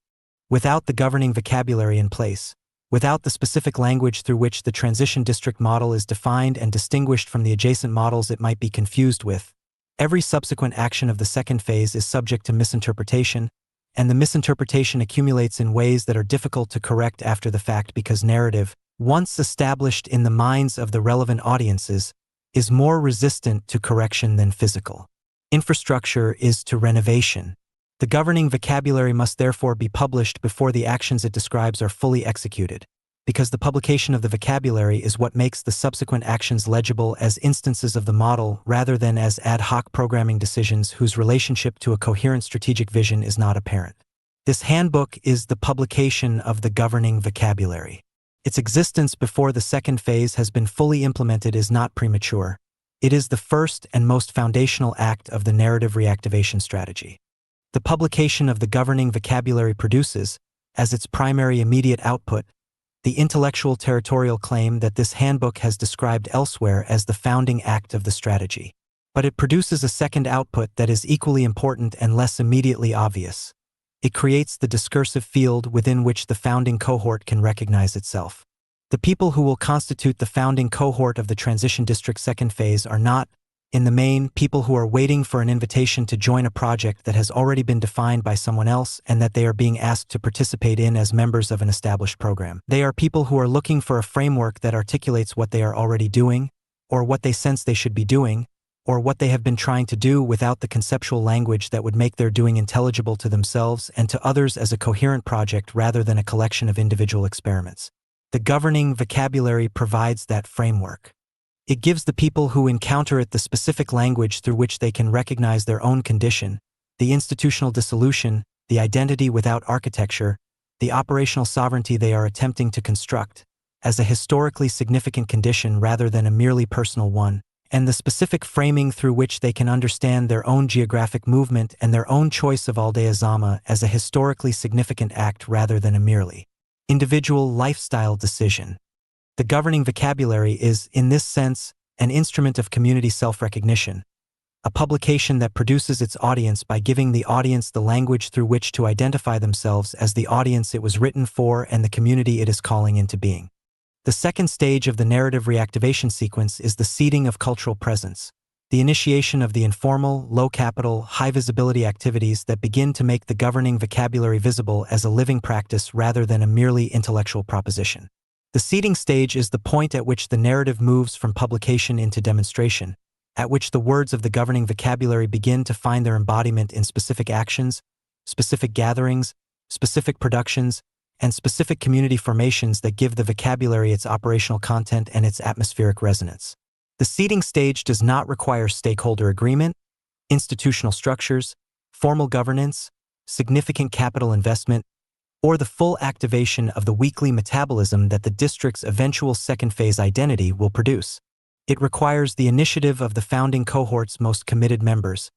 Without the governing vocabulary in place, without the specific language through which the transition district model is defined and distinguished from the adjacent models it might be confused with, every subsequent action of the second phase is subject to misinterpretation, and the misinterpretation accumulates in ways that are difficult to correct after the fact, because narrative, once established in the minds of the relevant audiences, is more resistant to correction than physical infrastructure is to renovation. The governing vocabulary must therefore be published before the actions it describes are fully executed, because the publication of the vocabulary is what makes the subsequent actions legible as instances of the model rather than as ad hoc programming decisions whose relationship to a coherent strategic vision is not apparent. This handbook is the publication of the governing vocabulary. Its existence before the second phase has been fully implemented is not premature. It is the first and most foundational act of the narrative reactivation strategy. The publication of the governing vocabulary produces, as its primary immediate output, the intellectual territorial claim that this handbook has described elsewhere as the founding act of the strategy. But it produces a second output that is equally important and less immediately obvious. It creates the discursive field within which the founding cohort can recognize itself. The people who will constitute the founding cohort of the transition district second phase are not, in the main, people who are waiting for an invitation to join a project that has already been defined by someone else and that they are being asked to participate in as members of an established program. They are people who are looking for a framework that articulates what they are already doing, or what they sense they should be doing, or what they have been trying to do without the conceptual language that would make their doing intelligible to themselves and to others as a coherent project rather than a collection of individual experiments. The governing vocabulary provides that framework. It gives the people who encounter it the specific language through which they can recognize their own condition, the institutional dissolution, the identity without architecture, the operational sovereignty they are attempting to construct, as a historically significant condition rather than a merely personal one, and the specific framing through which they can understand their own geographic movement and their own choice of ALDEA ZAMÁ as a historically significant act rather than a merely individual lifestyle decision. The governing vocabulary is, in this sense, an instrument of community self-recognition, a publication that produces its audience by giving the audience the language through which to identify themselves as the audience it was written for and the community it is calling into being. The second stage of the narrative reactivation sequence is the seeding of cultural presence, the initiation of the informal, low-capital, high-visibility activities that begin to make the governing vocabulary visible as a living practice rather than a merely intellectual proposition. The seeding stage is the point at which the narrative moves from publication into demonstration, at which the words of the governing vocabulary begin to find their embodiment in specific actions, specific gatherings, specific productions, and specific community formations that give the vocabulary its operational content and its atmospheric resonance. The seeding stage does not require stakeholder agreement, institutional structures, formal governance, significant capital investment, or the full activation of the weekly metabolism that the district's eventual second phase identity will produce. It requires the initiative of the founding cohort's most committed members,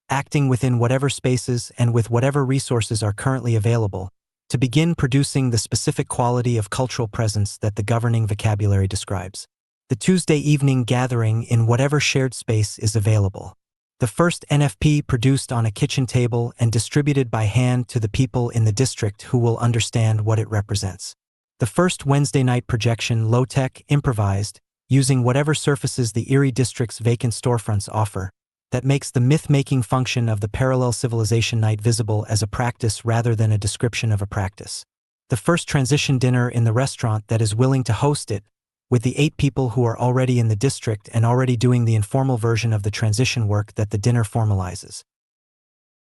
acting within whatever spaces and with whatever resources are currently available, to begin producing the specific quality of cultural presence that the governing vocabulary describes. The Tuesday evening gathering in whatever shared space is available. The first NFP produced on a kitchen table and distributed by hand to the people in the district who will understand what it represents. The first Wednesday night projection, low-tech, improvised, using whatever surfaces the Erie district's vacant storefronts offer, that makes the myth-making function of the parallel civilization night visible as a practice rather than a description of a practice. The first transition dinner in the restaurant that is willing to host it, with the 8 people who are already in the district and already doing the informal version of the transition work that the dinner formalizes.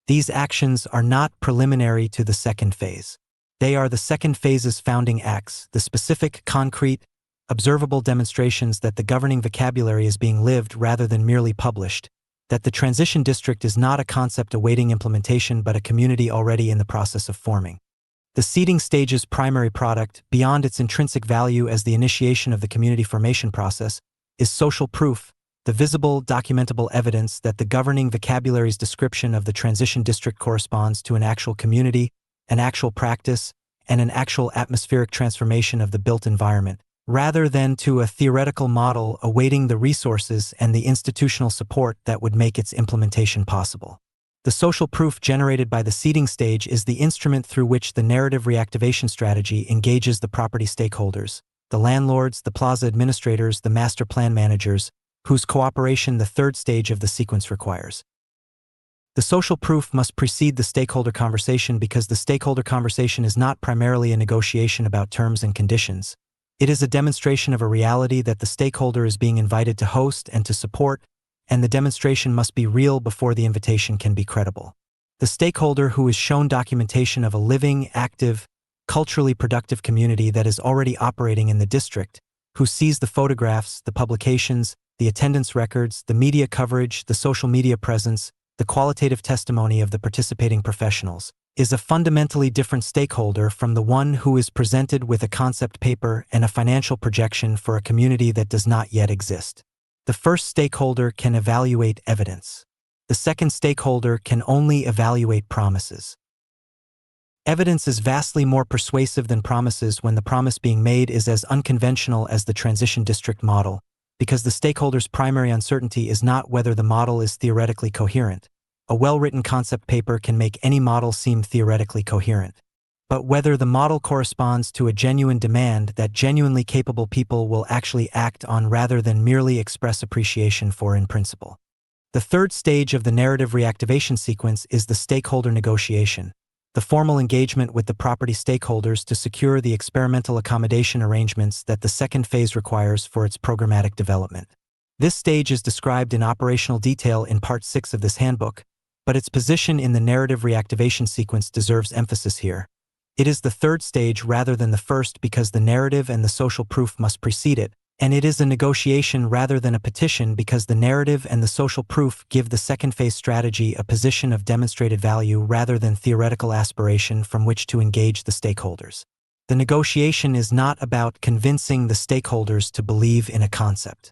These actions are not preliminary to the second phase. They are the second phase's founding acts, the specific, concrete, observable demonstrations that the governing vocabulary is being lived rather than merely published, that the transition district is not a concept awaiting implementation but a community already in the process of forming. The seeding stage's primary product, beyond its intrinsic value as the initiation of the community formation process, is social proof, the visible, documentable evidence that the governing vocabulary's description of the transition district corresponds to an actual community, an actual practice, and an actual atmospheric transformation of the built environment, rather than to a theoretical model awaiting the resources and the institutional support that would make its implementation possible. The social proof generated by the seeding stage is the instrument through which the narrative reactivation strategy engages the property stakeholders, the landlords, the plaza administrators, the master plan managers, whose cooperation the third stage of the sequence requires. The social proof must precede the stakeholder conversation because the stakeholder conversation is not primarily a negotiation about terms and conditions. It is a demonstration of a reality that the stakeholder is being invited to host and to support, and the demonstration must be real before the invitation can be credible. The stakeholder who is shown documentation of a living, active, culturally productive community that is already operating in the district, who sees the photographs, the publications, the attendance records, the media coverage, the social media presence, the qualitative testimony of the participating professionals, is a fundamentally different stakeholder from the one who is presented with a concept paper and a financial projection for a community that does not yet exist. The first stakeholder can evaluate evidence. The second stakeholder can only evaluate promises. Evidence is vastly more persuasive than promises when the promise being made is as unconventional as the transition district model, because the stakeholder's primary uncertainty is not whether the model is theoretically coherent. A well-written concept paper can make any model seem theoretically coherent, but whether the model corresponds to a genuine demand that genuinely capable people will actually act on rather than merely express appreciation for in principle. The third stage of the narrative reactivation sequence is the stakeholder negotiation, the formal engagement with the property stakeholders to secure the experimental accommodation arrangements that the second phase requires for its programmatic development. This stage is described in operational detail in Part 6 of this handbook, but its position in the narrative reactivation sequence deserves emphasis here. It is the third stage rather than the first because the narrative and the social proof must precede it, and it is a negotiation rather than a petition because the narrative and the social proof give the second phase strategy a position of demonstrated value rather than theoretical aspiration from which to engage the stakeholders. The negotiation is not about convincing the stakeholders to believe in a concept.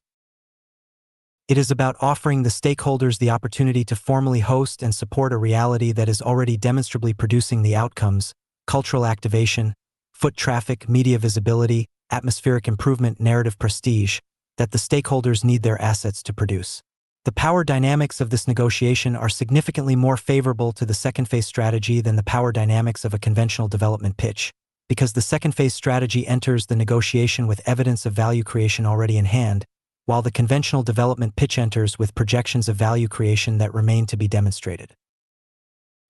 It is about offering the stakeholders the opportunity to formally host and support a reality that is already demonstrably producing the outcomes: cultural activation, foot traffic, media visibility, atmospheric improvement, narrative prestige, that the stakeholders need their assets to produce. The power dynamics of this negotiation are significantly more favorable to the second phase strategy than the power dynamics of a conventional development pitch, because the second phase strategy enters the negotiation with evidence of value creation already in hand, while the conventional development pitch enters with projections of value creation that remain to be demonstrated.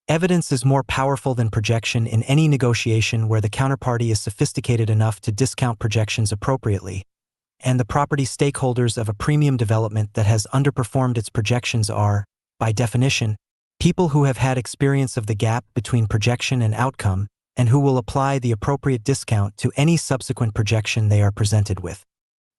Evidence is more powerful than projection in any negotiation where the counterparty is sophisticated enough to discount projections appropriately, and the property stakeholders of a premium development that has underperformed its projections are, by definition, people who have had experience of the gap between projection and outcome and who will apply the appropriate discount to any subsequent projection they are presented with.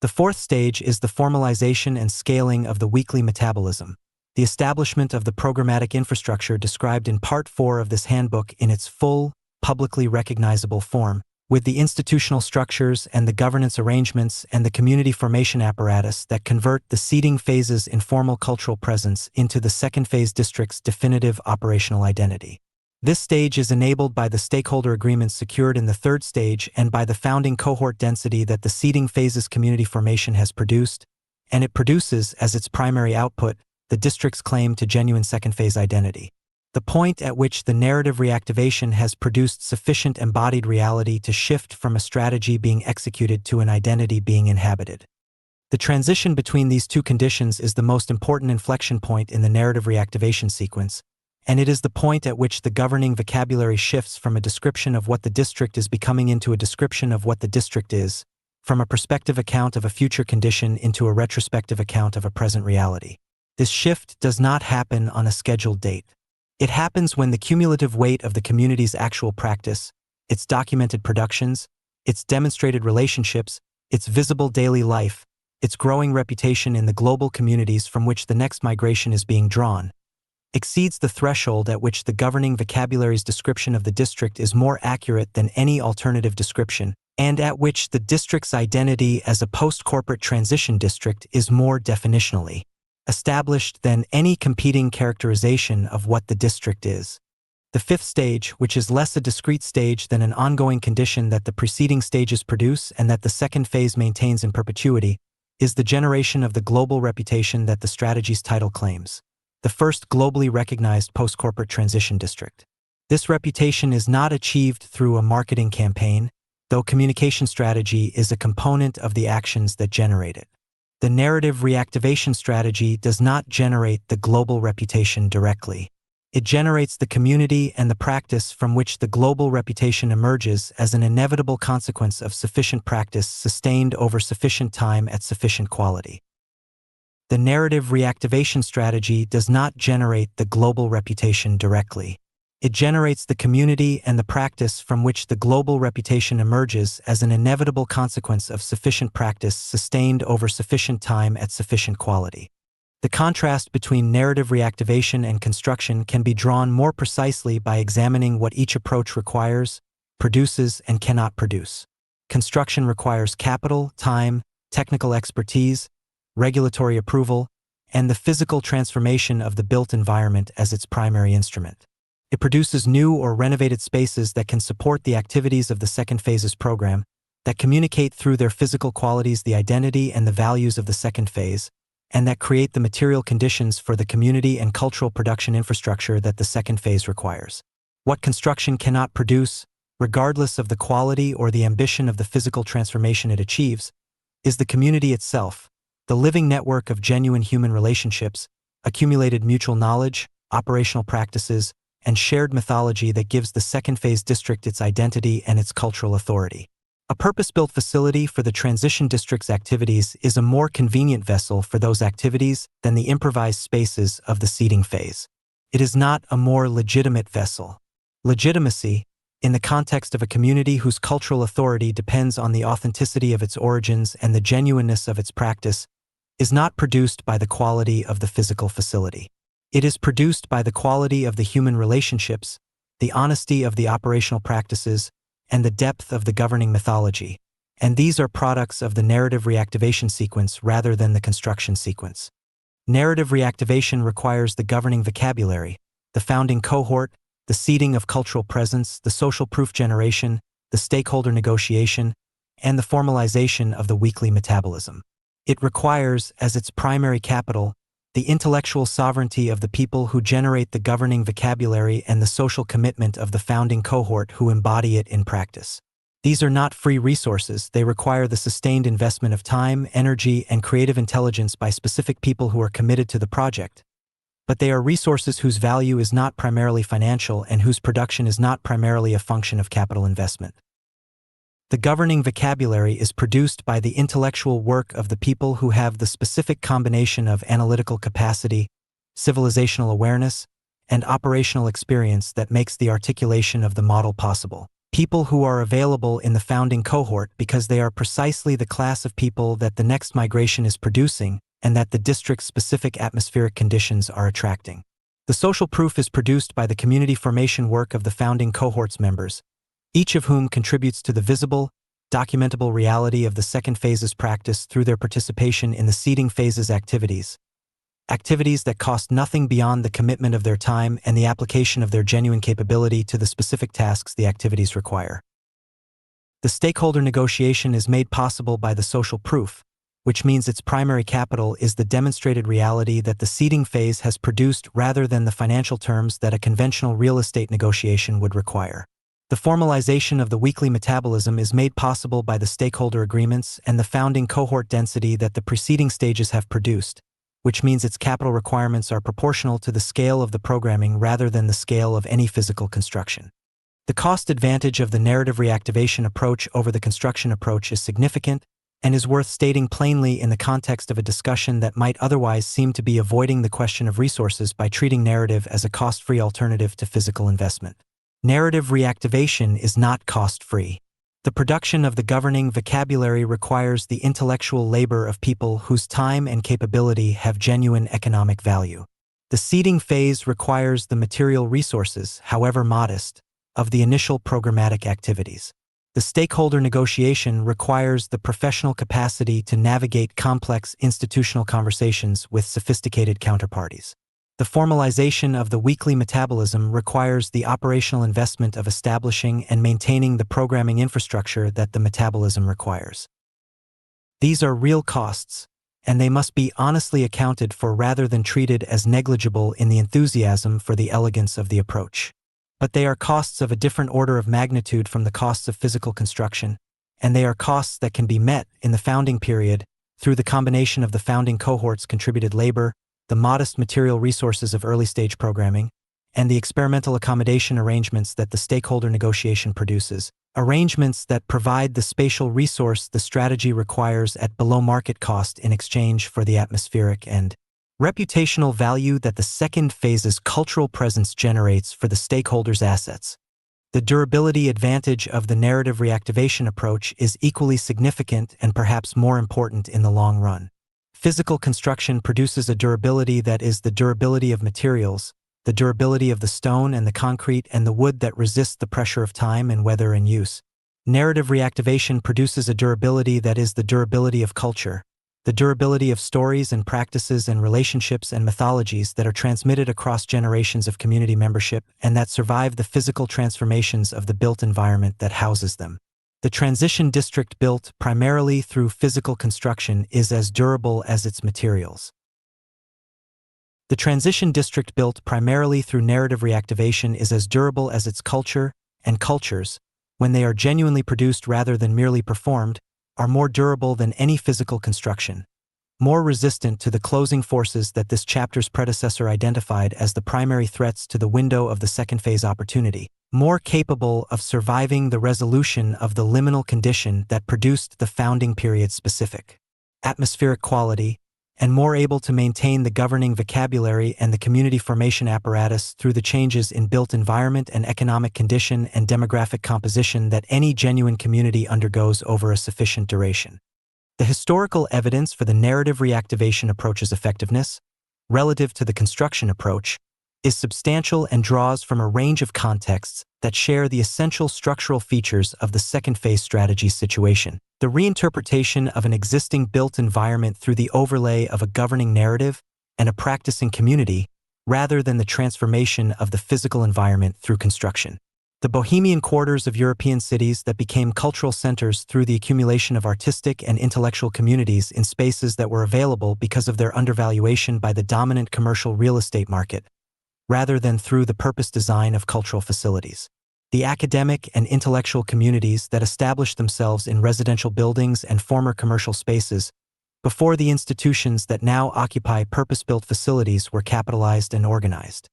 The fourth stage is the formalization and scaling of the weekly metabolism, the establishment of the programmatic infrastructure described in Part 4 of this handbook in its full, publicly recognizable form, with the institutional structures and the governance arrangements and the community formation apparatus that convert the seeding phase's informal cultural presence into the second phase district's definitive operational identity. This stage is enabled by the stakeholder agreements secured in the third stage and by the founding cohort density that the seeding phase's community formation has produced, and it produces, as its primary output, the district's claim to genuine second phase identity. The point at which the narrative reactivation has produced sufficient embodied reality to shift from a strategy being executed to an identity being inhabited. The transition between these two conditions is the most important inflection point in the narrative reactivation sequence, and it is the point at which the governing vocabulary shifts from a description of what the district is becoming into a description of what the district is, from a prospective account of a future condition into a retrospective account of a present reality. This shift does not happen on a scheduled date. It happens when the cumulative weight of the community's actual practice, its documented productions, its demonstrated relationships, its visible daily life, its growing reputation in the global communities from which the next migration is being drawn, exceeds the threshold at which the governing vocabulary's description of the district is more accurate than any alternative description, and at which the district's identity as a post-corporate transition district is more definitionally established than any competing characterization of what the district is. The fifth stage, which is less a discrete stage than an ongoing condition that the preceding stages produce and that the second phase maintains in perpetuity, is the generation of the global reputation that the strategy's title claims, the first globally recognized post-corporate transition district. This reputation is not achieved through a marketing campaign, though communication strategy is a component of the actions that generate it. The narrative reactivation strategy does not generate the global reputation directly. It generates the community and the practice from which the global reputation emerges as an inevitable consequence of sufficient practice sustained over sufficient time at sufficient quality. The narrative reactivation strategy does not generate the global reputation directly. It generates the community and the practice from which the global reputation emerges as an inevitable consequence of sufficient practice sustained over sufficient time at sufficient quality. The contrast between narrative reactivation and construction can be drawn more precisely by examining what each approach requires, produces, and cannot produce. Construction requires capital, time, technical expertise, regulatory approval, and the physical transformation of the built environment as its primary instrument. It produces new or renovated spaces that can support the activities of the second phase's program, that communicate through their physical qualities the identity and the values of the second phase, and that create the material conditions for the community and cultural production infrastructure that the second phase requires. What construction cannot produce, regardless of the quality or the ambition of the physical transformation it achieves, is the community itself, the living network of genuine human relationships, accumulated mutual knowledge, operational practices, and shared mythology that gives the second phase district its identity and its cultural authority. A purpose-built facility for the transition district's activities is a more convenient vessel for those activities than the improvised spaces of the seeding phase. It is not a more legitimate vessel. Legitimacy, in the context of a community whose cultural authority depends on the authenticity of its origins and the genuineness of its practice, is not produced by the quality of the physical facility. It is produced by the quality of the human relationships, the honesty of the operational practices, and the depth of the governing mythology, and these are products of the narrative reactivation sequence rather than the construction sequence. Narrative reactivation requires the governing vocabulary, the founding cohort, the seeding of cultural presence, the social proof generation, the stakeholder negotiation, and the formalization of the weekly metabolism. It requires, as its primary capital, the intellectual sovereignty of the people who generate the governing vocabulary and the social commitment of the founding cohort who embody it in practice. These are not free resources. They require the sustained investment of time, energy, and creative intelligence by specific people who are committed to the project. But they are resources whose value is not primarily financial and whose production is not primarily a function of capital investment. The governing vocabulary is produced by the intellectual work of the people who have the specific combination of analytical capacity, civilizational awareness, and operational experience that makes the articulation of the model possible. People who are available in the founding cohort because they are precisely the class of people that the next migration is producing and that the district's specific atmospheric conditions are attracting. The social proof is produced by the community formation work of the founding cohort's members, each of whom contributes to the visible, documentable reality of the second phase's practice through their participation in the seeding phase's activities that cost nothing beyond the commitment of their time and the application of their genuine capability to the specific tasks the activities require. The stakeholder negotiation is made possible by the social proof, which means its primary capital is the demonstrated reality that the seeding phase has produced rather than the financial terms that a conventional real estate negotiation would require. The formalization of the weekly metabolism is made possible by the stakeholder agreements and the founding cohort density that the preceding stages have produced, which means its capital requirements are proportional to the scale of the programming rather than the scale of any physical construction. The cost advantage of the narrative reactivation approach over the construction approach is significant and is worth stating plainly in the context of a discussion that might otherwise seem to be avoiding the question of resources by treating narrative as a cost-free alternative to physical investment. Narrative reactivation is not cost-free. The production of the governing vocabulary requires the intellectual labor of people whose time and capability have genuine economic value. The seeding phase requires the material resources, however modest, of the initial programmatic activities. The stakeholder negotiation requires the professional capacity to navigate complex institutional conversations with sophisticated counterparties. The formalization of the weekly metabolism requires the operational investment of establishing and maintaining the programming infrastructure that the metabolism requires. These are real costs, and they must be honestly accounted for rather than treated as negligible in the enthusiasm for the elegance of the approach. But they are costs of a different order of magnitude from the costs of physical construction, and they are costs that can be met in the founding period through the combination of the founding cohort's contributed labor, the modest material resources of early-stage programming, and the experimental accommodation arrangements that the stakeholder negotiation produces, arrangements that provide the spatial resource the strategy requires at below-market cost in exchange for the atmospheric and reputational value that the second phase's cultural presence generates for the stakeholders' assets. The durability advantage of the narrative reactivation approach is equally significant and perhaps more important in the long run. Physical construction produces a durability that is the durability of materials, the durability of the stone and the concrete and the wood that resist the pressure of time and weather and use. Narrative reactivation produces a durability that is the durability of culture, the durability of stories and practices and relationships and mythologies that are transmitted across generations of community membership and that survive the physical transformations of the built environment that houses them. The transition district built primarily through physical construction is as durable as its materials. The transition district built primarily through narrative reactivation is as durable as its culture, and cultures, when they are genuinely produced rather than merely performed, are more durable than any physical construction, more resistant to the closing forces that this chapter's predecessor identified as the primary threats to the window of the second phase opportunity, more capable of surviving the resolution of the liminal condition that produced the founding period specific atmospheric quality, and more able to maintain the governing vocabulary and the community formation apparatus through the changes in built environment and economic condition and demographic composition that any genuine community undergoes over a sufficient duration. The historical evidence for the narrative reactivation approach's effectiveness, relative to the construction approach, is substantial and draws from a range of contexts that share the essential structural features of the second phase strategy situation. The reinterpretation of an existing built environment through the overlay of a governing narrative and a practicing community, rather than the transformation of the physical environment through construction. The bohemian quarters of European cities that became cultural centers through the accumulation of artistic and intellectual communities in spaces that were available because of their undervaluation by the dominant commercial real estate market, rather than through the purpose design of cultural facilities. The academic and intellectual communities that established themselves in residential buildings and former commercial spaces before the institutions that now occupy purpose-built facilities were capitalized and organized.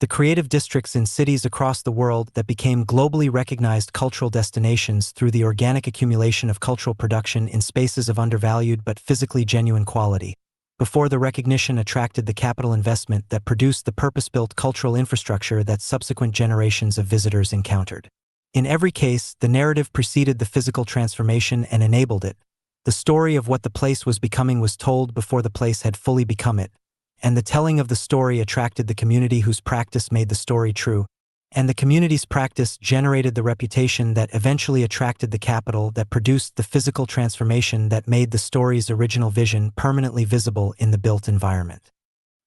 The creative districts in cities across the world that became globally recognized cultural destinations through the organic accumulation of cultural production in spaces of undervalued but physically genuine quality, before the recognition attracted the capital investment that produced the purpose-built cultural infrastructure that subsequent generations of visitors encountered. In every case, the narrative preceded the physical transformation and enabled it. The story of what the place was becoming was told before the place had fully become it, and the telling of the story attracted the community whose practice made the story true, and the community's practice generated the reputation that eventually attracted the capital that produced the physical transformation that made the story's original vision permanently visible in the built environment.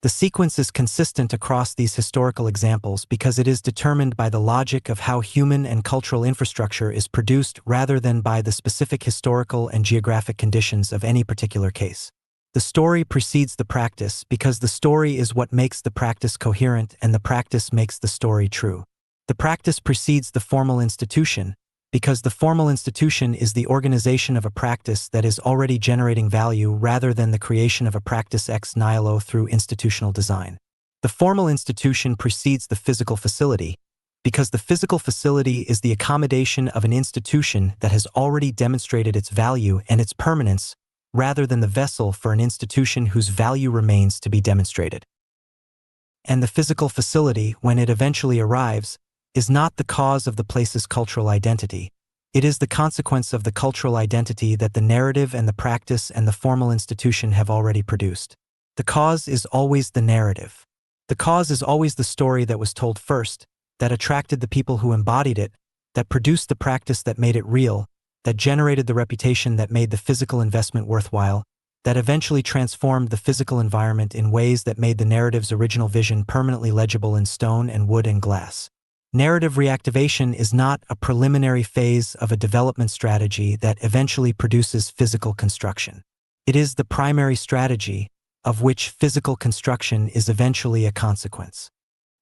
The sequence is consistent across these historical examples because it is determined by the logic of how human and cultural infrastructure is produced rather than by the specific historical and geographic conditions of any particular case. The story precedes the practice because the story is what makes the practice coherent and the practice makes the story true. The practice precedes the formal institution because the formal institution is the organization of a practice that is already generating value rather than the creation of a practice ex nihilo through institutional design. The formal institution precedes the physical facility because the physical facility is the accommodation of an institution that has already demonstrated its value and its permanence rather than the vessel for an institution whose value remains to be demonstrated. And the physical facility, when it eventually arrives, is not the cause of the place's cultural identity. It is the consequence of the cultural identity that the narrative and the practice and the formal institution have already produced. The cause is always the narrative. The cause is always the story that was told first, that attracted the people who embodied it, that produced the practice that made it real, that generated the reputation that made the physical investment worthwhile, that eventually transformed the physical environment in ways that made the narrative's original vision permanently legible in stone and wood and glass. Narrative reactivation is not a preliminary phase of a development strategy that eventually produces physical construction. It is the primary strategy, of which physical construction is eventually a consequence.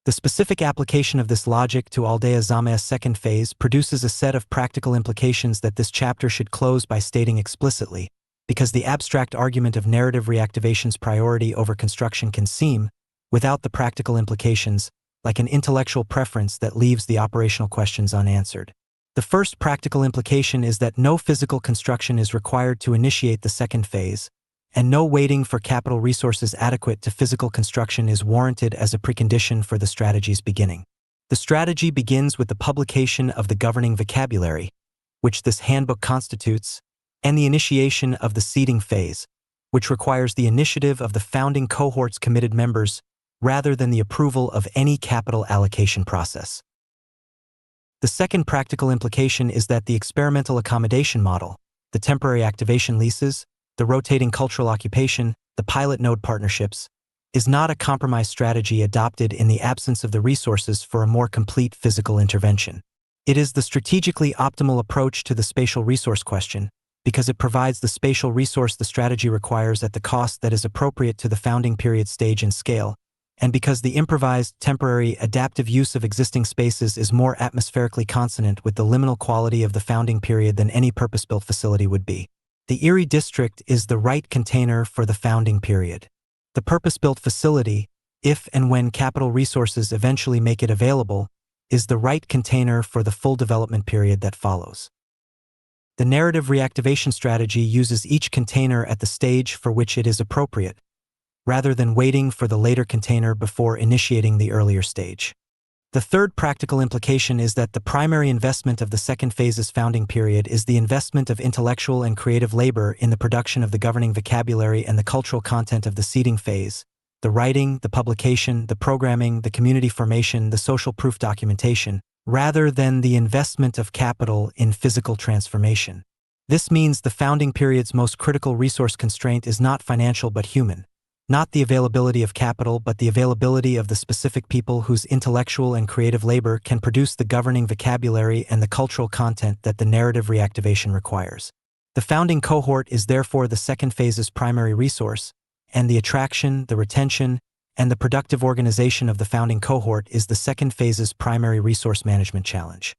The specific application of this logic to ALDEA ZAMÁ's second phase produces a set of practical implications that this chapter should close by stating explicitly, because the abstract argument of narrative reactivation's priority over construction can seem, without the practical implications, like an intellectual preference that leaves the operational questions unanswered. The first practical implication is that no physical construction is required to initiate the second phase, and no waiting for capital resources adequate to physical construction is warranted as a precondition for the strategy's beginning. The strategy begins with the publication of the governing vocabulary, which this handbook constitutes, and the initiation of the seeding phase, which requires the initiative of the founding cohort's committed members rather than the approval of any capital allocation process. The second practical implication is that the experimental accommodation model, the temporary activation leases, the rotating cultural occupation, the pilot node partnerships, is not a compromise strategy adopted in the absence of the resources for a more complete physical intervention. It is the strategically optimal approach to the spatial resource question, because it provides the spatial resource the strategy requires at the cost that is appropriate to the founding period stage and scale, and because the improvised, temporary, adaptive use of existing spaces is more atmospherically consonant with the liminal quality of the founding period than any purpose-built facility would be. The Erie District is the right container for the founding period. The purpose-built facility, if and when capital resources eventually make it available, is the right container for the full development period that follows. The narrative reactivation strategy uses each container at the stage for which it is appropriate, rather than waiting for the later container before initiating the earlier stage. The third practical implication is that the primary investment of the second phase's founding period is the investment of intellectual and creative labor in the production of the governing vocabulary and the cultural content of the seeding phase, the writing, the publication, the programming, the community formation, the social proof documentation, rather than the investment of capital in physical transformation. This means the founding period's most critical resource constraint is not financial but human. Not the availability of capital, but the availability of the specific people whose intellectual and creative labor can produce the governing vocabulary and the cultural content that the narrative reactivation requires. The founding cohort is therefore the second phase's primary resource, and the attraction, the retention, and the productive organization of the founding cohort is the second phase's primary resource management challenge.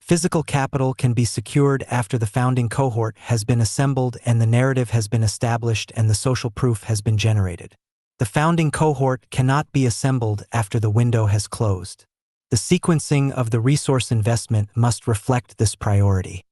Physical capital can be secured after the founding cohort has been assembled and the narrative has been established and the social proof has been generated. The founding cohort cannot be assembled after the window has closed. The sequencing of the resource investment must reflect this priority.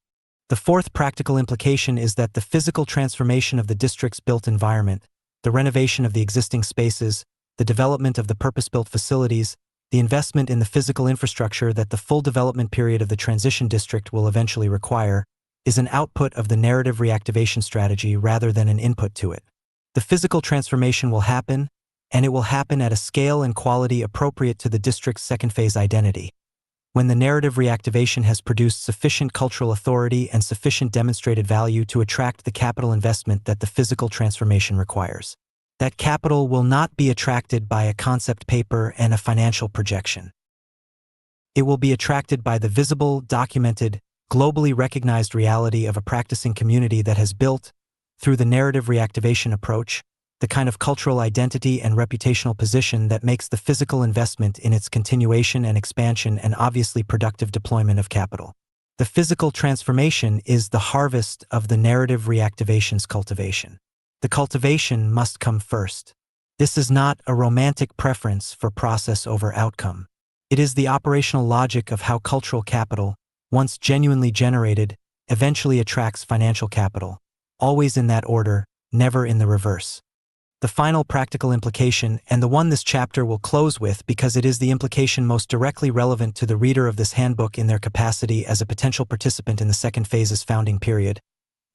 The fourth practical implication is that the physical transformation of the district's built environment, the renovation of the existing spaces, the development of the purpose-built facilities, the investment in the physical infrastructure that the full development period of the transition district will eventually require, is an output of the narrative reactivation strategy rather than an input to it. The physical transformation will happen, and it will happen at a scale and quality appropriate to the district's second phase identity, when the narrative reactivation has produced sufficient cultural authority and sufficient demonstrated value to attract the capital investment that the physical transformation requires. That capital will not be attracted by a concept paper and a financial projection. It will be attracted by the visible, documented, globally recognized reality of a practicing community that has built, through the narrative reactivation approach, the kind of cultural identity and reputational position that makes the physical investment in its continuation and expansion an obviously productive deployment of capital. The physical transformation is the harvest of the narrative reactivation's cultivation. The cultivation must come first. This is not a romantic preference for process over outcome. It is the operational logic of how cultural capital, once genuinely generated, eventually attracts financial capital, always in that order, never in the reverse. The final practical implication, and the one this chapter will close with because it is the implication most directly relevant to the reader of this handbook in their capacity as a potential participant in the second phase's founding period,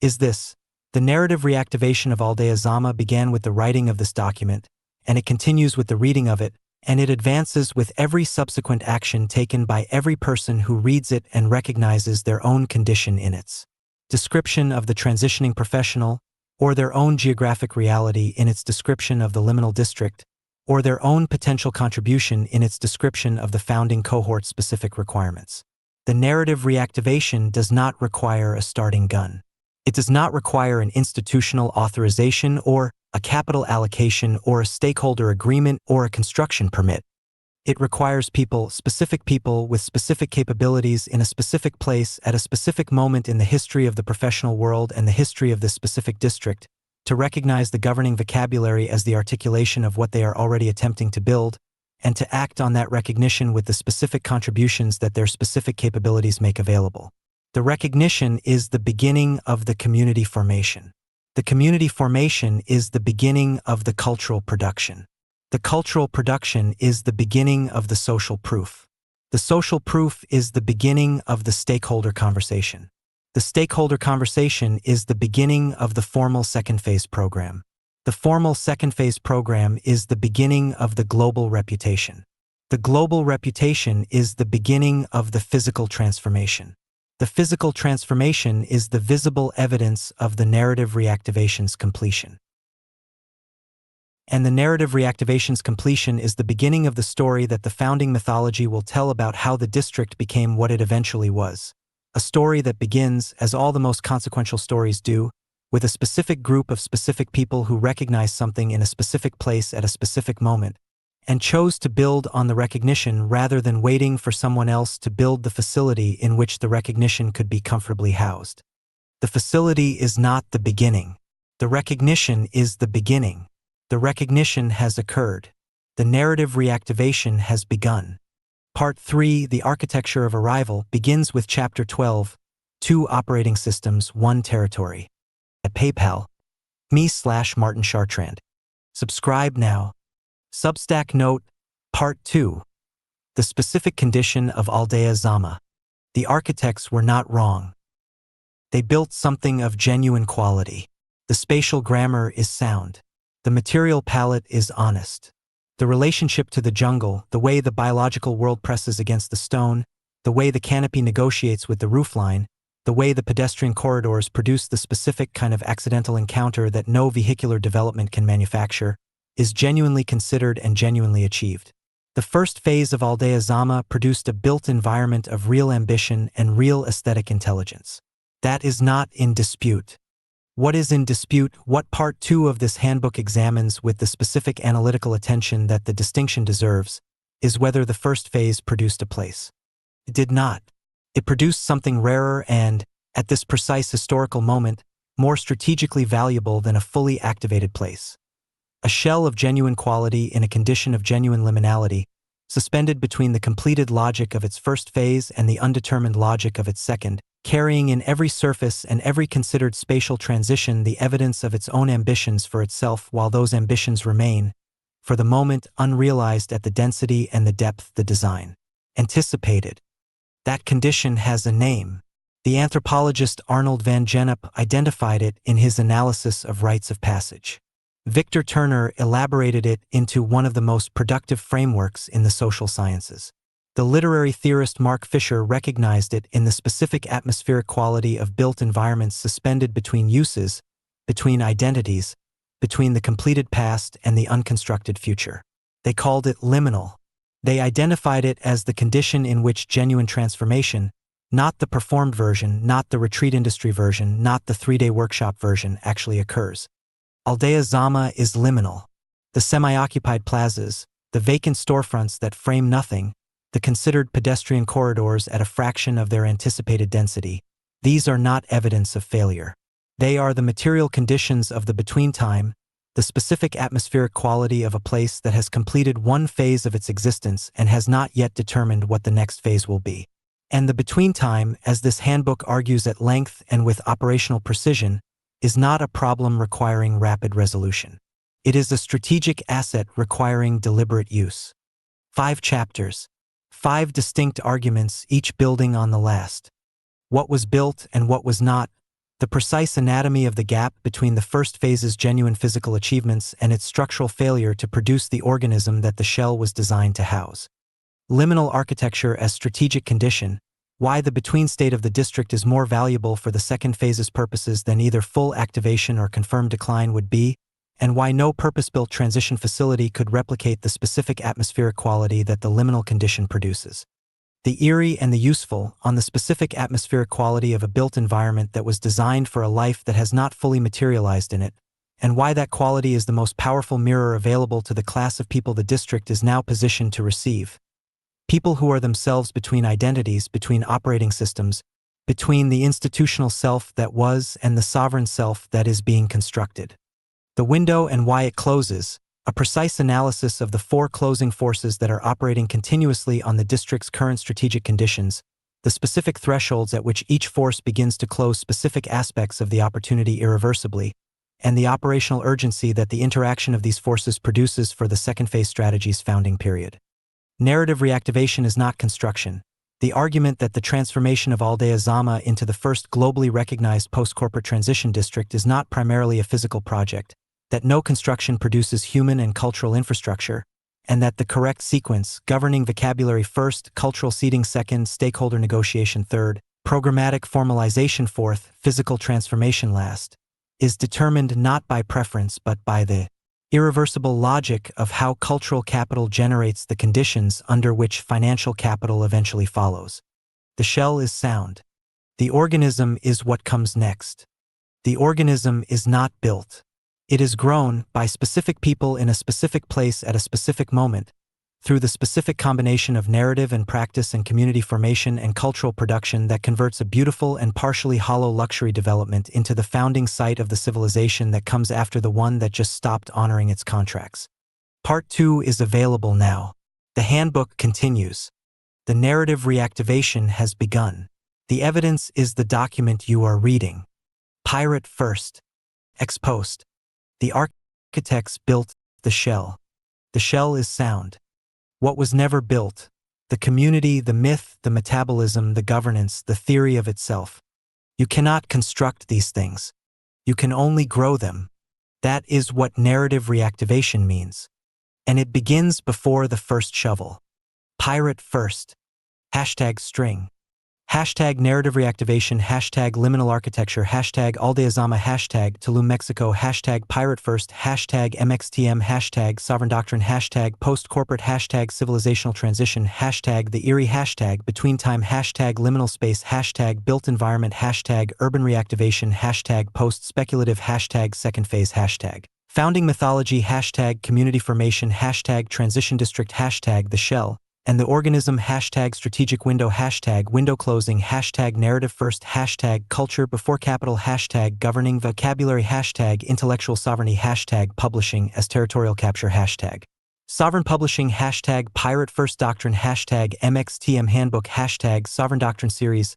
is this. The narrative reactivation of ALDEA ZAMÁ began with the writing of this document, and it continues with the reading of it, and it advances with every subsequent action taken by every person who reads it and recognizes their own condition in its description of the transitioning professional, or their own geographic reality in its description of the liminal district, or their own potential contribution in its description of the founding cohort's specific requirements. The narrative reactivation does not require a starting gun. It does not require an institutional authorization or a capital allocation or a stakeholder agreement or a construction permit. It requires people, specific people with specific capabilities in a specific place at a specific moment in the history of the professional world and the history of this specific district, to recognize the governing vocabulary as the articulation of what they are already attempting to build, and to act on that recognition with the specific contributions that their specific capabilities make available. The recognition is the beginning of the community formation. The community formation is the beginning of the cultural production. The cultural production is the beginning of the social proof. The social proof is the beginning of the stakeholder conversation. The stakeholder conversation is the beginning of the formal second phase program. The formal second phase program is the beginning of the global reputation. The global reputation is the beginning of the physical transformation. The physical transformation is the visible evidence of the narrative reactivation's completion. And the narrative reactivation's completion is the beginning of the story that the founding mythology will tell about how the district became what it eventually was. A story that begins, as all the most consequential stories do, with a specific group of specific people who recognize something in a specific place at a specific moment, and chose to build on the recognition rather than waiting for someone else to build the facility in which the recognition could be comfortably housed. The facility is not the beginning. The recognition is the beginning. The recognition has occurred. The narrative reactivation has begun. Part 3, The Architecture of Arrival, begins with Chapter 12, 2 Operating Systems, 1 Territory. At PayPal, me/Martin Chartrand. Subscribe now. Substack note, Part 2. The specific condition of ALDEA ZAMÁ. The architects were not wrong. They built something of genuine quality. The spatial grammar is sound. The material palette is honest. The relationship to the jungle, the way the biological world presses against the stone, the way the canopy negotiates with the roofline, the way the pedestrian corridors produce the specific kind of accidental encounter that no vehicular development can manufacture, is genuinely considered and genuinely achieved. The first phase of ALDEA ZAMÁ produced a built environment of real ambition and real aesthetic intelligence. That is not in dispute. What is in dispute, what Part 2 of this handbook examines with the specific analytical attention that the distinction deserves, is whether the first phase produced a place. It did not. It produced something rarer and, at this precise historical moment, more strategically valuable than a fully activated place. A shell of genuine quality in a condition of genuine liminality, suspended between the completed logic of its first phase and the undetermined logic of its second, carrying in every surface and every considered spatial transition the evidence of its own ambitions for itself while those ambitions remain, for the moment unrealized at the density and the depth the design anticipated. That condition has a name. The anthropologist Arnold van Gennep identified it in his analysis of rites of passage. Victor Turner elaborated it into one of the most productive frameworks in the social sciences. The literary theorist Mark Fisher recognized it in the specific atmospheric quality of built environments suspended between uses, between identities, between the completed past and the unconstructed future. They called it liminal. They identified it as the condition in which genuine transformation, not the performed version, not the retreat industry version, not the 3-day workshop version, actually occurs. ALDEA ZAMÁ is liminal. The semi-occupied plazas, the vacant storefronts that frame nothing, the considered pedestrian corridors at a fraction of their anticipated density, these are not evidence of failure. They are the material conditions of the between time, the specific atmospheric quality of a place that has completed one phase of its existence and has not yet determined what the next phase will be. And the between time, as this handbook argues at length and with operational precision, is not a problem requiring rapid resolution. It is a strategic asset requiring deliberate use. 5 chapters. 5 distinct arguments, each building on the last. What was built and what was not, the precise anatomy of the gap between the first phase's genuine physical achievements and its structural failure to produce the organism that the shell was designed to house. Liminal architecture as strategic condition, why the between state of the district is more valuable for the second phase's purposes than either full activation or confirmed decline would be, and why no purpose-built transition facility could replicate the specific atmospheric quality that the liminal condition produces. The eerie and the useful on the specific atmospheric quality of a built environment that was designed for a life that has not fully materialized in it, and why that quality is the most powerful mirror available to the class of people the district is now positioned to receive. People who are themselves between identities, between operating systems, between the institutional self that was and the sovereign self that is being constructed. The window and why it closes, a precise analysis of the 4 closing forces that are operating continuously on the district's current strategic conditions, the specific thresholds at which each force begins to close specific aspects of the opportunity irreversibly, and the operational urgency that the interaction of these forces produces for the second phase strategy's founding period. Narrative reactivation is not construction. The argument that the transformation of ALDEA ZAMÁ into the first globally recognized post-corporate transition district is not primarily a physical project, that no construction produces human and cultural infrastructure, and that the correct sequence, governing vocabulary first, cultural seeding second, stakeholder negotiation third, programmatic formalization fourth, physical transformation last, is determined not by preference but by the irreversible logic of how cultural capital generates the conditions under which financial capital eventually follows. The shell is sound. The organism is what comes next. The organism is not built. It is grown by specific people in a specific place at a specific moment, through the specific combination of narrative and practice and community formation and cultural production that converts a beautiful and partially hollow luxury development into the founding site of the civilization that comes after the one that just stopped honoring its contracts. Part 2 is available now. The handbook continues. The narrative reactivation has begun. The evidence is the document you are reading. Pirate first. Ex post. The architects built the shell. The shell is sound. What was never built, the community, the myth, the metabolism, the governance, the theory of itself. You cannot construct these things. You can only grow them. That is what narrative reactivation means. And it begins before the first shovel. Pirate first. Hashtag string. Hashtag narrative reactivation, hashtag liminal architecture, hashtag ALDEA ZAMÁ, hashtag Tulum, Mexico, hashtag pirate first, hashtag MXTM, hashtag sovereign doctrine, hashtag post-corporate, hashtag civilizational transition, hashtag the eerie, hashtag between time, hashtag liminal space, hashtag built environment, hashtag urban reactivation, hashtag post-speculative, hashtag second phase, hashtag founding mythology, hashtag community formation, hashtag transition district, hashtag the shell and the organism, hashtag strategic window, hashtag window closing, hashtag narrative first, hashtag culture before capital, hashtag governing vocabulary, hashtag intellectual sovereignty, hashtag publishing as territorial capture, hashtag sovereign publishing, hashtag pirate first doctrine, hashtag MXTM handbook, hashtag sovereign doctrine series,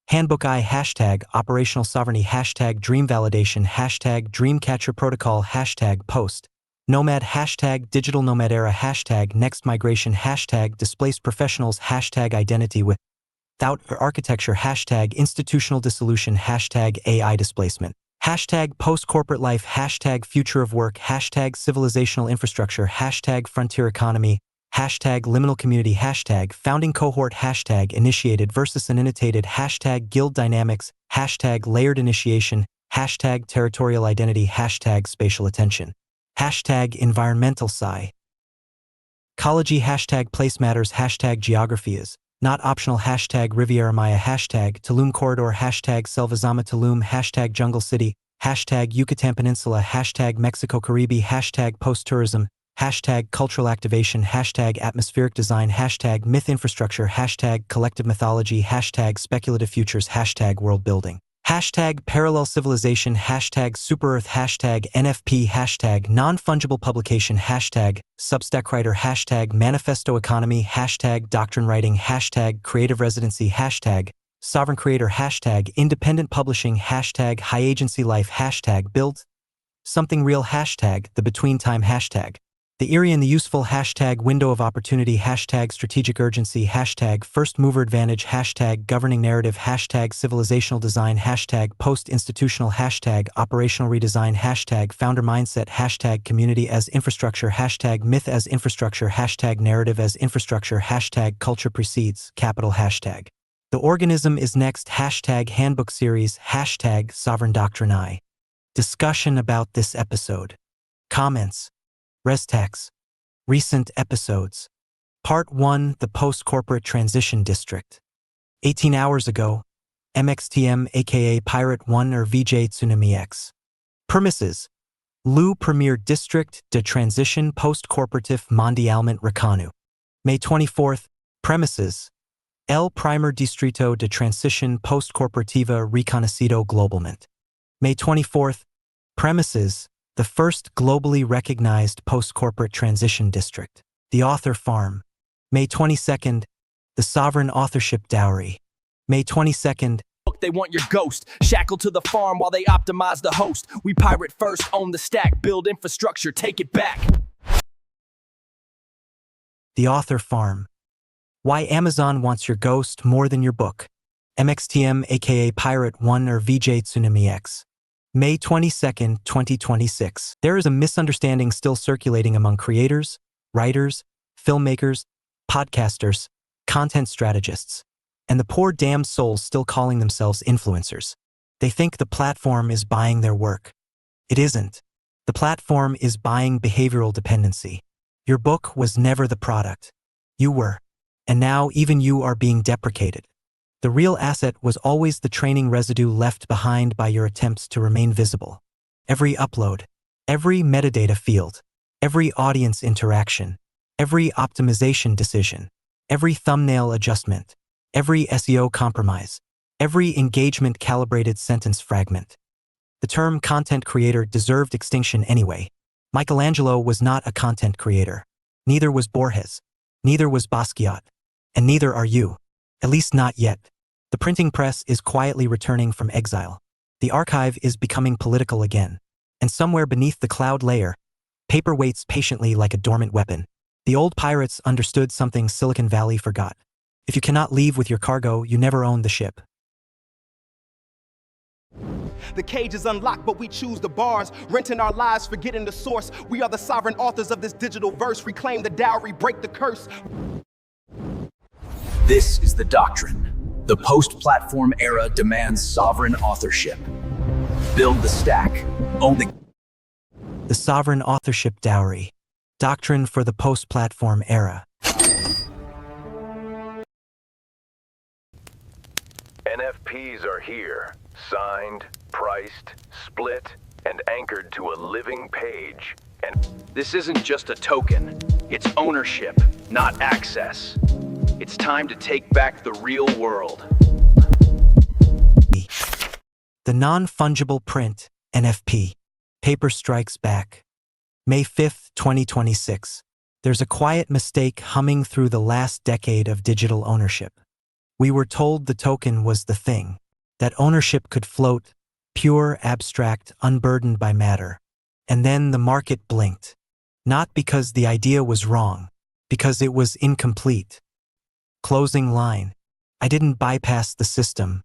handbook I, hashtag operational sovereignty, hashtag dream validation, hashtag dreamcatcher protocol, hashtag post nomad, hashtag digital nomad era, hashtag next migration, hashtag displaced professionals, hashtag identity without architecture, hashtag institutional dissolution, hashtag AI displacement, hashtag post-corporate life, hashtag future of work, hashtag civilizational infrastructure, hashtag frontier economy, hashtag liminal community, hashtag founding cohort, hashtag initiated versus initiated, hashtag guild dynamics, hashtag layered initiation, hashtag territorial identity, hashtag spatial attention, hashtag environmental sci. Ecology, hashtag place matters, hashtag geography is not optional, hashtag Riviera Maya, hashtag Tulum corridor, hashtag Selva ZAMÁ Tulum, hashtag jungle city, hashtag Yucatan Peninsula, hashtag Mexico Caribe, hashtag post-tourism, hashtag cultural activation, hashtag atmospheric design, hashtag myth infrastructure, hashtag collective mythology, hashtag speculative futures, hashtag world building, hashtag parallel civilization, hashtag super earth, hashtag NFP, hashtag non-fungible publication, hashtag substack writer, hashtag manifesto economy, hashtag doctrine writing, hashtag creative residency, hashtag sovereign creator, hashtag independent publishing, hashtag high agency life, hashtag build something real, hashtag the between time, hashtag the eerie and the useful, hashtag window of opportunity, hashtag strategic urgency, hashtag first mover advantage, hashtag governing narrative, hashtag civilizational design, hashtag post-institutional, hashtag operational redesign, hashtag founder mindset, hashtag community as infrastructure, hashtag myth as infrastructure, hashtag narrative as infrastructure, hashtag culture precedes capital, hashtag the organism is next, hashtag handbook series, hashtag sovereign doctrine I. Discussion about this episode. Comments. Restex. Recent episodes. Part 1, the Post-Corporate Transition District. 18 hours ago, MXTM aka Pirate 1 or VJ Tsunami X. Premises. Le Premier District de Transition Post-Corporatif Mondialement Reconnu. May 24th. Premises. El Primer Distrito de Transición Post-Corporativa Reconocido Globalmente. May 24th. Premises. The first globally recognized post-corporate transition district. The Author Farm. May 22nd. The Sovereign Authorship Dowry. May 22nd. They want your ghost, shackled to the farm while they optimize the host. We pirate first, own the stack, build infrastructure, take it back. The Author Farm. Why Amazon wants your ghost more than your book. MXTM aka Pirate 1 or VJ Tsunami X. May 22, 2026. There is a misunderstanding still circulating among creators, writers, filmmakers, podcasters, content strategists, and the poor damn souls still calling themselves influencers. They think the platform is buying their work. It isn't. The platform is buying behavioral dependency. Your book was never the product. You were. And now even you are being deprecated. The real asset was always the training residue left behind by your attempts to remain visible. Every upload, every metadata field, every audience interaction, every optimization decision, every thumbnail adjustment, every SEO compromise, every engagement-calibrated sentence fragment. The term content creator deserved extinction anyway. Michelangelo was not a content creator. Neither was Borges. Neither was Basquiat. And neither are you. At least not yet. The printing press is quietly returning from exile. The archive is becoming political again. And somewhere beneath the cloud layer, paper waits patiently like a dormant weapon. The old pirates understood something Silicon Valley forgot. If you cannot leave with your cargo, you never own the ship. The cage is unlocked, but we choose the bars. Renting our lives, forgetting the source. We are the sovereign authors of this digital verse. Reclaim the dowry, break the curse. This is the doctrine. The post-platform era demands sovereign authorship. Build the stack. Own The sovereign authorship dowry. Doctrine for the post-platform era. NFPs are here, signed, priced, split, and anchored to a living page. And This isn't just a token. It's ownership, not access. It's time to take back the real world. The non-fungible print, NFP. Paper strikes back. May 5, 2026. There's a quiet mistake humming through the last decade of digital ownership. We were told the token was the thing, that ownership could float, pure, abstract, unburdened by matter. And then the market blinked. Not because the idea was wrong, because it was incomplete. Closing line. I didn't bypass the system.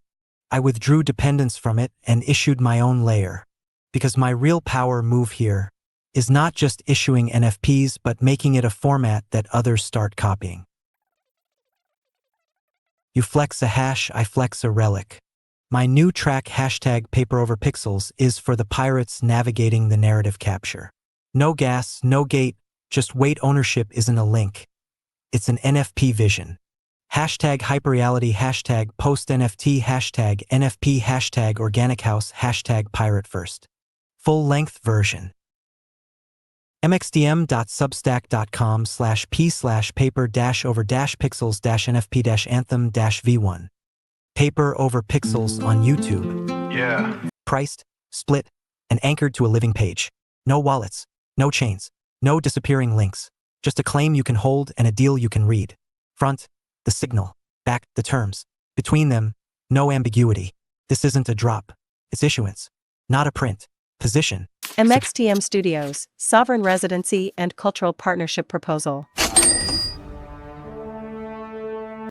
I withdrew dependence from it and issued my own layer. Because my real power move here is not just issuing NFPs, but making it a format that others start copying. You flex a hash, I flex a relic. My new track #PaperOverPixels is for the pirates navigating the narrative capture. No gas, no gate, just wait. Ownership isn't a link. It's an NFP vision. #hyperreality, #post-NFT, #NFP, #organic house, #pirate first. Full-length version. mxdm.substack.com/p/paper-over-pixels-nfp-anthem-v1. Paper over Pixels on YouTube. yeah, Priced, split, and anchored to a living page. No wallets, no chains, no disappearing links. Just a claim you can hold and a deal you can read. Front, the signal. Back, the terms. Between them, no ambiguity. This isn't a drop. It's issuance. Not a print. Position. MXTM Studios, Sovereign Residency and Cultural Partnership Proposal.